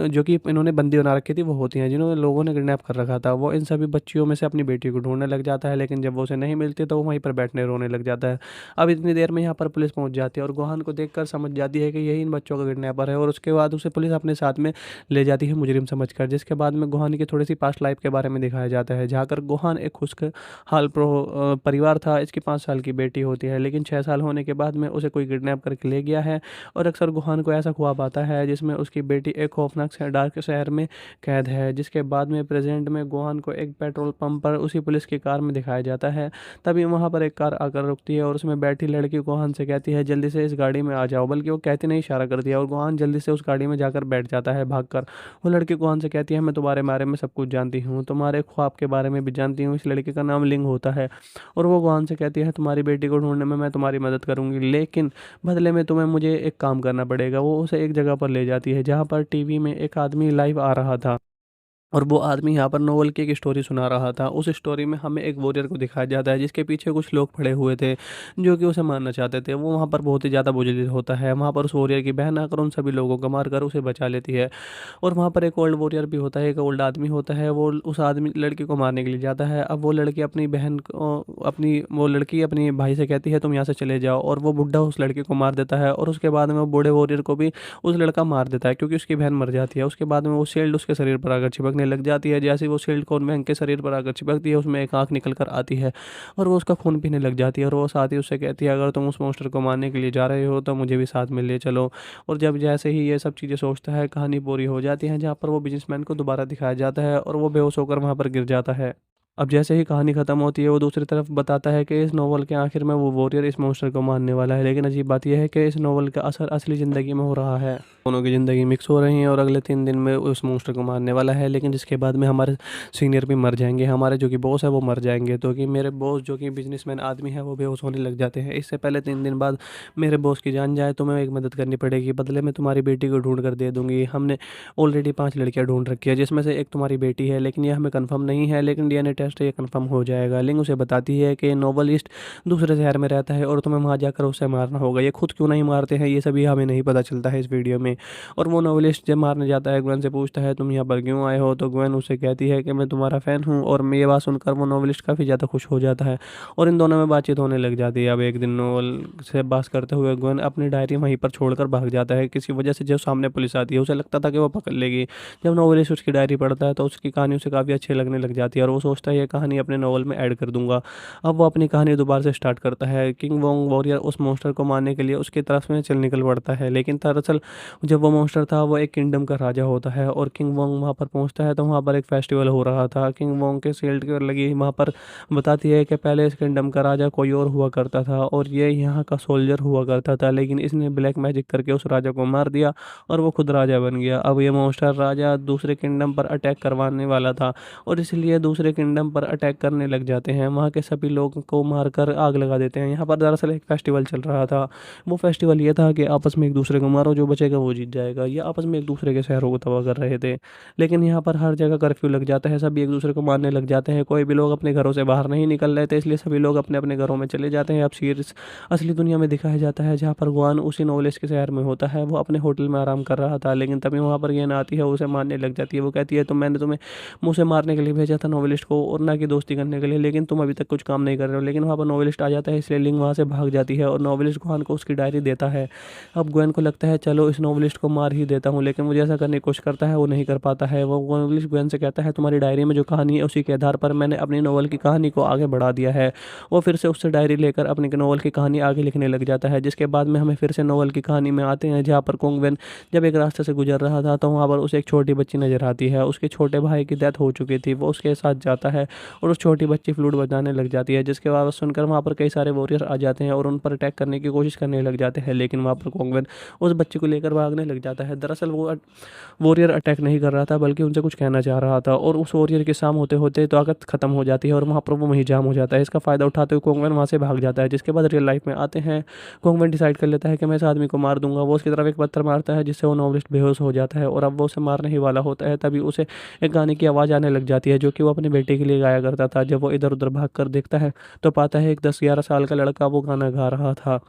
जो कि इन्होंने बंदी बना रखी थी वो होती हैं, जिन्होंने लोगों ने किडनैप कर रखा था। वो इन सभी बच्चियों में से अपनी बेटी को ढूंढने लग जाता है, लेकिन जब वो उसे नहीं मिलती तो वो वहीं पर बैठने रोने लग जाता है। अब इतनी देर में यहाँ पर पुलिस पहुँच जाती है और गुहान को देखकर समझ जाती है कि यही इन बच्चों का किडनैपर है और उसके बाद उसे पुलिस अपने साथ में ले जाती है मुजरिम समझकर। जिसके बाद में गुहान की थोड़ी सी पास्ट लाइफ के बारे में दिखाया जाता है, जहाँ कर गुहान एक खुशहाल परिवार था। इसकी 5 साल की बेटी होती है, लेकिन 6 साल होने के बाद में उसे कोई किडनैप करके ले गया है और अक्सर गुहान को ऐसा ख्वाब आता है जिसमें उसकी बेटी एक खौफनाक से डार्क शहर में कैद है। जिसके बाद में प्रेजेंट में गुहान को एक पेट्रोल पंप पर उसी पुलिस की कार में दिखाया जाता है। तभी वहाँ पर एक कार आकर रुकती है और उसमें बैठी लड़की गुहान से कहती है जल्दी से इस गाड़ी में आ जाओ, बल्कि वो कहती नहीं इशारा कर दिया और गुहान जल्दी से उस गाड़ी में जाकर बैठ जाता है भागकर। वो लड़की गुहान से कहती है मैं तुम्हारे बारे में सब कुछ जानती हूँ, तुम्हारे ख्वाब के बारे में भी जानती हूँ। इस लड़के का नाम लिंग होता है और वो गुहान से कहती है तुम्हारी बेटी को ढूंढने में मैं तुम्हारी मदद करूंगी, लेकिन बदले में तुम्हें मुझे एक काम करना पड़ेगा। वो उसे एक जगह पर ले जाती है जहाँ पर टीवी में एक आदमी लाइव आ रहा था। और वो आदमी यहाँ पर नोवेल की एक स्टोरी सुना रहा था। उस स्टोरी में हमें एक वॉरियर को दिखाया जाता है जिसके पीछे कुछ लोग पड़े हुए थे जो कि उसे मारना चाहते थे। वो वहाँ पर बहुत ही ज़्यादा बुझदिल होता है। वहाँ पर उस वॉरियर की बहन आकर उन सभी लोगों को मारकर उसे बचा लेती है। और वहाँ पर एक ओल्ड वॉरियर भी होता है, एक ओल्ड आदमी होता है। वो उस आदमी लड़की को मारने के लिए जाता है। अब वो लड़की अपनी बहन को अपनी वो लड़की अपनी भाई से कहती है तुम यहाँ से चले जाओ, और वो बुड्ढा उस लड़के को मार देता है। और उसके बाद में वो बूढ़े वॉरियर को भी उस लड़का मार देता है क्योंकि उसकी बहन मर जाती है। उसके बाद में वो शील्ड उसके शरीर पर आकर चिपकने लग जाती है। जैसे ही वो शील्ड कॉर्न बैंक के शरीर पर आकर चिपकती है उसमें एक आँख निकल कर आती है और वो उसका खून पीने लग जाती है। और वो साथ ही उससे कहती है अगर तुम उस मॉन्स्टर को मारने के लिए जा रहे हो तो मुझे भी साथ में ले चलो। और जब जैसे ही ये सब चीज़ें सोचता है कहानी पूरी हो जाती है जहाँ पर वो बिजनेसमैन को दोबारा दिखाया जाता है और वो बेहोश होकर वहाँ पर गिर जाता है। अब जैसे ही कहानी खत्म होती है वो दूसरी तरफ बताता है कि इस नोवेल के आखिर में वो वॉरियर इस मॉन्स्टर को मारने वाला है। लेकिन अजीब बात यह है कि इस नोवेल का असर असली ज़िंदगी में हो रहा है। दोनों की ज़िंदगी मिक्स हो रही है और अगले 3 दिन में उस मॉन्स्टर को मारने वाला है। लेकिन जिसके बाद में हमारे सीनियर भी मर जाएंगे, हमारे जो कि बॉस है वो मर जाएंगे। तो कि मेरे बॉस जो कि बिजनेसमैन आदमी है वो बेहोश होने लग जाते हैं। इससे पहले 3 दिन बाद मेरे बॉस की जान जाए तो मैं एक मदद करनी पड़ेगी। बदले में तुम्हारी बेटी को ढूंढ कर दे दूंगी। हमने ऑलरेडी 5 लड़कियां ढूंढ रखी है जिसमें से एक तुम्हारी बेटी है, लेकिन ये हमें कंफर्म नहीं है। लेकिन डीएनए टेस्ट ये कंफर्म हो जाएगा। लिंग उसे बताती है कि नोवेलिस्ट दूसरे शहर में रहता है और तुम्हें वहाँ जाकर उसे मारना होगा। ये खुद क्यों नहीं मारते हैं ये सभी हमें नहीं पता चलता है इस वीडियो में। और वो नोवेलिस्ट जब मारने जाता है ग्वेन से पूछता है तुम यहाँ पर क्यों आए हो, तो ग्वेन उसे कहती है कि मैं तुम्हारा फ़ैन हूँ। और मैं ये बात सुनकर वो नोवेलिस्ट काफ़ी ज़्यादा खुश हो जाता है और इन दोनों में बातचीत होने लग जाती है। अब एक दिन नोवेल से बात करते हुए ग्वेन अपनी डायरी वहीं पर छोड़कर भाग जाता है किसी वजह से। जब सामने पुलिस आती है उसे लगता था कि वो पकड़ लेगी। जब नोवेलिस्ट उसकी डायरी पढ़ता है तो उसकी कहानी उसे काफ़ी अच्छी लगने लग जाती है और वो सोचता है ये कहानी अपने नोवेल में ऐड कर दूंगा। अब वो अपनी कहानी दोबारा से स्टार्ट करता है। किंग वोंग वॉरियर उस मॉन्स्टर को मारने के लिए उसकी तरफ में चल निकल पड़ता है। लेकिन दरअसल जब वो मॉन्स्टर था वो एक किंगडम का राजा होता है और किंग वोंग वहाँ पर पहुँचता है तो वहाँ पर एक फेस्टिवल हो रहा था। किंग वोंग के शील्ड की लगी वहाँ पर बताती है कि पहले इस किंगडम का राजा कोई और हुआ करता था और ये यहाँ का सोल्जर हुआ करता था, लेकिन इसने ब्लैक मैजिक करके उस राजा को मार दिया और वो खुद राजा बन गया। अब ये मॉन्स्टर राजा दूसरे किंगडम पर अटैक करवाने वाला था और इसलिए दूसरे किंगडम पर अटैक करने लग जाते हैं। वहाँ के सभी लोगों को मारकर आग लगा देते हैं। यहाँ पर दरअसल एक फेस्टिवल चल रहा था। वो फेस्टिवल ये था कि आपस में एक दूसरे को मारो, जो बचेगा वो जीत जाएगा। ये आपस में एक दूसरे के शहरों को तबाह कर रहे थे। लेकिन यहाँ पर हर जगह कर्फ्यू लग जाता है, सभी एक दूसरे को मारने लग जाते हैं। कोई भी लोग अपने घरों से बाहर नहीं निकल रहे थे, इसलिए सभी लोग अपने अपने घरों में चले जाते हैं। अब सीरीज असली दुनिया में दिखाया जाता है जहाँ पर गुआन उसी नोवेलिस्ट के शहर में होता है। वो अपने होटल में आराम कर रहा था, लेकिन तभी वहाँ पर ये ना आती है, उसे मारने लग जाती है। वो कहती है तो मैंने तुम्हें मुझसे मारने के लिए भेजा था नोवेलिस्ट को और ना कि दोस्ती करने के लिए, लेकिन तुम अभी तक कुछ काम नहीं कर रहे हो। लेकिन वहाँ पर नोवेलिस्ट आ जाता है, इसलिए लिंग वहाँ से भाग जाती है और नोवेलिस्ट गुआन को उसकी डायरी देता है। अब ग्वेन को लगता है चलो इस नोवेलिस्ट को मार ही देता हूँ, लेकिन मुझे ऐसा करने की कोशिश करता है, वो नहीं कर पाता है। वो नोवेलिस्ट ग्वेन से कहता है तुम्हारी डायरी में जो कहानी है उसी के आधार पर मैंने अपनी नोवेल की कहानी को आगे बढ़ा दिया है। वो फिर से उससे डायरी लेकर अपनी नोवेल की कहानी आगे लिखने लग जाता है। जिसके बाद में हमें फिर से नोवेल की कहानी में आते हैं जहाँ पर कोंगवेन जब एक रास्ते से गुजर रहा था तो वहाँ पर उसे एक छोटी बच्ची नजर आती है। उसके छोटे भाई की डेथ हो चुकी थी। वो उसके साथ जाता है और उस छोटी बच्ची फ्लूट बजाने लग जाती है, जिसके बाद सुनकर वहाँ पर कई सारे वॉरियर आ जाते हैं और उन पर अटैक करने की कोशिश करने लग जाते हैं। लेकिन वहाँ पर कोंगवेन उस बच्ची को लेकर भागने लग जाता है। दरअसल वो वॉरियर अटैक नहीं कर रहा था बल्कि उनसे कुछ कहना चाह रहा था और उस वॉरियर की शाम होते होते ताकत खत्म हो जाती है और वहाँ पर वो वहीं जाम हो जाता है। इसका फ़ायदा उठाते हुए कोंगवेन वहाँ से भाग जाता है। जिसके बाद रियल लाइफ में आते हैं, कोंगवेन डिसाइड कर लेता है कि मैं इस आदमी को मार दूंगा। वो उसकी तरफ एक पत्थर मारता है जिससे वो नॉवलिस्ट बेहोश हो जाता है और अब वो उसे मारने ही वाला होता है। तभी उसे एक गाने की आवाज़ आने लग जाती है जो कि वो अपने बेटे के लिए गाया करता था। जब वो इधर उधर भाग कर देखता है तो पाता है एक 10-11 साल का लड़का वो गाना गा रहा था।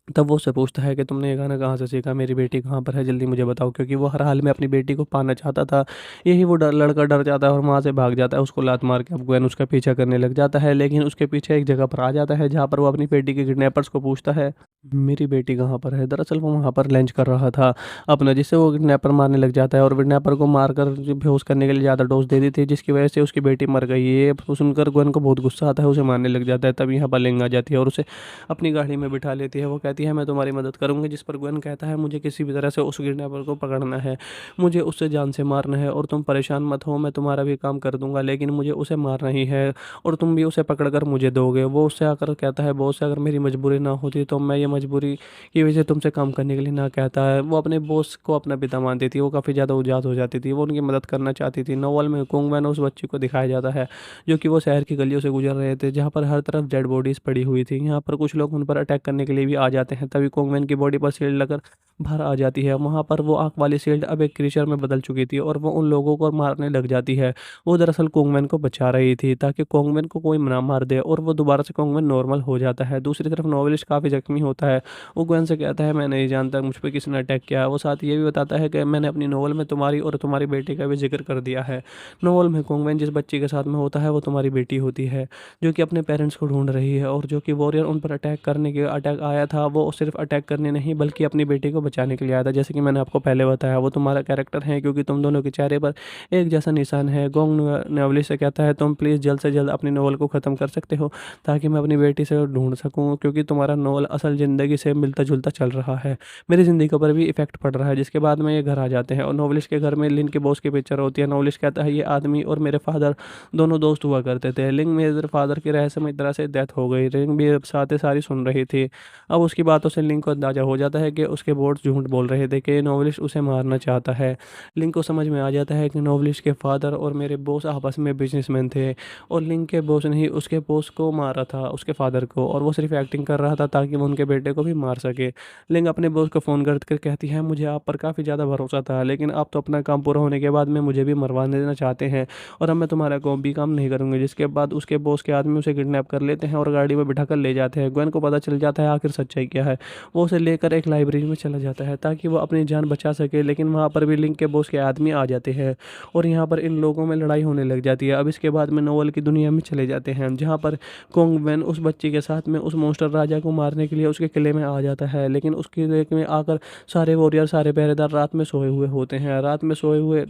तब वो उससे पूछता है कि तुमने ये गाना कहाँ से सीखा, मेरी बेटी कहाँ पर है, जल्दी मुझे बताओ, क्योंकि वो हर हाल में अपनी बेटी को पाना चाहता था। यही वो लड़का डर जाता है और वहाँ से भाग जाता है। उसको लात मार के अब ग्वेन उसका पीछा करने लग जाता है, लेकिन उसके पीछे एक जगह पर आ जाता है जहाँ पर वो अपनी बेटी के किडनैपर्स को पूछता है मेरी बेटी कहाँ पर है। दरअसल वो वहाँ पर लंच कर रहा था अपना, जिससे वो किडनैपर मारने लग जाता है और किडनैपर को मारकर बेहोश करने के लिए ज़्यादा डोज दे दी थी, जिसकी वजह से उसकी बेटी मर गई। ये सुनकर ग्वेन को बहुत गुस्सा आता है, उसे मारने लग जाता है। तब यहाँ पर लिंग आ जाती है और उसे अपनी गाड़ी में बिठा लेती है। वो कहती है मैं तुम्हारी मदद करूंगी। जिस पर ग्वेन कहता है मुझे किसी भी तरह से उस किडनैपर को पकड़ना है, मुझे उससे जान से मारना है और तुम परेशान मत हो, मैं तुम्हारा भी काम कर दूंगा, लेकिन मुझे उसे मारना ही है और तुम भी उसे पकड़ कर मुझे दोगे। वो उससे आकर कहता है बॉस से अगर मेरी मजबूरी ना होती तो मैं ये मजबूरी की वजह से तुमसे काम करने के लिए ना कहता है। वो अपने बॉस को अपना पिता मानती थी। वो काफ़ी ज़्यादा उदास हो जाती थी। वो उनकी मदद करना चाहती थी। नोवेल में कुंगमैन उस बच्ची को दिखाया जाता है जो कि वो शहर की गलियों से गुजर रहे थे जहाँ पर हर तरफ डेड बॉडीज पड़ी हुई थी। यहाँ पर कुछ लोग उन पर अटैक करने के लिए भी आ जाते हैं। तभी कुंगमैन की बॉडी पर शील्ड लगकर बाहर आ जाती है। वहाँ पर वो आँख वाली शील्ड अब एक क्रीचर में बदल चुकी थी और वो उन लोगों को मारने लग जाती है। वो दरअसल कोंगमैन को बचा रही थी ताकि कोंगमैन को कोई ना मार दे और वो दोबारा से कोंगमैन नॉर्मल हो जाता है। दूसरी तरफ नोवेलिस्ट काफ़ी ज़ख्मी होता है। वो ग्वेन से कहता है मैं नहीं जानता मुझ पे किसने अटैक किया है। वो साथ ये भी बताता है कि मैंने अपनी नॉवल में तुम्हारी और तुम्हारी बेटी का भी ज़िक्र कर दिया है। नॉवल में कोंगमैन जिस बच्ची के साथ में होता है वो तुम्हारी बेटी होती है, जो कि अपने पेरेंट्स को ढूँढ रही है और जो कि वॉरियर उन पर अटैक आया था वो सिर्फ़ अटैक करने नहीं बल्कि अपनी बेटी को बचाने के लिए आया था। जैसे कि मैंने आपको पहले बताया वो तुम्हारा कैरेक्टर है क्योंकि तुम दोनों के चेहरे पर एक जैसा निशान है। गोंग नोवेलिस्ट से कहता है तुम प्लीज़ जल्द से जल्द अपनी नॉवल को ख़त्म कर सकते हो ताकि मैं अपनी बेटी से ढूँढ सकूँ, क्योंकि तुम्हारा नॉवल असल ज़िंदगी से मिलता-जुलता चल रहा है। मेरी ज़िंदगी पर भी इफ़ेक्ट पड़ रहा है। जिसके बाद में ये घर आ जाते हैं और नोवेलिस्ट के घर में लिन के बॉस की पिक्चर होती है। नोवेलिस्ट कहता है ये आदमी और मेरे फादर दोनों दोस्त हुआ करते थे। लिंग मेरे फादर की रहस्यमय तरह से डेथ हो गई। लिंग भी अब बातें सारी सुन रही थी। अब उसकी बातों से लिंग को अंदाज़ा हो जाता है कि उसके बोर्ड झूठ बोल रहे थे कि नोवेलिस्ट उसे मारना चाहता है। लिंग को समझ में आ जाता है कि नोवेलिस्ट के फादर और मेरे बॉस आपस में बिजनेसमैन थे और लिंग के बॉस ने ही उसके बॉस को मारा था, उसके फादर को, और वो सिर्फ एक्टिंग कर रहा था ताकि वो उनके बेटे को भी मार सके। लिंग अपने बॉस को फ़ोन कर कहती है मुझे आप पर काफ़ी ज़्यादा भरोसा था लेकिन आप तो अपना काम पूरा होने के बाद में मुझे भी मरवा देना चाहते हैं और अब मैं तुम्हारा कोई भी काम नहीं करूँगी। जिसके बाद उसके बॉस के आदमी उसे किडनैप कर लेते हैं और गाड़ी में बिठा कर ले जाते हैं। ग्वेन को पता चल जाता है आखिर सच्चाई क्या है। वो उसे लेकर एक लाइब्रेरी में चला जाता है ताकि वो अपनी जान बचा सके, लेकिन वहाँ पर भी लिंग के बॉस के आदमी आ जाते हैं और यहाँ पर इन लोगों में लड़ाई होने लग जाती है। अब इसके बाद में नोवेल की दुनिया में चले जाते हैं जहाँ पर कोंगवेन उस बच्ची के साथ में उस मॉन्स्टर राजा को मारने के लिए उसके किले में आ जाता है, लेकिन उसके किले में आकर सारे वॉरियर सारे पहरेदार रात में सोए हुए होते हैं। रात में सोए हुए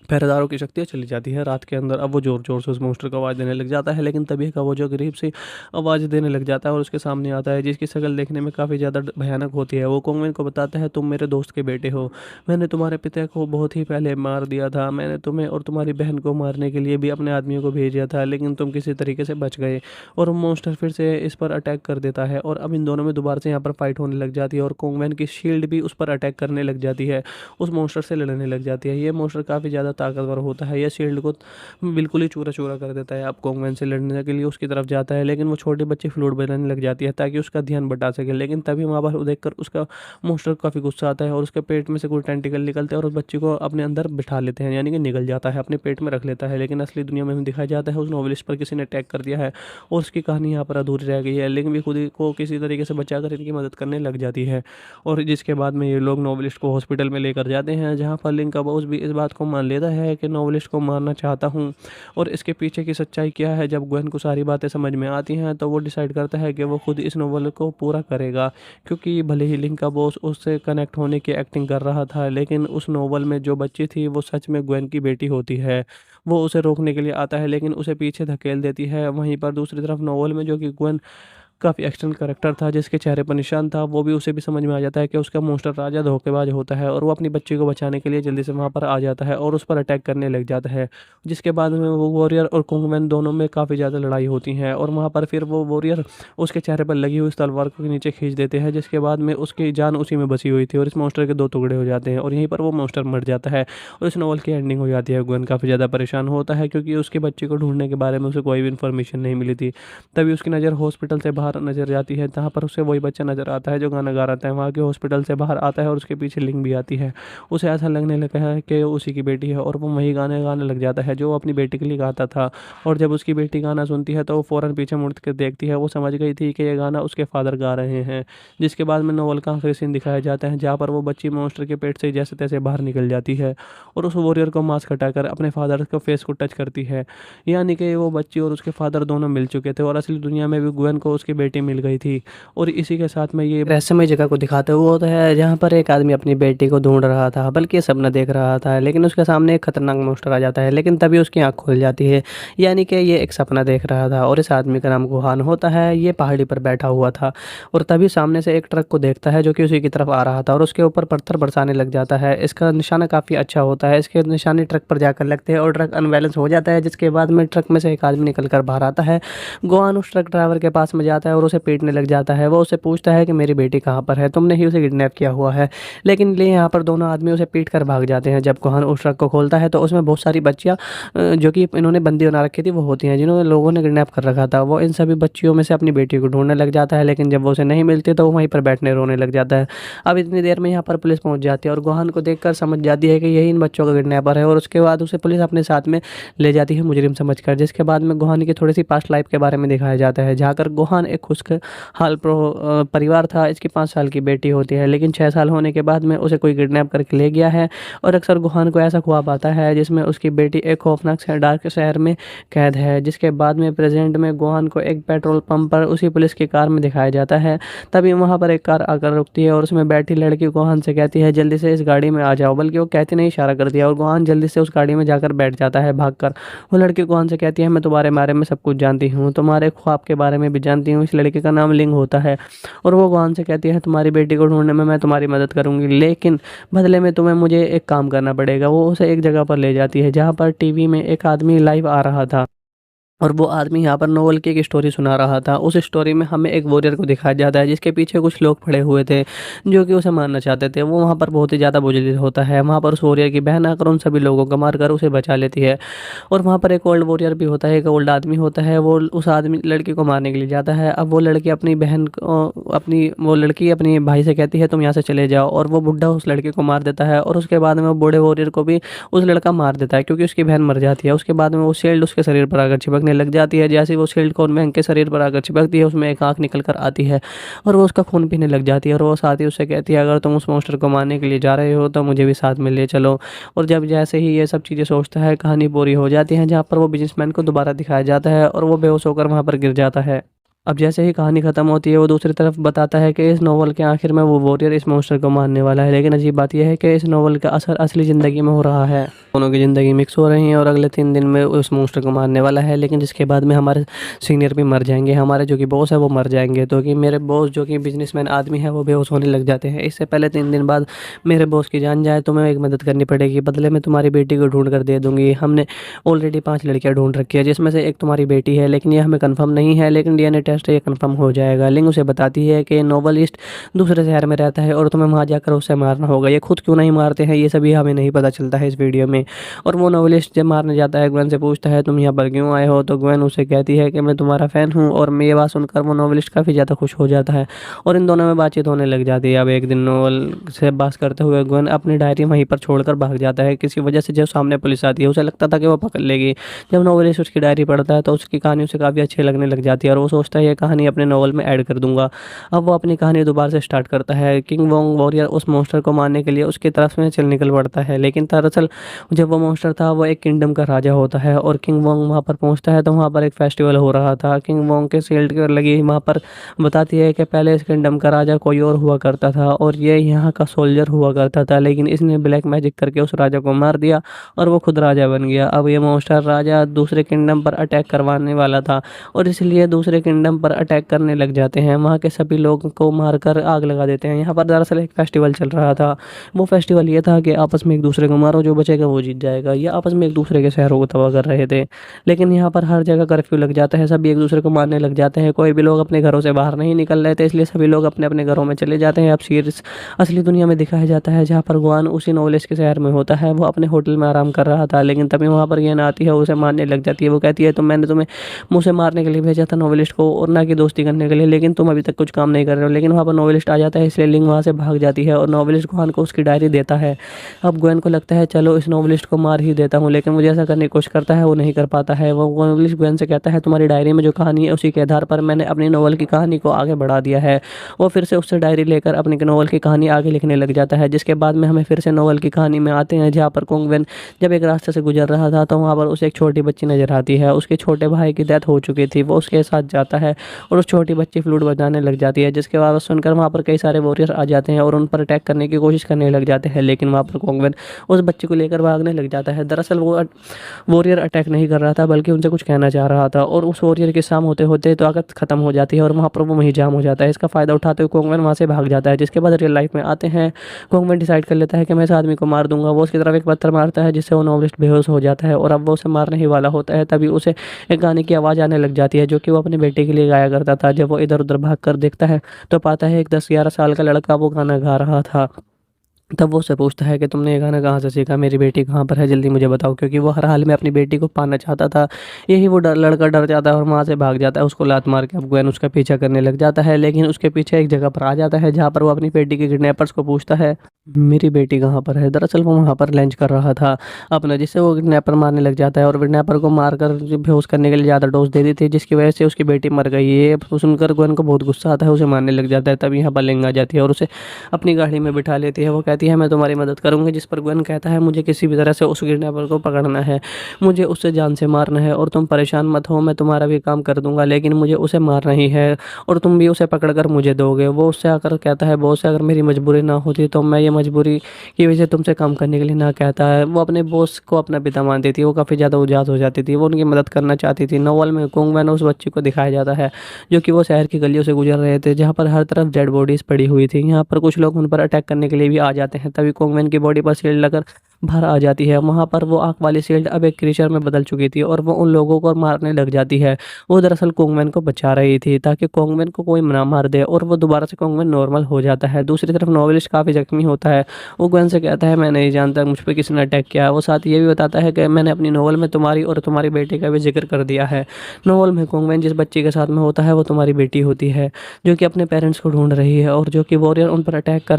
पहरेदारों की शक्तियाँ चली जाती है रात के अंदर। अब वो ज़ोर-ज़ोर से उस मॉन्स्टर को आवाज़ देने लग जाता है, लेकिन तभी कवोजो करीब से आवाज़ देने लग जाता है और उसके सामने आता है जिसकी शक्ल देखने में काफ़ी ज़्यादा भयानक होती है। वो कोंगवेन को बताता है तुम मेरे दोस्त के बेटे हो, मैंने तुम्हारे पिता को बहुत ही पहले मार दिया था। मैंने तुम्हें और तुम्हारी बहन को मारने के लिए भी अपने आदमियों को भेजा था, लेकिन तुम किसी तरीके से बच गए और मॉन्स्टर फिर से इस पर अटैक कर देता है और अब इन दोनों में दोबारा से यहाँ पर फाइट होने लग जाती है और कोंगवेन की शील्ड भी उस पर अटैक करने लग जाती है, उस मॉन्स्टर से लड़ने लग जाती है। ये मॉन्स्टर काफ़ी ज़्यादा ताकतवर होता है। यह शील्ड को बिल्कुल ही चूरा-चूरा कर देता है। अब कोंगवेन से लड़ने के लिए उसकी तरफ जाता है, लेकिन वो छोटी बच्ची फ्लूट बजाने लग जाती है ताकि उसका ध्यान बटा सके। लेकिन तभी वहाँ पर देखकर उसका मॉन्स्टर को काफ़ी गुस्सा आता है और उसके पेट में से कोई टेंटिकल निकलते हैं और उस बच्ची को अपने अंदर बिठा लेते हैं, यानी कि निगल जाता है, अपने पेट में रख लेता है। लेकिन असली दुनिया में हमें दिखाया जाता है उस नोवेलिस्ट पर किसी ने अटैक कर दिया है और उसकी कहानी यहाँ पर अधूरी रह गई है। लेकिन भी खुद ही को किसी तरीके से बचाकर इनकी मदद करने लग जाती है और जिसके बाद में ये लोग नोवेलिस्ट को हॉस्पिटल में लेकर जाते हैं, जहाँ पर लिंक का बॉस भी इस बात को मान लेता है कि नोवेलिस्ट को मारना चाहता हूँ और इसके पीछे की सच्चाई क्या है। जब ग्वेन को सारी बातें समझ में आती हैं तो वो डिसाइड करता है कि वो खुद इस नोवेल को पूरा करेगा, क्योंकि भले ही लिंक का बॉस उससे कनेक्ट होने की एक्टिंग कर रहा था, लेकिन उस नोवेल में जो बच्ची थी वो सच में ग्वेन की बेटी होती है। वो उसे रोकने के लिए आता है लेकिन उसे पीछे धकेल देती है। वहीं पर दूसरी तरफ नोवेल में जो कि ग्वेन काफ़ी एक्शन कैरेक्टर था जिसके चेहरे पर निशान था, वो भी उसे भी समझ में आ जाता है कि उसका मॉन्स्टर राजा धोखेबाज होता है और वो अपनी बच्ची को बचाने के लिए जल्दी से वहाँ पर आ जाता है और उस पर अटैक करने लग जाता है। जिसके बाद में वो वॉरियर और कोंगमैन दोनों में काफ़ी ज़्यादा लड़ाई होती है और वहाँ पर फिर वो वॉरियर उसके चेहरे पर लगी हुई उस तलवार को नीचे खींच देते हैं, जिसके बाद में उसकी जान उसी में बसी हुई थी और इस मॉन्स्टर के 2 टुकड़े हो जाते हैं और यहीं पर वो मॉन्स्टर मर जाता है और इस नॉवल की एंडिंग हो जाती है। ग्वेन काफ़ी ज़्यादा परेशान होता है क्योंकि उसकी बच्ची को ढूँढने के बारे में उसे कोई भी इन्फॉर्मेशन नहीं मिली थी। तभी उसकी नज़र हॉस्पिटल से बाहर नज़र जाती है, जहाँ पर उसे वही बच्चा नज़र आता है जो गाना गा रहा था। वहाँ के हॉस्पिटल से बाहर आता है और उसके पीछे लिंग भी आती है। उसे ऐसा लगने लगा है कि उसी की बेटी है और वो वही गाने गाने लग जाता है जो वो अपनी बेटी के लिए गाता था। और जब उसकी बेटी गाना सुनती है तो वो फ़ौरन पीछे मुड़ कर देखती है। वो समझ गई थी कि ये गाना उसके फादर गा रहे हैं। जिसके बाद में नोवेल का आखिरी सीन दिखाया जाता है जहाँ पर वो बच्ची मॉन्स्टर के पेट से जैसे तैसे बाहर निकल जाती है और उस वॉरियर को मास्क हटाकर अपने फादर के फेस को टच करती है, यानी कि वो बच्ची और उसके फादर दोनों मिल चुके थे और असली दुनिया में भी ग्वेन को उसकी बेटी मिल गई थी। और इसी के साथ में ये रहस्यमय जगह को दिखाते हुए होता है जहाँ पर एक आदमी अपनी बेटी को ढूंढ रहा था, बल्कि सपना देख रहा था, लेकिन उसके सामने एक खतरनाक मॉन्स्टर आ जाता है। लेकिन तभी उसकी आँख खुल जाती है, यानी कि ये एक सपना देख रहा था और इस आदमी का नाम गुहान होता है। ये पहाड़ी पर बैठा हुआ था और तभी सामने से एक ट्रक को देखता है जो कि उसी की तरफ आ रहा था और उसके ऊपर पत्थर बरसाने लग जाता है। इसका निशाना काफ़ी अच्छा होता है, इसके निशाने ट्रक पर जाकर लगते हैं और ट्रक अनबैलेंस हो जाता है, जिसके बाद में ट्रक में से एक आदमी निकल कर बाहर आता है। गुहान उस ट्रक ड्राइवर के पास में जाता जाता है और उसे पीटने लग जाता है। वो उससे पूछता है कि मेरी बेटी कहाँ पर है, तुमने ही उसे किडनैप किया हुआ है। लेकिन लिए यहाँ पर दोनों आदमी उसे पीट कर भाग जाते हैं। जब गुहान उस ट्रक को खोलता है तो उसमें बहुत सारी बच्चियाँ जो कि इन्होंने बंदी बना रखी थी वो होती हैं, जिन्होंने लोगों ने किडनैप कर रखा था। वो इन सभी बच्चियों में से अपनी बेटी को ढूंढने लग जाता है, लेकिन जब वो उसे नहीं मिलती तो वो वहीं पर बैठने रोने लग जाता है। अब इतनी देर में यहाँ पर पुलिस पहुंच जाती है और गुहान को देखकर समझ जाती है कि यही इन बच्चों का किडनैपर है, और उसके बाद उसे पुलिस अपने साथ में ले जाती है मुजरिम समझकर। जिसके बाद में गुहान की थोड़ी सी पास्ट लाइफ के बारे में दिखाया जाता है, जहाँ कर गुहान एक खुशहाल परिवार था। इसकी 5 साल की बेटी होती है, लेकिन 6 साल होने के बाद में उसे कोई किडनैप करके ले गया है। और अक्सर गुहान को ऐसा ख्वाब आता है जिसमें उसकी बेटी एक खौफनाक से डार्क शहर में कैद है। जिसके बाद में प्रेजेंट में गुहान को एक पेट्रोल पंप पर उसी पुलिस की कार में दिखाया जाता है। तभी वहाँ पर एक कार आकर रुकती है और उसमें बैठी लड़की गुहान से कहती है जल्दी से इस गाड़ी में आ जाओ, बल्कि वो कहती नहीं इशारा कर दिया, और गुहान जल्दी से उस गाड़ी में जाकर बैठ जाता है भागकर। वो लड़की गुहान से कहती है मैं तुम्हारे बारे में सब कुछ जानती हूँ, तुम्हारे ख्वाब के बारे में भी जानती हूँ। इस लड़के का नाम लिंग होता है, और वो गुहान से कहती है तुम्हारी बेटी को ढूंढने में मैं तुम्हारी मदद करूंगी, लेकिन बदले में तुम्हें मुझे एक काम करना पड़ेगा। वो उसे एक जगह पर ले जाती है जहाँ पर टीवी में एक आदमी लाइव आ रहा था, और वो आदमी यहाँ पर नोवेल की एक स्टोरी सुना रहा था। उस स्टोरी में हमें एक वॉरियर को दिखाया जाता है जिसके पीछे कुछ लोग खड़े हुए थे जो कि उसे मारना चाहते थे। वो वहाँ पर बहुत ही ज़्यादा बुजदिल होता है। वहाँ पर उस वॉरियर की बहन आकर उन सभी लोगों को मारकर उसे बचा लेती है। और वहाँ पर एक ओल्ड वॉरियर भी होता है, एक ओल्ड आदमी होता है। वो उस आदमी लड़की को मारने के लिए जाता है। अब वो लड़की अपनी बहन को वो लड़की अपनी भाई से कहती है तुम यहाँ से चले जाओ, और वो बुढ़ा उस लड़के को मार देता है। और उसके बाद में वो बूढ़े वॉरियर को भी उस लड़का मार देता है क्योंकि उसकी बहन मर जाती है। उसके बाद में वो शील्ड उसके शरीर पर आकर चिपकने लग जाती है। जैसे ही वो शील्ड को महंग के शरीर पर आकर चिपकती है उसमें एक आँख निकल कर आती है और वो उसका खून पीने लग जाती है। और वो साथ ही उससे कहती है अगर तुम उस मॉन्स्टर को मारने के लिए जा रहे हो तो मुझे भी साथ में ले चलो। और जब जैसे ही ये सब चीज़ें सोचता है कहानी पूरी हो जाती है, जहाँ पर वो बिजनेसमैन को दोबारा दिखाया जाता है और वो बेहोश होकर वहाँ पर गिर जाता है। अब जैसे ही कहानी खत्म होती है वो दूसरी तरफ बताता है कि इस नोवेल के आखिर में वो वॉरियर इस मॉन्स्टर को मारने वाला है। लेकिन अजीब बात यह है कि इस नोवेल का असर असली ज़िंदगी में हो रहा है। दोनों की ज़िंदगी मिक्स हो रही है और अगले 3 दिन में उस मॉन्स्टर को मारने वाला है। लेकिन जिसके बाद में हमारे सीनियर भी मर जाएंगे, हमारे जो कि बॉस है वो मर जाएंगे। तो कि मेरे बॉस जो कि बिजनेसमैन आदमी है वो बेहोश होने लग जाते हैं। इससे पहले 3 दिन बाद मेरे बॉस की जान जाए तो मैं एक मदद करनी पड़ेगी, बदले में तुम्हारी बेटी को ढूंढ कर दे दूंगी। हमने ऑलरेडी 5 लड़कियां ढूंढ रखी है जिसमें से एक तुम्हारी बेटी है, लेकिन ये हमें कंफर्म नहीं है, लेकिन डीएनए टेस्ट ये कंफर्म हो जाएगा। लिंग उसे बताती है कि नोवेलिस्ट दूसरे शहर में रहता है और तुम्हें वहाँ जाकर उसे मारना होगा। ये खुद क्यों नहीं मारते हैं ये सभी हमें नहीं पता चलता है इस वीडियो में। और वो नोवेलिस्ट जब मारने जाता है ग्वेन से पूछता है तुम यहाँ पर क्यों आए हो, तो ग्वेन उसे कहती है कि मैं तुम्हारा फ़ैन हूँ। और ये बात सुनकर वो नोवेलिस्ट काफ़ी ज़्यादा खुश हो जाता है और इन दोनों में बातचीत होने लग जाती है। अब एक दिन नोवेल से बात करते हुए ग्वेन अपनी डायरी वहीं पर छोड़कर भाग जाता है। किसी वजह से जब सामने पुलिस आती है उसे लगता था कि वो पकड़ लेगी। जब नोवेलिस्ट उसकी डायरी पढ़ता है तो उसकी कहानी उसे काफ़ी अच्छी लगने लग जाती है और वो सोचता है ये कहानी अपने नोवेल में ऐड कर दूंगा। अब वो अपनी कहानी दोबारा से स्टार्ट करता है। किंग वोंग वॉरियर उस मॉन्स्टर को मारने के लिए उसकी तरफ में चल निकल पड़ता है, लेकिन दरअसल जब वो मॉन्स्टर था वो एक किंगडम का राजा होता है। और किंग वोंग वहाँ पर पहुँचता है तो वहाँ पर एक फेस्टिवल हो रहा था। किंग वोंग के शील्ड के लगी वहाँ पर बताती है कि पहले इस किंगडम का राजा कोई और हुआ करता था और ये यहाँ का सोल्जर हुआ करता था, लेकिन इसने ब्लैक मैजिक करके उस राजा को मार दिया और वो खुद राजा बन गया। अब ये मॉन्स्टर राजा दूसरे किंगडम पर अटैक करवाने वाला था और इसलिए दूसरे किंगडम पर अटैक करने लग जाते हैं। वहाँ के सभी लोगों को मारकर आग लगा देते हैं। यहाँ पर दरअसल एक फेस्टिवल चल रहा था। वो फेस्टिवल ये था कि आपस में एक दूसरे को मारो, जो बचेगा वो जीत जाएगा। ये आपस में एक दूसरे के शहरों को तबाह कर रहे थे, लेकिन यहाँ पर हर जगह कर्फ्यू लग जाता है, सभी एक दूसरे को मारने लग जाते हैं। कोई भी लोग अपने घरों से बाहर नहीं निकल रहे थे, इसलिए सभी लोग अपने अपने घरों में चले जाते हैं। अब सीरीज असली दुनिया में दिखाया जाता है जहाँ पर गुआन उसी नॉलेज के शहर में होता है। वो अपने होटल में आराम कर रहा था, लेकिन तभी वहाँ पर गेन आती है, उसे मारने लग जाती है। वो कहती है तो मैंने तुम्हें मुझसे मारने के लिए भेजा था नॉवेलिस्ट को और ना कि दोस्ती करने के लिए, लेकिन तुम अभी तक कुछ काम नहीं कर रहे हो। लेकिन वहाँ पर नॉवेलिस्ट आ जाता है, इसलिए लिंग वहाँ से भाग जाती है और नॉवेलिस्ट गुआन को उसकी डायरी देता है। अब गुआन को लगता है चलो इस नॉवेलिस्ट को मार ही देता हूँ, लेकिन मुझे ऐसा करने की कोशिश करता है, वो नहीं कर पाता है। वो नॉवेलिस्ट गुआन से कहता है तुम्हारी डायरी में जो कहानी है उसी के आधार पर मैंने अपनी नॉवल की कहानी को आगे बढ़ा दिया है। वो फिर से उससे डायरी लेकर अपनी नॉवल की कहानी आगे लिखने लग जाता है। जिसके बाद में हमें फिर से नॉवल की कहानी में आते हैं जहाँ पर कोंगवेन जब एक रास्ते से गुजर रहा था तो वहाँ पर उसे एक छोटी बच्ची नजर आती है। उसके छोटे भाई की डेथ हो चुकी थी। वो उसके साथ जाता है और उस छोटी बच्ची फ्लूट बजाने लग जाती है, जिसके बाद सुनकर वहाँ पर कई सारे वॉरियर आ जाते हैं और उन पर अटैक करने की कोशिश करने लग जाते हैं। लेकिन वहाँ पर कोंगवेन उस बच्ची को लेकर भागने लग जाता है। दरअसल वो वॉरियर अटैक नहीं कर रहा था बल्कि उनसे कुछ कहना चाह रहा था, और उस वॉरियर के सामने होते होते ताकत खत्म हो जाती है और वहाँ पर वो वहीं जाम हो जाता है। इसका फ़ायदा उठाते हुए कोंगवेन वहाँ से भाग जाता है। जिसके बाद रियल लाइफ में आते हैं, कोंगवेन डिसाइड कर लेता है कि मैं इस आदमी को मार दूंगा। वो उसकी तरफ एक पत्थर मारता है जिससे वो नॉवेलिस्ट बेहोश हो जाता है और अब वो उसे मारने ही वाला होता है। तभी उसे एक गाने की आवाज़ आने लग जाती है जो कि वो अपने बेटे के लिए गाया करता था। जब वो इधर-उधर भाग कर देखता है तो पाता है एक 10-11 साल का लड़का वो गाना गा रहा था। तब वो उससे पूछता है कि तुमने ये गाना कहाँ से सीखा? मेरी बेटी कहाँ पर है? जल्दी मुझे बताओ, क्योंकि वो हर हाल में अपनी बेटी को पाना चाहता था। यही वो लड़का डर जाता है और वहाँ से भाग जाता है। उसको लात मार के अब ग्वेन उसका पीछा करने लग जाता है, लेकिन उसके पीछे एक जगह पर आ जाता है जहाँ पर वो अपनी बेटी के किडनैपर्स को पूछता है, मेरी बेटी कहाँ पर है? दरअसल वो वहाँ पर लंच कर रहा था अपना, जिससे वो किडनैपर मारने लग जाता है और किडनैपर को मारकर जो बेहोश करने के लिए ज़्यादा डोज दे दी थी, जिसकी वजह से उसकी बेटी मर गई। ये सुनकर ग्वेन को बहुत गुस्सा आता है, उसे मारने लग जाता है। तब यहाँ पर लिंग आ जाती है और उसे अपनी गाड़ी में बिठा लेती है। वो कहती है मैं तुम्हारी मदद करूँगी, जिस पर ग्वेन कहता है मुझे किसी भी तरह से उस किडनैपर को पकड़ना है, मुझे उससे जान से मारना है और तुम परेशान मत हो, मैं तुम्हारा भी काम कर दूंगा, लेकिन मुझे उसे मारना ही है और तुम भी उसे पकड़ कर मुझे दोगे। वो उससे आकर कहता है बॉस से अगर मेरी मजबूरी ना होती तो मैं ये मजबूरी की वजह से तुमसे काम करने के लिए ना कहता है। वो अपने बॉस को अपना पिता मानती थी, वो काफ़ी ज़्यादा उदास हो जाती थी, वो उनकी मदद करना चाहती थी। नोवेल में कुंगमैन उस बच्चे को दिखाया जाता है जो कि वो शहर की गलियों से गुजर रहे थे, जहाँ पर हर तरफ डेड बॉडीज पड़ी हुई थी। यहाँ पर कुछ लोग उन पर अटैक करने के लिए भी आ जाते हैं। तभी कुंगमैन की बॉडी पर शील्ड लगकर बाहर आ जाती है। वहाँ पर वो आँख वाली शील्ड अब एक क्रीचर में बदल चुकी थी और वो उन लोगों को मारने लग जाती है। वो दरअसल कुंगमैन को बचा रही थी ताकि कुंगमैन को कोई ना मार दे और वो दोबारा से कुंगमैन नॉर्मल हो जाता है। दूसरी तरफ नोवेलिस्ट काफ़ी जख्मी होता है। वो ग्वेन से कहता है मैं नहीं जानता मुझ पर किसने अटैक किया। वो साथ ये भी बताता है कि मैंने अपनी नोवेल में तुम्हारी और तुम्हारी बेटी का भी जिक्र कर दिया है। नोवेल में कुंगमैन जिस बच्ची के साथ में होता है वो तुम्हारी बेटी होती है, जो कि अपने पेरेंट्स को ढूंढ रही है और जो कि वॉरियर उन पर अटैक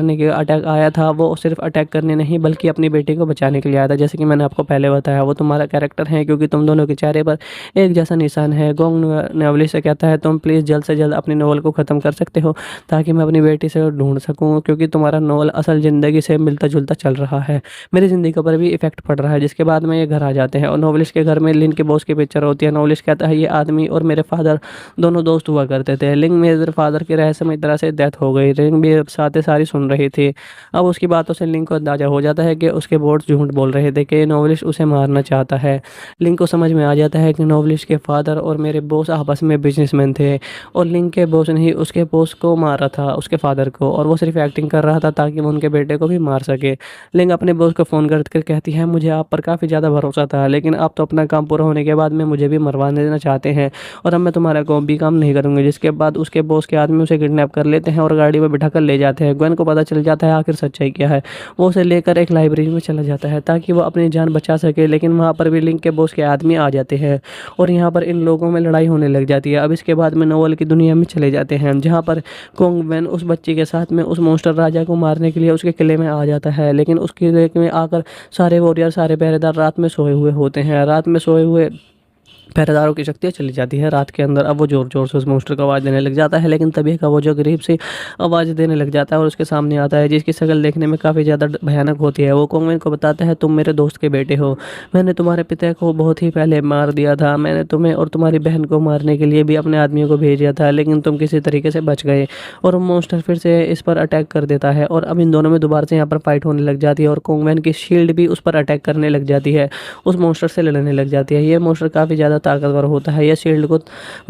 आया था, वो सिर्फ अटैक करने नहीं बल्कि अपनी बेटी को बचाने के लिए आया था। जैसे कि मैंने आपको पहले बताया वो तुम्हारा कैरेक्टर है, क्योंकि तुम दोनों के चेहरे पर एक जैसा निशान है। गोंग नोवेलिस्ट से कहता है तुम प्लीज़ जल्द से जल्द अपनी नोवेल को ख़त्म कर सकते हो ताकि मैं अपनी बेटी से ढूंढ सकूं, क्योंकि तुम्हारा नोवेल असल ज़िंदगी से मिलता जुलता चल रहा है, मेरी ज़िंदगी पर भी इफेक्ट पड़ रहा है। जिसके बाद में ये घर आ जाते हैं और नोवेलिस्ट के घर में लिन के बॉस की पिक्चर होती है। नोवेलिस्ट कहता है ये आदमी और मेरे फादर दोनों दोस्त हुआ करते थे। लिंग मेरे फादर की रहस्यमय तरह से डेथ हो गई। लिंग भी साथें सारी सुन रही थी। अब उसकी बातों से लिंग को अंदाजा हो जाता है कि उसके बोर्ड झूठ बोल रहे थे कि नोवेलिस्ट उसे मारना चाहता है। लिंग को समझ में आ जाता है कि नोवेलिस्ट के फादर और मेरे बॉस आपस में बिजनेसमैन थे और लिंग के बॉस ने ही उसके बॉस को मारा था, उसके फादर को, और वो सिर्फ एक्टिंग कर रहा था ताकि वो उनके बेटे को भी मार सके। लिंग अपने बॉस को फ़ोन कर कहती है मुझे आप पर काफ़ी ज़्यादा भरोसा था, लेकिन आप तो अपना काम पूरा होने के बाद में मुझे भी मरवाने देना चाहते हैं और अब मैं तुम्हारा कोई भी काम नहीं करूँगी। जिसके बाद उसके बॉस के आदमी उसे किडनैप कर लेते हैं और गाड़ी में बिठा कर ले जाते हैं। ग्वेन को पता चल जाता है आखिर सच्चाई क्या है। वो उसे लेकर एक लाइब्रेरी में चला जाता है ताकि वो अपनी जान बचा सके, लेकिन वहाँ पर भी लिंग के बॉस के आदमी आ जाते हैं और यहाँ पर इन लोगों में लड़ाई होने लग जाती है। अब इसके बाद में नोवेल की दुनिया में चले जाते हैं जहाँ पर कुंगमैन उस बच्ची के साथ में उस मॉन्स्टर राजा को मारने के लिए उसके किले में आ जाता है, लेकिन उसके किले में आकर सारे वॉरियर सारे पहरेदार रात में सोए हुए होते हैं। रात में सोए हुए पहरेदारों की शक्तियाँ चली जाती है रात के अंदर। अब वो ज़ोर ज़ोर से उस मॉन्स्टर को आवाज़ देने लग जाता है, लेकिन तभी का वो जो गरीब सी आवाज़ देने लग जाता है और उसके सामने आता है, जिसकी शक्ल देखने में काफ़ी ज़्यादा भयानक होती है। वो कुंगमैन को बताता है तुम मेरे दोस्त के बेटे हो, मैंने तुम्हारे पिता को बहुत ही पहले मार दिया था, मैंने तुम्हें और तुम्हारी बहन को मारने के लिए भी अपने आदमियों को भेज दिया था, लेकिन तुम किसी तरीके से बच गए। और वो मॉन्स्टर फिर से इस पर अटैक कर देता है और अब इन दोनों में दोबारा से यहाँ पर फाइट होने लग जाती है और कुंगमैन की शील्ड भी उस पर अटैक करने लग जाती है, उस मॉन्स्टर से लड़ने लग जाती है। ये मॉन्स्टर काफ़ी ज़्यादा ताकतवर होता है, यह शील्ड को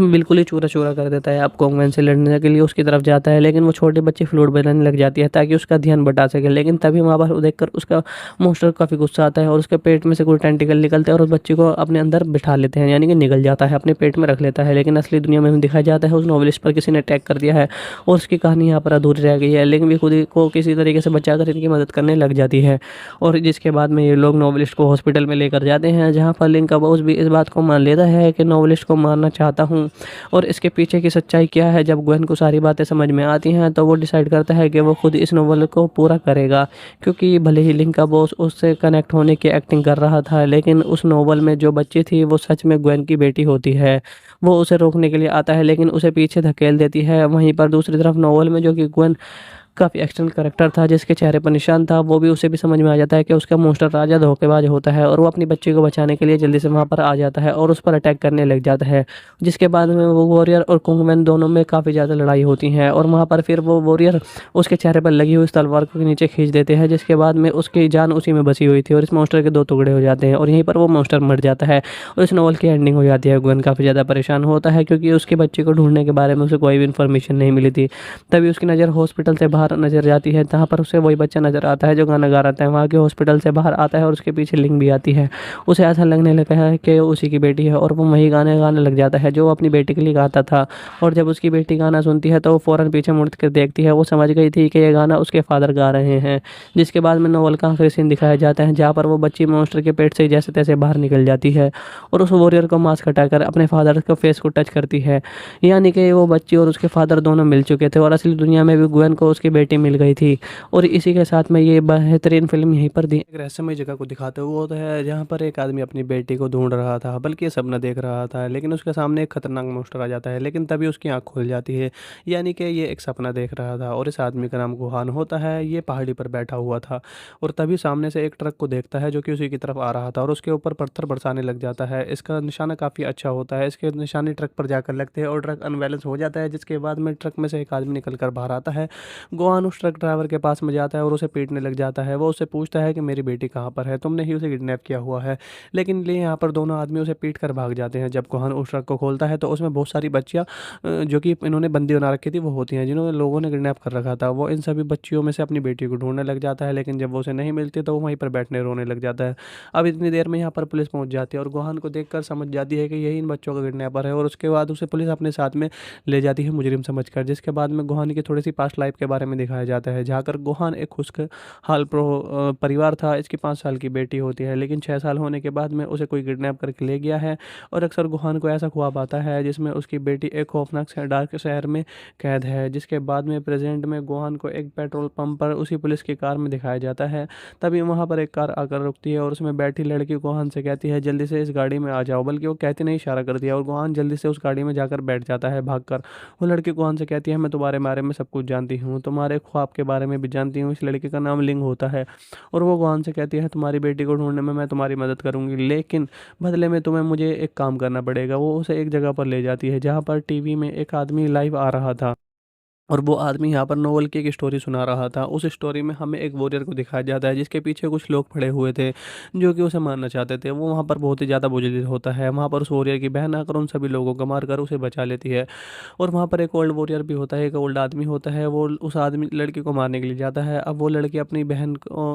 बिल्कुल ही चूरा चूरा कर देता है। अब कुंगमैन से लड़ने के लिए उसकी तरफ जाता है, लेकिन वो छोटी बच्ची फ्लूट बनाने लग जाती है ताकि उसका ध्यान बटा सके, लेकिन तभी वहाँ पर देखकर उसका मॉन्स्टर काफ़ी गुस्सा आता है और उसके पेट में से कोई टेंटिकल निकलते हैं और उस बच्ची को अपने अंदर बिठा लेते हैं, यानी कि निगल जाता है, अपने पेट में रख लेता है। लेकिन असली दुनिया में दिखाया जाता है उस नोवेलिस्ट पर किसी ने अटैक कर दिया है और उसकी कहानी यहाँ पर अधूरी रह गई है। लेकिन भी खुद ही को किसी तरीके से बचाकर इनकी मदद करने लग जाती है और जिसके बाद में ये लोग नोवेलिस्ट को हॉस्पिटल में लेकर जाते हैं, जहाँ पर लिंग का बॉस भी इस बात को मान लेता है कि नोवेलिस्ट को मारना चाहता हूँ और इसके पीछे की सच्चाई क्या है। जब ग्वेन को सारी बातें समझ में आती हैं तो वो डिसाइड करता है कि वो खुद इस नोवेल को पूरा करेगा, क्योंकि भले ही लिंग का बॉस उससे कनेक्ट होने की एक्टिंग कर रहा था, लेकिन उस नोवेल में जो बच्ची थी वो सच में ग्वेन की बेटी होती है। वो उसे रोकने के लिए आता है लेकिन उसे पीछे धकेल देती है। वहीं पर दूसरी तरफ नोवेल में जो कि ग्वेन काफ़ी एक्शन करेक्टर था, जिसके चेहरे पर निशान था, वो भी उसे भी समझ में आ जाता है कि उसका मॉन्स्टर राजा धोखेबाज होता है और वो अपनी बच्ची को बचाने के लिए जल्दी से वहाँ पर आ जाता है और उस पर अटैक करने लग जाता है। जिसके बाद में वो वॉरियर और कुंगमैन दोनों में काफ़ी ज़्यादा लड़ाई होती है और वहाँ पर फिर वो वॉरियर उसके चेहरे पर लगी हुई इस तलवार को नीचे खींच देते हैं, जिसके बाद में उसकी जान उसी में बची हुई थी और इस मॉन्स्टर के दो टुकड़े हो जाते हैं और यहीं पर वो मॉन्स्टर मर जाता है और इस नॉवल की एंडिंग हो जाती है। ग्वेन काफ़ी ज़्यादा परेशान होता है क्योंकि उसके बच्चे को ढूंढने के बारे में उसे कोई भी इन्फॉर्मेशन नहीं मिली थी। तभी उसकी नज़र हॉस्पिटल से बाहर बाहर नज़र जाती है, जहाँ पर उसे वही बच्चा नज़र आता है जो गाना गा रहा था। वहाँ के हॉस्पिटल से बाहर आता है और उसके पीछे लिंक भी आती है। उसे ऐसा लगने लगा है कि उसी की बेटी है और वो वही गाने गाने लग जाता है जो वो अपनी बेटी के लिए गाता था। और जब उसकी बेटी गाना सुनती है तो वो फ़ौरन पीछे मुड़ कर देखती है। वो समझ गई थी कि ये गाना उसके फादर गा रहे हैं। जिसके बाद में नॉवल का आखिरी सीन दिखाया जाता है जहाँ पर वो बच्ची मॉन्स्टर के पेट से जैसे तैसे बाहर निकल जाती है और उस वॉरियर को मास्क हटाकर अपने फादर के फेस को टच करती है। यानी कि वो बच्ची और उसके फादर दोनों मिल चुके थे और असली दुनिया में भी ग्वेन को उसकी बेटी मिल गई थी। और इसी के साथ में ये बेहतरीन फिल्म यहीं पर दी एक रहस्यमय जगह को दिखाते हुए होता है जहाँ पर एक आदमी अपनी बेटी को ढूंढ रहा था, बल्कि ये सपना देख रहा था, लेकिन उसके सामने एक खतरनाक मॉन्स्टर आ जाता है। लेकिन तभी उसकी आंख खुल जाती है, यानी कि ये एक सपना देख रहा था और इस आदमी का नाम गुहान होता है। ये पहाड़ी पर बैठा हुआ था और तभी सामने से एक ट्रक को देखता है जो कि उसी की तरफ आ रहा था और उसके ऊपर पत्थर बरसाने लग जाता है। इसका निशाना काफ़ी अच्छा होता है, इसके निशाने ट्रक पर जाकर लगते हैं और ट्रक अनबैलेंस हो जाता है, जिसके बाद में ट्रक में से एक आदमी निकल कर बाहर आता है। गुहान उस ट्रक ड्राइवर के पास में जाता है और उसे पीटने लग जाता है। वो उससे पूछता है कि मेरी बेटी कहाँ पर है, तुमने ही उसे किडनैप किया हुआ है। लेकिन लिए यहाँ पर दोनों आदमी उसे पीट कर भाग जाते हैं। जब गुहान उस ट्रक को खोलता है तो उसमें बहुत सारी बच्चियाँ जो कि इन्होंने बंदी बना रखी थी वो होती हैं, जिन्होंने लोगों ने किडनैप कर रखा था। वो इन सभी बच्चियों में से अपनी बेटी को ढूंढने लग जाता है, लेकिन जब वो उसे नहीं मिलती तो वो वहीं पर बैठने रोने लग जाता है। अब इतनी देर में यहाँ पर पुलिस पहुँच जाती है और गुहान को देखकर समझ जाती है कि यही इन बच्चों का किडनैपर है और उसके बाद उसे पुलिस अपने साथ में ले जाती है मुजरिम समझकर। जिसके बाद में गुहान की थोड़ी सी पास्ट लाइफ के बारे में दिखाया जाता है, जाकर गुहान एक खुशहाल परिवार था। इसकी 5 साल की बेटी होती है, लेकिन 6 साल होने के बाद में उसे कोई किडनैप करके ले गया है और अक्सर गुहान को ऐसा ख्वाब आता है जिसमें उसकी बेटी एक खौफनाक डार्क शहर में कैद है। जिसके बाद में प्रेजेंट में गुहान को एक पेट्रोल पंप पर उसी पुलिस की कार में दिखाया जाता है। तभी वहाँ पर एक कार आकर रुकती है और उसमें बैठी लड़की गुहान से कहती है जल्दी से इस गाड़ी में आ जाओ, बल्कि वो कहती नहीं इशारा कर दिया और गुहान जल्दी से उस गाड़ी में जाकर बैठ जाता है भागकर। वो लड़की गुहान से कहती है मैं तुम्हारे बारे में सब कुछ जानती हूँ, तुम्हारे ख्वाब के बारे में भी जानती हूँ। इस लड़की का नाम लिंग होता है और वो गुहान से कहती है तुम्हारी बेटी को ढूंढने में मैं तुम्हारी मदद करूंगी, लेकिन बदले में तुम्हें मुझे एक काम करना पड़ेगा। वो उसे एक जगह पर ले जाती है जहाँ पर टीवी में एक आदमी लाइव आ रहा था और वो आदमी यहाँ पर नोवेल की एक स्टोरी सुना रहा था। उस स्टोरी में हमें एक वॉरियर को दिखाया जाता है जिसके पीछे कुछ लोग पड़े हुए थे जो कि उसे मारना चाहते थे। वो वहाँ पर बहुत ही ज़्यादा बुझलित होता है। वहाँ पर उस वॉरियर की बहन आकर उन सभी लोगों को मारकर उसे बचा लेती है। और वहाँ पर एक ओल्ड वॉरियर भी होता है, एक ओल्ड आदमी होता है। वो उस आदमी लड़की को मारने के लिए जाता है। अब वो लड़की अपनी बहन को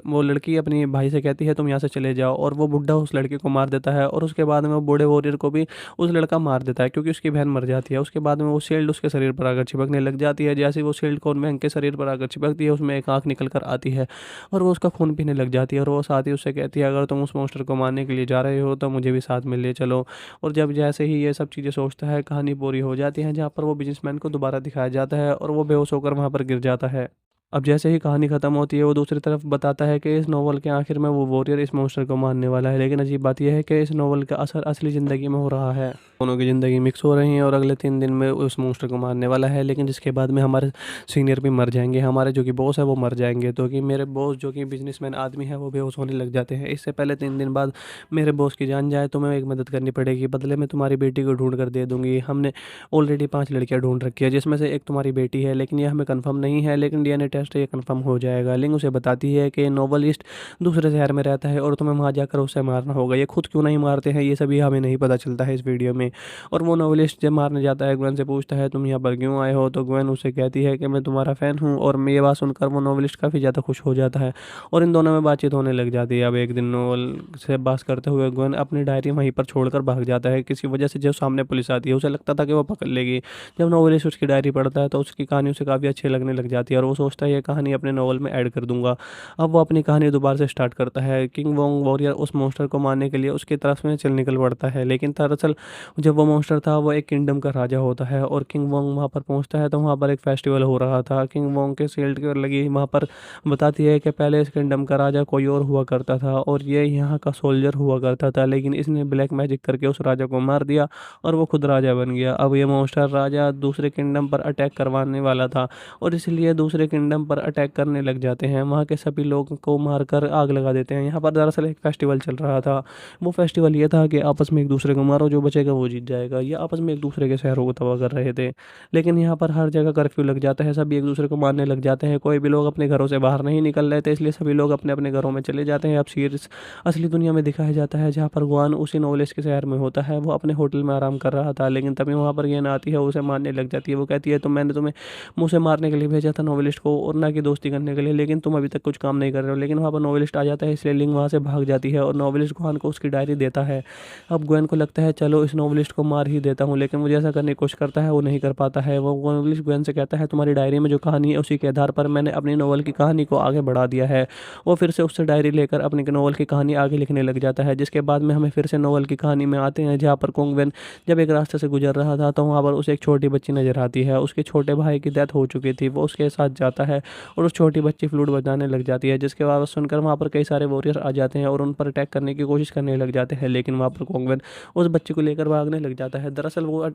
वो लड़की अपनी भाई से कहती है तुम यहाँ से चले जाओ, और वो बुढ़ा उस लड़के को मार देता है। और उसके बाद में वो बूढ़े वॉरियर को भी उस लड़का मार देता है क्योंकि उसकी बहन मर जाती है। उसके बाद में वो शील्ड उसके शरीर पर आकर चिपकने लग जाती है। जैसे ही वो शील्ड कॉर्न बैंक के शरीर पर आकर चिपकती है उसमें एक आंख निकल कर आती है और वो उसका खून पीने लग जाती है। और वो साथ ही उससे कहती है अगर तुम उस मॉन्स्टर को मारने के लिए जा रहे हो तो मुझे भी साथ में ले चलो। और जब जैसे ही ये सब चीज़ें सोचता है कहानी पूरी हो जाती है जहाँ पर वो बिजनेसमैन को दोबारा दिखाया जाता है और वो बेहोश होकर वहाँ पर गिर जाता है। अब जैसे ही कहानी ख़त्म होती है वो दूसरी तरफ बताता है कि इस नोवेल के आखिर में वो वॉरियर इस मॉन्स्टर को मारने वाला है। लेकिन अजीब बात यह है कि इस नोवेल का असर असली ज़िंदगी में हो रहा है। दोनों की ज़िंदगी मिक्स हो रही है और अगले 3 दिन में उस मॉन्स्टर को मारने वाला है। लेकिन जिसके बाद में हमारे सीनियर भी मर जाएंगे, हमारे जो कि बॉस है वो मर जाएंगे। तो कि मेरे बॉस जो कि बिजनेसमैन आदमी है वो बेहोश होने लग जाते हैं। इससे पहले 3 दिन बाद मेरे बॉस की जान जाए तो मैं एक मदद करनी पड़ेगी, बदले में तुम्हारी बेटी को ढूंढ कर दे दूंगी। हमने ऑलरेडी 5 लड़कियां ढूंढ रखी है जिसमें से एक तुम्हारी बेटी है, लेकिन ये हमें कंफर्म नहीं है, लेकिन डीएनए टेस्ट ये कंफर्म हो जाएगा। लिंग उसे बताती है कि नोवेलिस्ट दूसरे शहर में रहता है और तुम्हें वहाँ जाकर उसे मारना होगा। ये खुद क्यों नहीं मारते हैं ये सभी हमें नहीं पता चलता है इस वीडियो में। और वो नोवेलिस्ट जब मारने जाता है ग्वेन से पूछता है तुम यहाँ पर क्यों आए हो, तो ग्वेन उसे कहती है कि मैं तुम्हारा फ़ैन हूँ। और ये बात सुनकर वो नोवेलिस्ट काफ़ी ज़्यादा खुश हो जाता है और इन दोनों में बातचीत होने लग जाती है। अब एक दिन नोवेल से बात करते हुए ग्वेन अपनी डायरी वहीं पर छोड़कर भाग जाता है किसी वजह से। जब सामने पुलिस आती है उसे लगता था कि वो पकड़ लेगी। जब नोवेलिस्ट उसकी डायरी पढ़ता है तो उसकी कहानी उसे काफ़ी अच्छी लगने लग जाती है और वो सोचता है ये कहानी अपने नोवेल में ऐड कर दूंगा। अब वो अपनी कहानी दोबारा से स्टार्ट करता है। किंग वोंग वॉरियर उस मॉन्स्टर को मारने के लिए उसकी तरफ में चल निकल पड़ता है, लेकिन दरअसल जब वो मॉन्स्टर था वो एक किंगडम का राजा होता है। और किंग वोंग वहाँ पर पहुँचता है तो वहाँ पर एक फेस्टिवल हो रहा था। किंग वोंग के शील्ड की लगी वहाँ पर बताती है कि पहले इस किंगडम का राजा कोई और हुआ करता था और ये यहाँ का सोल्जर हुआ करता था, लेकिन इसने ब्लैक मैजिक करके उस राजा को मार दिया और वो खुद राजा बन गया। अब ये मॉन्स्टर राजा दूसरे किंगडम पर अटैक करवाने वाला था और इसलिए दूसरे किंगडम किंगडम पर अटैक करने लग जाते हैं। वहाँ के सभी लोगों को मारकर आग लगा देते हैं। यहाँ पर दरअसल एक फेस्टिवल चल रहा था। वो फेस्टिवल ये था कि आपस में एक दूसरे को मारो, जो बचेगा वो जीत जाएगा। ये आपस में एक दूसरे के शहरों को तबाह कर रहे थे। लेकिन यहाँ पर हर जगह कर्फ्यू लग जाता है, सभी एक दूसरे को मारने लग जाते हैं। कोई भी लोग अपने घरों से बाहर नहीं निकल रहे थे, इसलिए सभी लोग अपने अपने घरों में चले जाते हैं। अब सीरीज असली दुनिया में दिखाया जाता है, जहाँ पर गुआन उसी नॉलेज के शहर में होता है। वो अपने होटल में आराम कर रहा था, लेकिन तभी वहाँ पर गेना आती है, उसे मारने लग जाती है। वो कहती है, तो मैंने तुम्हें मुझसे मारने के लिए भेजा था नॉवेलिस्ट को, और ना कि दोस्ती करने के लिए, लेकिन तुम अभी तक कुछ काम नहीं कर रहे हो। लेकिन वहाँ पर नॉवेलिस्ट आ जाता है, इसलिए लिंग वहाँ से भाग जाती है और नॉवेलिस्ट गुआन को उसकी डायरी देता है। अब ग्वेन को लगता है चलो इस नॉवेलिस्ट को मार ही देता हूँ, लेकिन मुझे ऐसा करने की कोशिश करता है, वो नहीं कर पाता है। वो नॉवेलिस्ट ग्वेन से कहता है तुम्हारी डायरी में जो कहानी है उसी के आधार पर मैंने अपनी नॉवल की कहानी को आगे बढ़ा दिया है। वो फिर से उससे डायरी लेकर अपनी नॉवल की कहानी आगे लिखने लग जाता है, जिसके बाद में हमें फिर से नॉवल की कहानी में आते हैं, जहाँ पर कोंगवेन जब एक रास्ते से गुजर रहा था तो वहाँ पर उसे एक छोटी बच्ची नजर आती है। उसके छोटे भाई की डेथ हो चुकी थी। वो उसके साथ जाता है और उस छोटी बच्ची फ्लूट बजाने लग जाती है, जिसके बाद सुनकर वहाँ पर कई सारे वॉरियर आ जाते हैं और उन पर अटैक करने की कोशिश करने लग जाते हैं। लेकिन वहाँ पर कोंगवेन उस बच्ची को लेकर भागने लग जाता है। दरअसल वो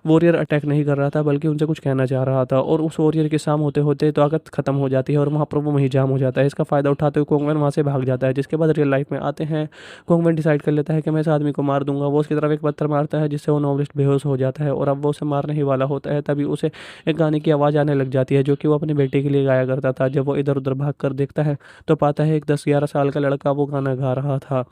वॉरियर अटैक नहीं कर रहा था, बल्कि उनसे कुछ कहना चाह रहा था, और उस वॉरियर के साम होते होते ताकत खत्म हो जाती है और वहाँ पर वो वहीं जाम हो जाता है। इसका फ़ायदा उठाते हुए कोंगवेन वहाँ से भाग जाता है। जिसके बाद रियल लाइफ में आते हैं, कोंगवेन डिसाइड कर लेता है कि मैं इस आदमी को मार दूंगा। वो उसकी तरफ एक पत्थर मारता है, जिससे वो नॉवलिस्ट बेहोश हो जाता है और अब वो उसे मारने ही वाला होता है। तभी उसे एक गाने की आवाज़ आने लग जाती है, जो कि वो अपनी बेटी के लिए गाया करता था। जब वो इधर उधर भाग कर देखता है तो पाता है एक 10-11 साल का लड़का वो गाना गा रहा था।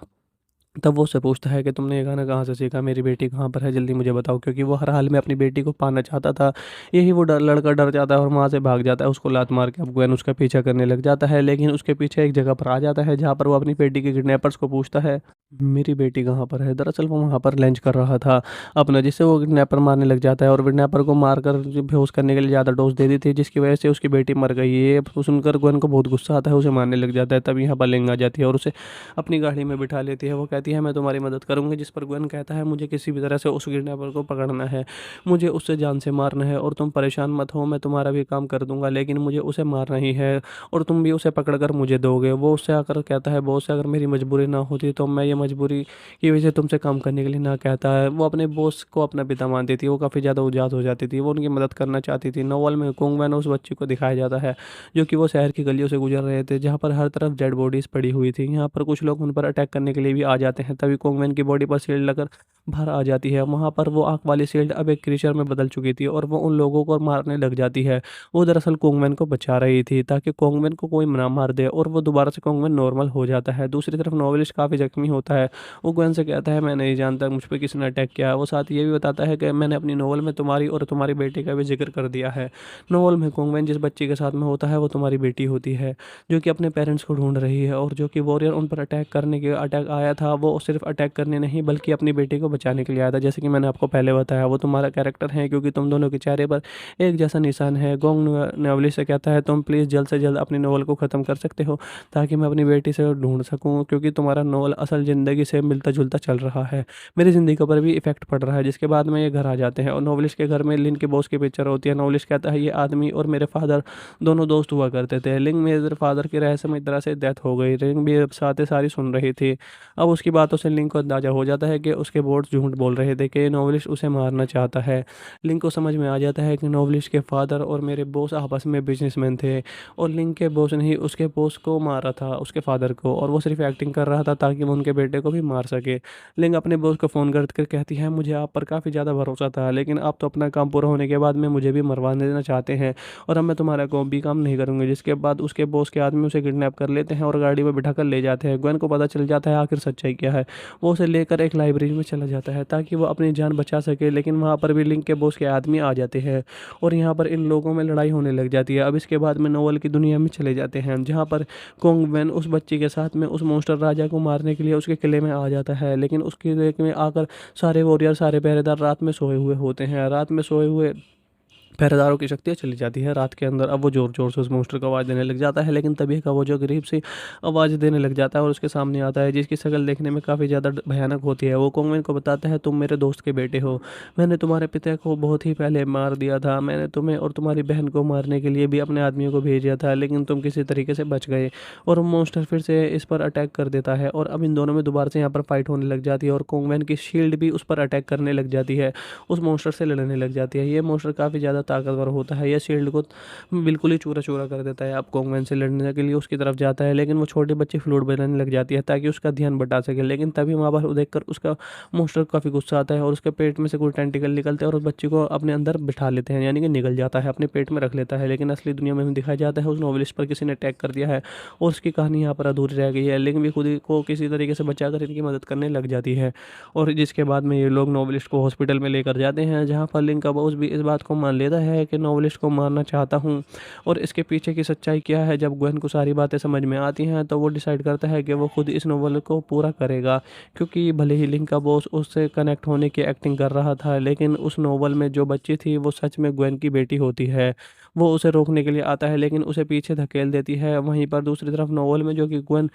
तब वो उससे पूछता है कि तुमने ये गाना कहाँ से सीखा, मेरी बेटी कहाँ पर है, जल्दी मुझे बताओ, क्योंकि वो हर हाल में अपनी बेटी को पाना चाहता था। यही वो लड़का डर जाता है और वहाँ से भाग जाता है। उसको लात मार के अब ग्वेन उसका पीछा करने लग जाता है, लेकिन उसके पीछे एक जगह पर आ जाता है, जहाँ पर वो अपनी बेटी के किडनैपर्स को पूछता है मेरी बेटी कहाँ पर है। दरअसल वो वहाँ पर लंच कर रहा था अपना, जिससे वो किडनैपर मारने लग जाता है और किडनैपर को मारकर जो बेहोश करने के लिए ज़्यादा डोज दे दी थी, जिसकी वजह से उसकी बेटी मर गई। ये सुनकर ग्वेन को बहुत गुस्सा आता है, उसे मारने लग जाता है। तब यहाँ पर लिंग आ जाती है और उसे अपनी गाड़ी में बिठा लेती है। वो कहती है मैं तुम्हारी मदद करूंगी, जिस पर ग्वेन कहता है मुझे किसी भी तरह से उस किडनैपर को पकड़ना है, मुझे उससे जान से मारना है, और तुम परेशान मत हो, मैं तुम्हारा भी काम कर दूंगा, लेकिन मुझे उसे मारना ही है और तुम भी उसे पकड़कर मुझे दोगे। वो उससे आकर कहता है बॉस से अगर मेरी मजबूरी ना होती तो मैं ये मजबूरी की वजह से तुमसे काम करने के लिए ना कहता है। वो अपने बॉस को अपना पिता मानती थी, वो काफ़ी ज़्यादा उदास हो जाती थी, वो उनकी मदद करना चाहती थी। नोवेल में कोंगवेन उस बच्ची को दिखाया जाता है, जो कि वो शहर की गलियों से गुजर रहे थे, जहाँ पर हर तरफ डेड बॉडीज पड़ी हुई थी। यहाँ पर कुछ लोग उन पर अटैक करने के लिए भी आ जाते हैं। तभी कोंगवेन की बॉडी पर शील्ड लगकर बाहर आ जाती है। वहाँ पर वो आँख वाली शील्ड अब एक क्रीचर में बदल चुकी थी और वो उन लोगों को मारने लग जाती है। वो दरअसल कोंगवेन को बचा रही थी, ताकि कोंगवेन को कोई ना मार दे, और वो दोबारा से कोंगवेन नॉर्मल हो जाता है। दूसरी तरफ नॉवेलिस्ट काफ़ी जख्मी होता है। वो ग्वेन से कहता है मैं नहीं जानता मुझ पर किसने अटैक किया है। वो साथ ये भी बताता है कि मैंने अपनी नॉवल में तुम्हारी और तुम्हारी बेटी का भी जिक्र कर दिया है। नॉवल में कोंगवेन जिस बच्ची के साथ में होता है वो तुम्हारी बेटी होती है, जो कि अपने पेरेंट्स को ढूंढ रही है, और जो कि वॉरियर उन पर अटैक आया था, वो सिर्फ अटैक करने नहीं बल्कि अपनी बेटी को बचाने के लिए आया था। जैसे कि मैंने आपको पहले बताया, वो तुम्हारा कैरेक्टर है, क्योंकि तुम दोनों के चेहरे पर एक जैसा निशान है। गोंग नॉवलिस्ट से कहता है तुम प्लीज़ जल्द से जल्द अपनी नॉवल को ख़त्म कर सकते हो, ताकि मैं अपनी बेटी से ढूंढ सकूं, क्योंकि तुम्हारा नॉवल असल ज़िंदगी से मिलता जुलता चल रहा है, मेरी ज़िंदगी के ऊपर भी इफेक्ट पड़ रहा है। जिसके बाद में ये घर आ जाते हैं और नॉवलिस्ट के घर में लिन के बॉस की पिक्चर होती है। नॉवलिस्ट कहता है ये आदमी और मेरे फादर दोनों दोस्त हुआ करते थे। लिंग मेरे फादर की रहस्यमय तरह से डेथ हो गई। लिंग भी साथ सारी सुन रही थी। अब उसकी बातों से लिंग को अंदाजा हो जाता है कि उसके बोर्ड झूठ बोल रहे थे कि नॉवलिस्ट उसे मारना चाहता है। लिंग को समझ में आ जाता है कि नॉवलिस्ट के फादर और मेरे बॉस आपस में बिजनेसमैन थे, और लिंग के बॉस ने ही उसके बॉस को मारा था, उसके फादर को, और वो सिर्फ एक्टिंग कर रहा था ताकि वो उनके बेटे को भी मार सके। लिंग अपने बॉस को फ़ोन कर कहती है मुझे आप पर काफ़ी ज़्यादा भरोसा था, लेकिन आप तो अपना काम पूरा होने के बाद में मुझे भी मरवा देना चाहते हैं, और अब मैं तुम्हारा कोई भी काम नहीं करूँगी। जिसके बाद उसके बॉस के आदमी उसे किडनैप कर लेते हैं और गाड़ी में बिठा कर ले जाते हैं। ग्वेन को पता चल जाता है आखिर सच्चाई क्या है। वो उसे लेकर एक लाइब्रेरी में चला जाता है ताकि वो अपनी जान बचा सके, लेकिन वहाँ पर भी लिंग के बॉस के आदमी आ जाते हैं और यहाँ पर इन लोगों में लड़ाई होने लग जाती है। अब इसके बाद में नोवेल की दुनिया में चले जाते हैं, जहाँ पर कोंगवेन उस बच्ची के साथ में उस मॉन्स्टर राजा को मारने के लिए उसके किले में आ जाता है, लेकिन उसके किले में आकर सारे वॉरियर सारे पहरेदार रात में सोए हुए होते हैं। रात में सोए हुए पहरेदारों की शक्तियाँ चली जाती है रात के अंदर। अब वो ज़ोर ज़ोर से उस मॉन्स्टर को आवाज़ देने लग जाता है, लेकिन तभी का वो जो गरीब सी आवाज़ देने लग जाता है और उसके सामने आता है, जिसकी शक्ल देखने में काफ़ी ज़्यादा भयानक होती है। वो कोंगवेन को बताता है तुम मेरे दोस्त के बेटे हो, मैंने तुम्हारे पिता को बहुत ही पहले मार दिया था, मैंने तुम्हें और तुम्हारी बहन को मारने के लिए भी अपने आदमियों को भेजा था, लेकिन तुम किसी तरीके से बच गए। और वो मॉन्स्टर फिर से इस पर अटैक कर देता है और अब इन दोनों में दोबारा से यहाँ पर फाइट होने लग जाती है, और कोंगवेन की शील्ड भी उस पर अटैक करने लग जाती है, उस मॉन्स्टर से लड़ने लग जाती है। ये मॉन्स्टर काफ़ी ज़्यादा ज़्यादा ताकतवर होता है, यह शील्ड को बिल्कुल ही चूरा-चूरा कर देता है। अब कॉन्गवेंट से लड़ने के लिए उसकी तरफ जाता है, लेकिन वो छोटी बच्ची फ्लूट बजाने लग जाती है ताकि उसका ध्यान बटा सके। लेकिन तभी वहाँ पर देखकर उसका मॉन्स्टर को काफ़ी गुस्सा आता है और उसके पेट में से कोई टेंटिकल निकलते हैं और उस बच्ची को अपने अंदर बिठा लेते हैं, यानी कि निगल जाता है, अपने पेट में रख लेता है। लेकिन असली दुनिया में हमें दिखाया जाता है उस नॉवेलिस्ट पर किसी ने अटैक कर दिया है और उसकी कहानी यहाँ पर अधूरी रह गई है, लेकिन वे खुद ही को किसी तरीके से बचाकर इनकी मदद करने लग जाती है। और जिसके बाद में ये लोग नॉवेलिस्ट को हॉस्पिटल में लेकर जाते हैं, जहाँ पर लिंक का बॉस भी इस बात को मान लेता है कि नॉवेलिस्ट को मारना चाहता हूँ और इसके पीछे की सच्चाई क्या है। जब ग्वेन को सारी बातें समझ में आती हैं तो वो डिसाइड करता है कि वो खुद इस नॉवल को पूरा करेगा, क्योंकि भले ही लिंक का बॉस उससे कनेक्ट होने की एक्टिंग कर रहा था, लेकिन उस नॉवल में जो बच्ची थी वो सच में ग्वेन की बेटी होती है। वो उसे रोकने के लिए आता है लेकिन उसे पीछे धकेल देती है। वहीं पर दूसरी तरफ नॉवल में जो कि ग्वेन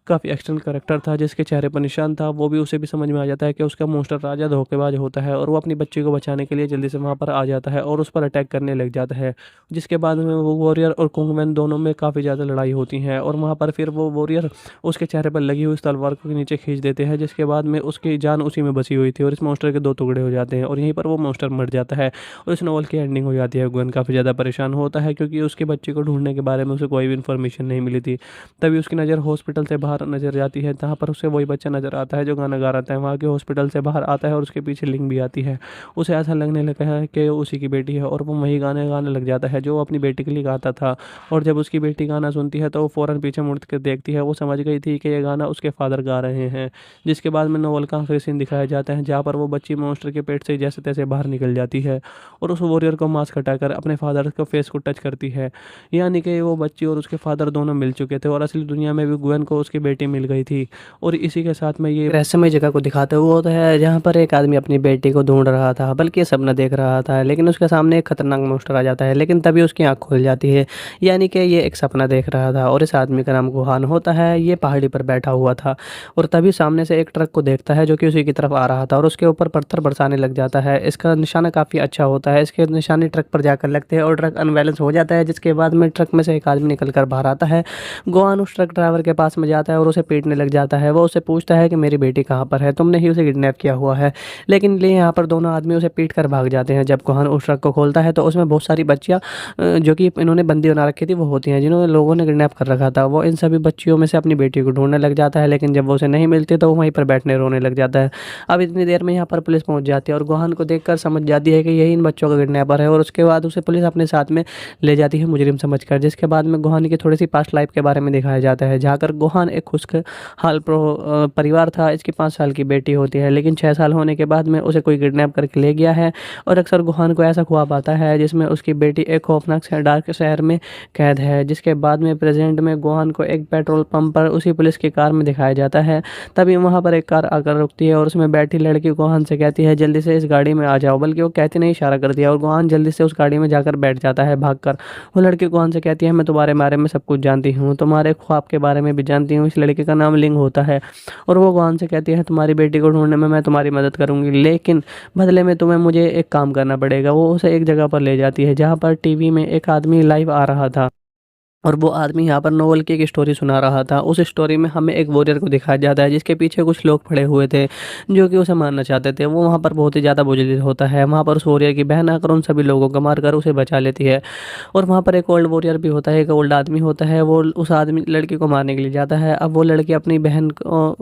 काफ़ी एक्सटर्नल करैक्टर था, जिसके चेहरे पर निशान था, वो भी उसे भी समझ में आ जाता है कि उसका मॉन्स्टर राजा धोखेबाज होता है और वो अपनी बच्ची को बचाने के लिए जल्दी से वहाँ पर आ जाता है और उस पर अटैक करने लग जाता है। जिसके बाद में वो वॉरियर और कुंगमैन दोनों में काफ़ी ज़्यादा लड़ाई होती है और वहाँ पर फिर वो वॉरियर उसके चेहरे पर लगी हुई उस तलवार को नीचे खींच देते हैं, जिसके बाद में उसकी जान उसी में बसी हुई थी और इस मॉन्स्टर के दो टुकड़े हो जाते हैं और यहीं पर वो मॉन्स्टर मर जाता है और इस नॉवल की एंडिंग हो जाती है। ग्वेन काफ़ी ज़्यादा परेशान होता है क्योंकि उसके बच्चे को ढूंढने के बारे में उसे कोई भी इन्फॉर्मेशन नहीं मिली थी। तभी उसकी नज़र हॉस्पिटल से बाहर नज़र जाती है, जहाँ पर उसे वही बच्चा नज़र आता है जो गाना गा रहा था। वहाँ के हॉस्पिटल से बाहर आता है और उसके पीछे लिंक भी आती है। उसे ऐसा लगने लगा है कि उसी की बेटी है और वो वही गाने गाने लग जाता है जो वो अपनी बेटी के लिए गाता था। और जब उसकी बेटी गाना सुनती है तो वो फ़ौरन पीछे मुड़ कर देखती है। वो समझ गई थी कि ये गाना उसके फादर गा रहे हैं। जिसके बाद में नॉवल का आखिरी सीन दिखाया जाता है, जहाँ पर वो बच्ची मॉन्स्टर के पेट से जैसे तैसे बाहर निकल जाती है और उस वॉरियर को मास्क हटाकर अपने फादर के फेस को टच करती है, यानी कि वो बच्ची और उसके फादर दोनों मिल चुके थे और असली दुनिया में भी ग्वेन को उसकी बेटी मिल गई थी। और इसी के साथ में ये रहस्यमय जगह को दिखाते हुए होता है, जहाँ पर एक आदमी अपनी बेटी को ढूंढ रहा था, बल्कि सपना देख रहा था, लेकिन उसके सामने एक खतरनाक मॉन्स्टर आ जाता है। लेकिन तभी उसकी आंख खुल जाती है, यानी कि ये एक सपना देख रहा था और इस आदमी का नाम गुहान होता है। ये पहाड़ी पर बैठा हुआ था और तभी सामने से एक ट्रक को देखता है जो कि उसी की तरफ आ रहा था और उसके ऊपर पत्थर बरसाने लग जाता है। इसका निशाना काफ़ी अच्छा होता है, इसके निशाने ट्रक पर जाकर लगते हैं और ट्रक अनबैलेंस हो जाता है, जिसके बाद में ट्रक में से एक आदमी निकल कर बाहर आता है। गुहान उस ट्रक ड्राइवर के पास में जाता है और उसे पीटने लग जाता है। वो उसे पूछता है कि मेरी बेटी कहाँ पर है, तुमने ही उसे किडनैप किया हुआ है। लेकिन लिए यहाँ पर दोनों आदमी उसे पीट कर भाग जाते हैं। जब गुहान उस ट्रक को खोलता है तो उसमें बहुत सारी बच्चियाँ जो कि इन्होंने बंदी बना रखी थी वो होती हैं, जिन्होंने लोगों ने किडनैप कर रखा था। वो इन सभी बच्चियों में से अपनी बेटी को ढूंढने लग जाता है, लेकिन जब वो उसे नहीं मिलती तो वो वहीं पर बैठने रोने लग जाता है। अब इतनी देर में यहाँ पर पुलिस पहुँच जाती है और गुहान को देखकर समझ जाती है कि यही इन बच्चों का किडनैपर है और उसके बाद उसे पुलिस अपने साथ में ले जाती है मुजरिम समझकर। जिसके बाद में गुहान की थोड़ी सी पास्ट लाइफ के बारे में दिखाया जाता है, जहाँ कर गुहान एक खुशहाल परिवार था। इसकी 5 साल की बेटी होती है, लेकिन 6 साल होने के बाद में उसे कोई किडनैप करके ले गया है और अक्सर गुहान को ऐसा ख्वाब आता है जिसमें उसकी बेटी एक खौफनाक से डार्क शहर में कैद है। जिसके बाद में प्रेजेंट में गुहान को एक पेट्रोल पंप पर उसी पुलिस की कार में दिखाया जाता है। तभी वहाँ पर एक कार आकर रुकती है और उसमें बैठी लड़की गुहान से कहती है जल्दी से इस गाड़ी में आ जाओ, बल्कि वो कहती नहीं इशारा कर दिया और गुहान जल्दी से उस गाड़ी में जाकर बैठ जाता है भागकर। वो लड़की गुहान से कहती है मैं तुम्हारे बारे में सब कुछ जानती हूँ, तुम्हारे ख्वाब के बारे में भी जानती हूँ। इस लड़के का नाम लिंग होता है और वो गुहान से कहती है तुम्हारी बेटी को ढूंढने में मैं तुम्हारी मदद करूंगी, लेकिन बदले में तुम्हें मुझे एक काम करना पड़ेगा। वो उसे एक जगह पर ले जाती है जहाँ पर टीवी में एक आदमी लाइव आ रहा था और वो आदमी यहाँ पर नोवेल की एक स्टोरी सुना रहा था। उस स्टोरी में हमें एक वॉरियर को दिखाया जाता है जिसके पीछे कुछ लोग खड़े हुए थे जो कि उसे मारना चाहते थे। वो वहाँ पर बहुत ही ज़्यादा बुजदिल होता है। वहाँ पर उस वॉरियर की बहन आकर उन सभी लोगों को मारकर उसे बचा लेती है और वहाँ पर एक ओल्ड वॉरियर भी होता है, एक ओल्ड आदमी होता है। वो उस आदमी लड़की को मारने के लिए जाता है। अब वो लड़की अपनी बहन को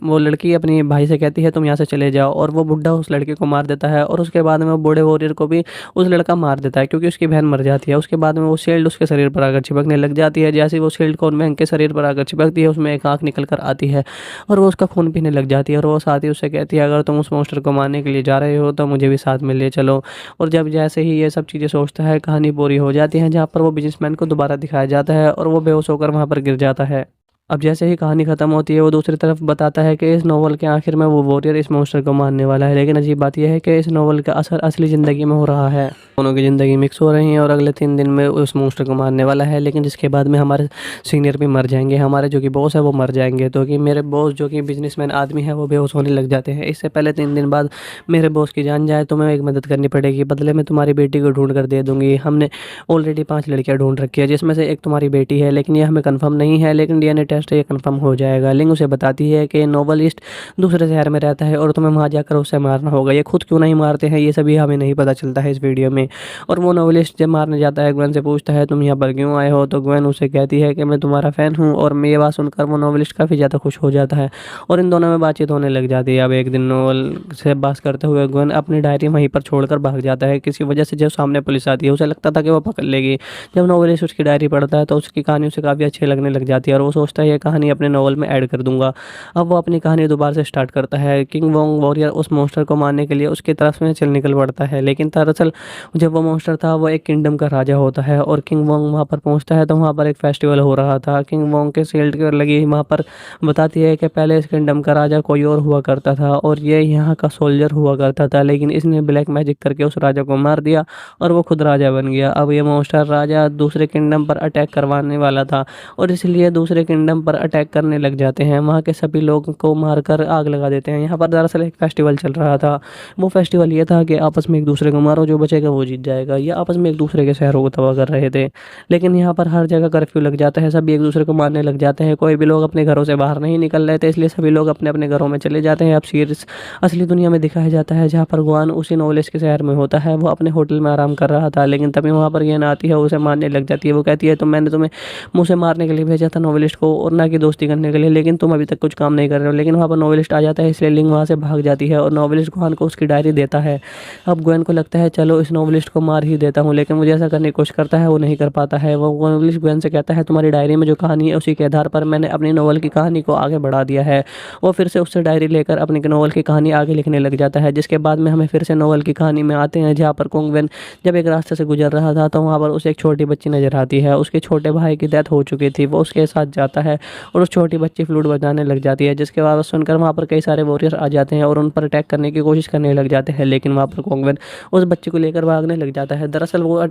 वो लड़की अपनी भाई से कहती है तुम यहाँ से चले जाओ और वो बुढ़ा उस लड़के को मार देता है और उसके बाद में वो बूढ़े वॉरियर को भी उस लड़का मार देता है क्योंकि उसकी बहन मर जाती है। उसके बाद में वो शील्ड उसके शरीर पर आकर चिपकने लग जाती है। जैसे वो शील्ड कॉर्नवैंग के शरीर पर आकर चिपकती है उसमें एक आंख निकल कर आती है और वो उसका खून पीने लग जाती है और वो साथ ही उससे कहती है अगर तुम उस मॉन्स्टर को मारने के लिए जा रहे हो तो मुझे भी साथ में ले चलो। और जब जैसे ही ये सब चीज़ें सोचता है कहानी पूरी हो जाती है, जहाँ पर वो बिजनेसमैन को दोबारा दिखाया जाता है और वो बेहोश होकर वहाँ पर गिर जाता है। अब जैसे ही कहानी ख़त्म होती है वो दूसरी तरफ बताता है कि इस नॉवल के आखिर में वो वॉरियर इस मॉन्स्टर को मारने वाला है, लेकिन अजीब बात यह है कि इस नॉवल का असर असली ज़िंदगी में हो रहा है। दोनों की ज़िंदगी मिक्स हो रही है और अगले 3 दिन में उस मॉन्स्टर को मारने वाला है। लेकिन जिसके बाद में हमारे सीनियर भी मर जाएंगे, हमारे जो कि बॉस है वो मर जाएंगे। तो कि मेरे बॉस जो कि बिजनेसमैन आदमी है वो बेहोश होने लग जाते हैं। इससे पहले 3 दिन बाद मेरे बॉस की जान जाए तो मैं एक मदद करनी पड़ेगी, बदले में तुम्हारी बेटी को ढूंढ कर दे दूंगी। हमने ऑलरेडी 5 लड़कियाँ ढूंढ रखी है जिसमें से एक तुम्हारी बेटी है, लेकिन ये हमें कन्फर्म नहीं है। लेकिन DNA टेस्ट टेस्ट ये कंफर्म हो जाएगा। लिंक उसे बताती है कि नोवेलिस्ट दूसरे शहर में रहता है और तुम्हें वहाँ जाकर उसे मारना होगा। ये खुद क्यों नहीं मारते हैं ये सभी हमें नहीं पता चलता है इस वीडियो में। और वो नोवेलिस्ट जब मारने जाता है ग्वेन से पूछता है तुम यहाँ पर क्यों आए हो, तो ग्वेन उसे कहती है कि मैं तुम्हारा फ़ैन हूँ। और मैं ये बात सुनकर वो नोवेलिस्ट काफ़ी ज़्यादा खुश हो जाता है और इन दोनों में बातचीत होने लग जाती है। अब एक दिन नोवेल से बात करते हुए ग्वेन अपनी डायरी वहीं पर छोड़कर भाग जाता है किसी वजह से। जब सामने पुलिस आती है उसे लगता था कि वो पकड़ लेगी। जब नोवेलिस्ट उसकी डायरी पढ़ता है तो उसकी कहानी उसे काफ़ी अच्छी लगने लग जाती है और वो सोचता है ये कहानी अपने नॉवल में ऐड कर दूंगा। अब वो अपनी कहानी दोबारा से स्टार्ट करता है। किंग वोंग वॉरियर उस मॉन्स्टर को मारने के लिए उसकी तरफ में चल निकल पड़ता है, लेकिन दरअसल जब वो मॉन्स्टर था वो एक किंगडम का राजा होता है और किंग वोंग वहाँ पर पहुँचता है तो वहाँ पर एक फेस्टिवल हो रहा था। किंग वोंग के शील्ड के लगी वहाँ पर बताती है कि पहले इस किंगडम का राजा कोई और हुआ करता था और ये यहाँ का सोल्जर हुआ करता था, लेकिन इसने ब्लैक मैजिक करके उस राजा को मार दिया और वो खुद राजा बन गया। अब ये मॉन्स्टर राजा दूसरे किंगडम पर अटैक करवाने वाला था और इसलिए दूसरे किंगडम पर अटैक करने लग जाते हैं। वहाँ के सभी लोगों को मारकर आग लगा देते हैं। यहाँ पर दरअसल एक फेस्टिवल चल रहा था। वो फेस्टिवल ये था कि आपस में एक दूसरे को मारो, जो बचेगा वो जीत जाएगा। ये आपस में एक दूसरे के शहरों को तबाह कर रहे थे, लेकिन यहाँ पर हर जगह कर्फ्यू लग जाता है, सभी एक दूसरे को मारने लग जाते हैं। कोई भी लोग अपने घरों से बाहर नहीं निकल रहे थे, इसलिए सभी लोग अपने अपने घरों में चले जाते हैं। अब सीरीज असली दुनिया में दिखाया जाता है जहाँ पर गुआन उसी नॉलेज के शहर में होता है। वो अपने होटल में आराम कर रहा था, लेकिन तभी वहाँ पर गेन आती है, उसे मारने लग जाती है। वो कहती है तो मैंने तुम्हें मुझसे मारने के लिए भेजा था नॉवेलिस्ट को और ना कि दोस्ती करने के लिए, लेकिन तुम अभी तक कुछ काम नहीं कर रहे हो। लेकिन वहाँ पर नॉवेलिस्ट आ जाता है, इसलिए लिंग वहाँ से भाग जाती है और नॉवेलिस्ट गुआन को उसकी डायरी देता है। अब ग्वेन को लगता है चलो इस नॉवेलिस्ट को मार ही देता हूँ, लेकिन मुझे ऐसा करने की कोशिश करता है, वो नहीं कर पाता है। वो नॉवेलिस्ट ग्वेन से कहता है तुम्हारी डायरी में जो कहानी है उसी के आधार पर मैंने अपनी नॉवल की कहानी को आगे बढ़ा दिया है। वो फिर से उससे डायरी लेकर अपनी नॉवल की कहानी आगे लिखने लग जाता है, जिसके बाद में हमें फिर से नॉवल की कहानी में आते हैं जहाँ पर कोंगवेन जब एक रास्ते से गुजर रहा था तो वहाँ पर उसे एक छोटी बच्ची नजर आती है। उसके छोटे भाई की डेथ हो चुकी थी। वो उसके साथ जाता है और उस छोटी बच्ची फ्लूट बजाने लग जाती है, जिसके बाद सुनकर वहाँ पर कई सारे वॉरियर आ जाते हैं और उन पर अटैक करने की कोशिश करने लग जाते हैं, लेकिन वहाँ पर कोंगवेन उस बच्चे को लेकर भागने लग जाता है। दरअसल वो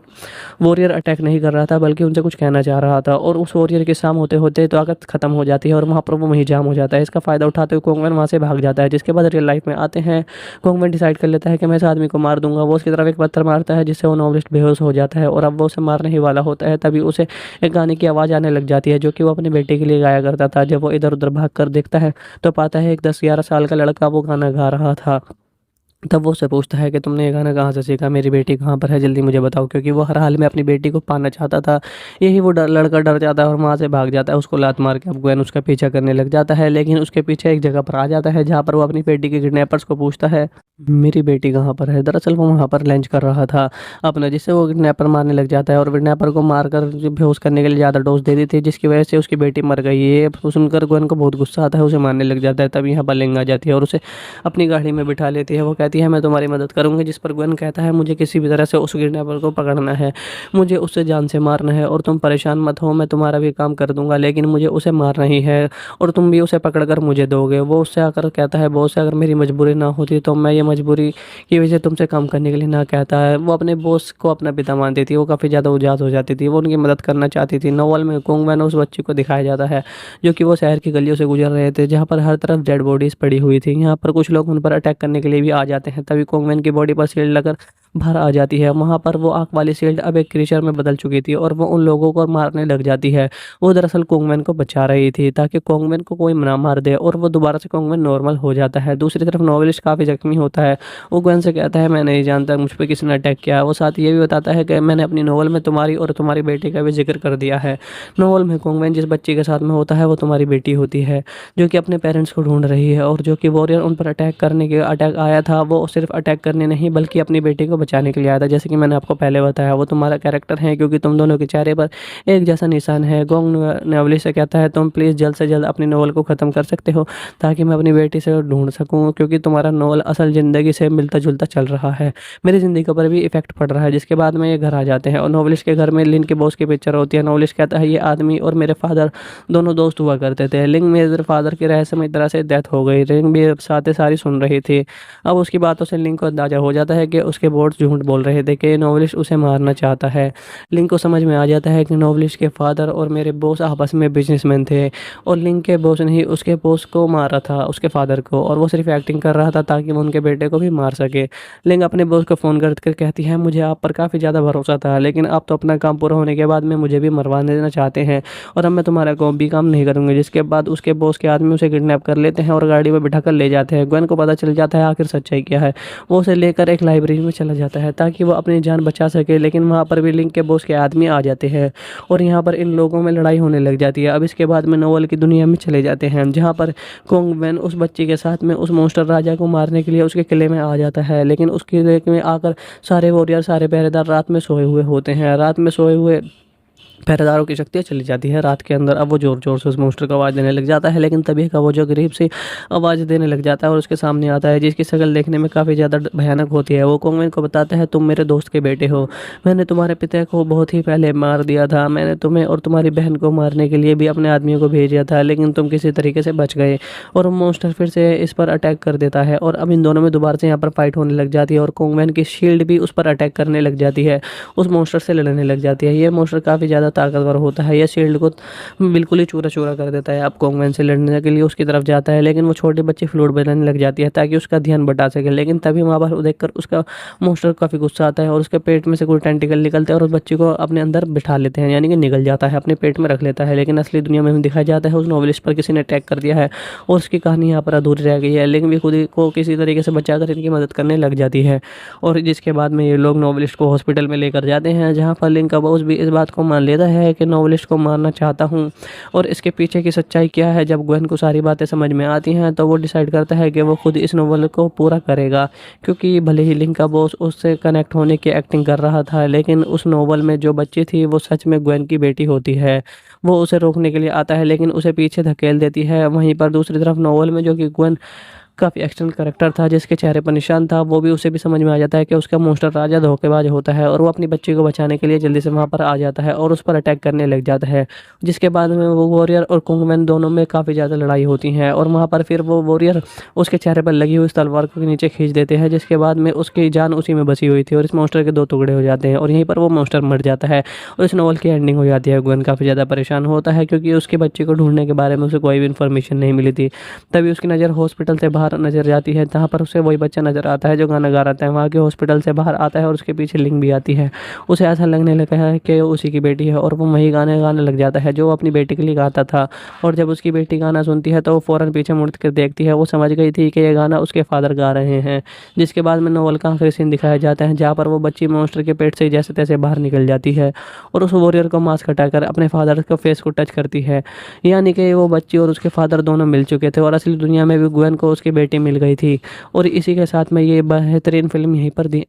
वॉरियर अटैक नहीं कर रहा था बल्कि उनसे कुछ कहना चाह रहा था और उस वॉरियर के सामने होते होते ताकत खत्म हो जाती है और वहाँ पर वो वहीं जाम हो जाता है। इसका फ़ायदा उठाते हुए कोंगवेन वहाँ से भाग जाता है। जिसके बाद रियल लाइफ में आते हैं, कोंगवेन डिसाइड कर लेता है कि मैं इस आदमी को मार दूंगा। वो उसकी तरफ एक पत्थर मारता है जिससे वो नॉवलिस्ट बेहोश हो जाता है और अब वो उसे मारने ही वाला होता है। तभी उसे एक गाने की आवाज़ आने लग जाती है जो कि वो अपने बेटे के लिए गाया करता था। जब वो इधर उधर भाग कर देखता है तो पाता है एक 10-11 साल का लड़का वो गाना गा रहा था। तब वो उससे पूछता है कि तुमने ये गाना कहाँ से सीखा, मेरी बेटी कहाँ पर है, जल्दी मुझे बताओ, क्योंकि वो हर हाल में अपनी बेटी को पाना चाहता था। यही वो लड़का डर जाता है और वहाँ से भाग जाता है। उसको लात मार के अब ग्वेन उसका पीछा करने लग जाता है, लेकिन उसके पीछे एक जगह पर आ जाता है जहाँ पर वो अपनी बेटी के किडनैपर्स को पूछता है मेरी बेटी कहाँ पर है। दरअसल वो वहाँ पर लंच कर रहा था अपना, जिससे वो किडनैपर मारने लग जाता है और किडनैपर को मारकर बेहोश करने के लिए ज़्यादा डोज दे दी थी, जिसकी वजह से उसकी बेटी मर गई। ये सुनकर ग्वेन को बहुत गुस्सा आता है, उसे मारने लग जाता है। तब यहाँ पर लिंग आ जाती है और उसे अपनी गाड़ी में बिठा लेती है। वो कहती है मैं तुम्हारी मदद करूँगी, जिस पर ग्वेन कहता है मुझे किसी भी तरह से उस किडनैपर को पकड़ना है, मुझे उससे जान से मारना है और तुम परेशान मत हो, मैं तुम्हारा भी काम कर दूंगा, लेकिन मुझे उसे मारना ही है और तुम भी उसे पकड़ कर मुझे दोगे। वो उससे आकर कहता है बॉस से अगर मेरी मजबूरी ना होती तो मैं ये मजबूरी की वजह से तुमसे काम करने के लिए ना कहता है। वो अपने बॉस को अपना पिता मानती थी, वो काफ़ी ज़्यादा उदास हो जाती थी, वो उनकी मदद करना चाहती थी। नॉवल में कोंगवेन उस बच्चे को दिखाया जाता है जो कि वो शहर की गलियों से गुजर रहे थे जहाँ पर हर तरफ डेड बॉडीज पड़ी हुई थी। यहाँ पर कुछ लोग उन पर अटैक करने के लिए भी आ जाते हैं। तभी कोंगवेन की बॉडी पर शील्ड लगकर बाहर आ जाती है। वहाँ पर वो आँख वाली शील्ड अब एक क्रीचर में बदल चुकी थी और वो उन लोगों को मारने लग जाती है। वो दरअसल कोंगवेन को बचा रही थी ताकि कोंगवेन को कोई ना मार दे और वो दोबारा से कोंगवेन नॉर्मल हो जाता है। दूसरी तरफ नॉवेलिस्ट काफ़ी जख्मी होता है। वो ग्वेन से कहता है मैं नहीं जानता मुझ पर किसने अटैक किया। वो साथ ये भी बताता है कि मैंने अपनी नॉवल में तुम्हारी और तुम्हारी बेटी का भी जिक्र कर दिया है। नॉवल में कोंगवेन जिस बच्ची के साथ में होता है वो तुम्हारी बेटी होती है जो कि अपने पेरेंट्स को ढूंढ रही है और जो कि वॉरियर उन पर अटैक आया था वो सिर्फ अटैक करने नहीं बल्कि अपनी बेटी को बचाने के लिए आया था। जैसे कि मैंने आपको पहले बताया वो तुम्हारा कैरेक्टर है क्योंकि तुम दोनों के चेहरे पर एक जैसा निशान है। गोंग नॉवलिस्ट से कहता है तुम प्लीज़ जल्द से जल्द अपनी नॉवल को ख़त्म कर सकते हो ताकि मैं अपनी बेटी से ढूंढ सकूं, क्योंकि तुम्हारा नॉवल असल ज़िंदगी से मिलता जुलता चल रहा है, मेरी ज़िंदगी पर भी इफेक्ट पड़ रहा है। जिसके बाद में ये घर आ जाते हैं और नॉवलिस्ट के घर में लिन के बॉस की पिक्चर होती है। नॉवलिस्ट कहता है ये आदमी और मेरे फादर दोनों दोस्त हुआ करते थे। लिंग मेरे फादर की रहस्यमय तरह से डेथ हो गई। लिंग भी बातें सारी सुन रही थी। अब उसकी बातों से लिंग को अंदाजा हो जाता है कि उसके झूठ बोल रहे थे कि नॉवेलिस्ट उसे मारना चाहता है। लिंक को समझ में आ जाता है कि नॉवेलिस्ट के फादर और मेरे बॉस आपस में बिजनेसमैन थे और लिंक के बॉस ने ही उसके बॉस को मारा था, उसके फादर को, और वो सिर्फ एक्टिंग कर रहा था ताकि वो उनके बेटे को भी मार सके। लिंक अपने बॉस को फ़ोन कर कहती है, मुझे आप पर काफ़ी ज़्यादा भरोसा था, लेकिन आप तो अपना काम पूरा होने के बाद में मुझे भी मरवाने देना चाहते हैं और अब मैं तुम्हारा कोई भी काम नहीं करूँगी। जिसके बाद उसके बॉस के आदमी उसे किडनैप कर लेते हैं और गाड़ी में बिठा कर ले जाते हैं। ग्वेन को पता चल जाता है आखिर सच्चाई क्या है। वो उसे लेकर एक लाइब्रेरी में चला जाता है ताकि वो अपनी जान बचा सके, लेकिन वहाँ पर भी लिंक के बॉस के आदमी आ जाते हैं और यहाँ पर इन लोगों में लड़ाई होने लग जाती है। अब इसके बाद में नोवेल की दुनिया में चले जाते हैं जहाँ पर कोंग वेन उस बच्चे के साथ में उस मॉन्स्टर राजा को मारने के लिए उसके किले में आ जाता है, लेकिन उसके किले में आकर सारे वॉरियर, सारे पहरेदार रात में सोए हुए होते हैं। रात में सोए हुए पहरेदारों की शक्तियाँ चली जाती है रात के अंदर। अब वो ज़ोर-ज़ोर से उस मॉन्स्टर को आवाज़ देने लग जाता है, लेकिन तभी का वो जो गरीब सी आवाज़ देने लग जाता है और उसके सामने आता है, जिसकी शक्ल देखने में काफ़ी ज़्यादा भयानक होती है। वो कोंगवेन को बताता है, तुम मेरे दोस्त के बेटे हो, मैंने तुम्हारे पिता को बहुत ही पहले मार दिया था, मैंने तुम्हें और तुम्हारी बहन को मारने के लिए भी अपने आदमियों को भेजा था, लेकिन तुम किसी तरीके से बच गए। और वो मॉन्स्टर फिर से इस पर अटैक कर देता है और अब इन दोनों में दोबारा से यहाँ पर फाइट होने लग जाती है और कोंगवेन की शील्ड भी उस पर अटैक करने लग जाती है, उस मॉन्स्टर से लड़ने लग जाती है। ये मॉन्स्टर काफ़ी ज़्यादा ताकतवर होता है, ये शील्ड को बिल्कुल ही चूरा-चूरा कर देता है। अब कोंगवेन से लड़ने के लिए उसकी तरफ जाता है, लेकिन वो छोटी बच्ची फ्लूट बजाने लग जाती है ताकि उसका ध्यान बटा सके, लेकिन तभी वहाँ पर देखकर उसका मॉन्स्टर काफ़ी गुस्सा आता है और उसके पेट में से कोई टेंटिकल निकलते हैं और उस बच्ची को अपने अंदर बिठा लेते हैं, यानी कि निगल जाता है, अपने पेट में रख लेता है। लेकिन असली दुनिया में दिखाया जाता है उस नॉवेलिस्ट पर किसी ने अटैक कर दिया है और उसकी कहानी यहाँ पर अधूरी रह गई है, लेकिन भी खुद ही को किसी तरीके से बचाकर इनकी मदद करने लग जाती है। और जिसके बाद में ये लोग नॉवेलिस्ट को हॉस्पिटल में लेकर जाते हैं, जहाँ पर लिंक का बॉस भी इस बात को मान लेता है कि नॉवेलिस्ट को मारना चाहता हूँ और इसके पीछे की सच्चाई क्या है। जब ग्वेन को सारी बातें समझ में आती हैं तो वो डिसाइड करता है कि वो खुद इस नोवेल को पूरा करेगा, क्योंकि भले ही लिंक का बॉस उससे कनेक्ट होने की एक्टिंग कर रहा था, लेकिन उस नोवेल में जो बच्ची थी वो सच में ग्वेन की बेटी होती है। वो उसे रोकने के लिए आता है, लेकिन उसे पीछे धकेल देती है। वहीं पर दूसरी तरफ नोवेल में जो कि ग्वेन काफ़ी एक्शन कैरेक्टर था, जिसके चेहरे पर निशान था, वो भी उसे भी समझ में आ जाता है कि उसका मॉन्स्टर राजा धोखेबाज होता है और वो अपनी बच्ची को बचाने के लिए जल्दी से वहाँ पर आ जाता है और उस पर अटैक करने लग जाता है। जिसके बाद में वो वॉरियर और कुंगमैन दोनों में काफ़ी ज़्यादा लड़ाई होती है और वहाँ पर फिर वो वॉरियर उसके चेहरे पर लगी हुई इस तलवार को नीचे खींच देते हैं, जिसके बाद में उसकी जान उसी में बची हुई थी और इस मॉन्स्टर के 2 टुकड़े हो जाते हैं और यहीं पर वो मॉन्स्टर मर जाता है और इस नॉवल की एंडिंग हो जाती है। ग्वेन काफ़ी ज़्यादा परेशान होता है क्योंकि उसके बच्चे को ढूँढने के बारे में उसे कोई भी इन्फॉर्मेशन नहीं मिली थी। तभी उसकी नज़र हॉस्पिटल से बाहर नज़र जाती है, जहाँ पर उसे वही बच्चा नज़र आता है जो गाना गा रहा था। वहाँ के हॉस्पिटल से बाहर आता है और उसके पीछे लिंक भी आती है। उसे ऐसा लगने लगा है कि उसी की बेटी है और वो वही गाने गाने लग जाता है जो वो अपनी बेटी के लिए गाता था। और जब उसकी बेटी गाना सुनती है तो वो फ़ौरन पीछे मुड़ कर देखती है। वो समझ गई थी कि ये गाना उसके फादर गा रहे हैं। जिसके बाद में नोवेल का आखिरी सीन दिखाया जाता है, जहाँ पर वो बच्ची मॉन्स्टर के पेट से जैसे तैसे बाहर निकल जाती है और उस वॉरियर को मास्क हटाकर अपने फादर के फेस को टच करती है। यानी कि वो बच्ची और उसके फादर दोनों मिल चुके थे और असली दुनिया में भी ग्वेन को उसकी बेटी मिल गई थी। और इसी के साथ में ये बेहतरीन फ़िल्म यहीं पर दी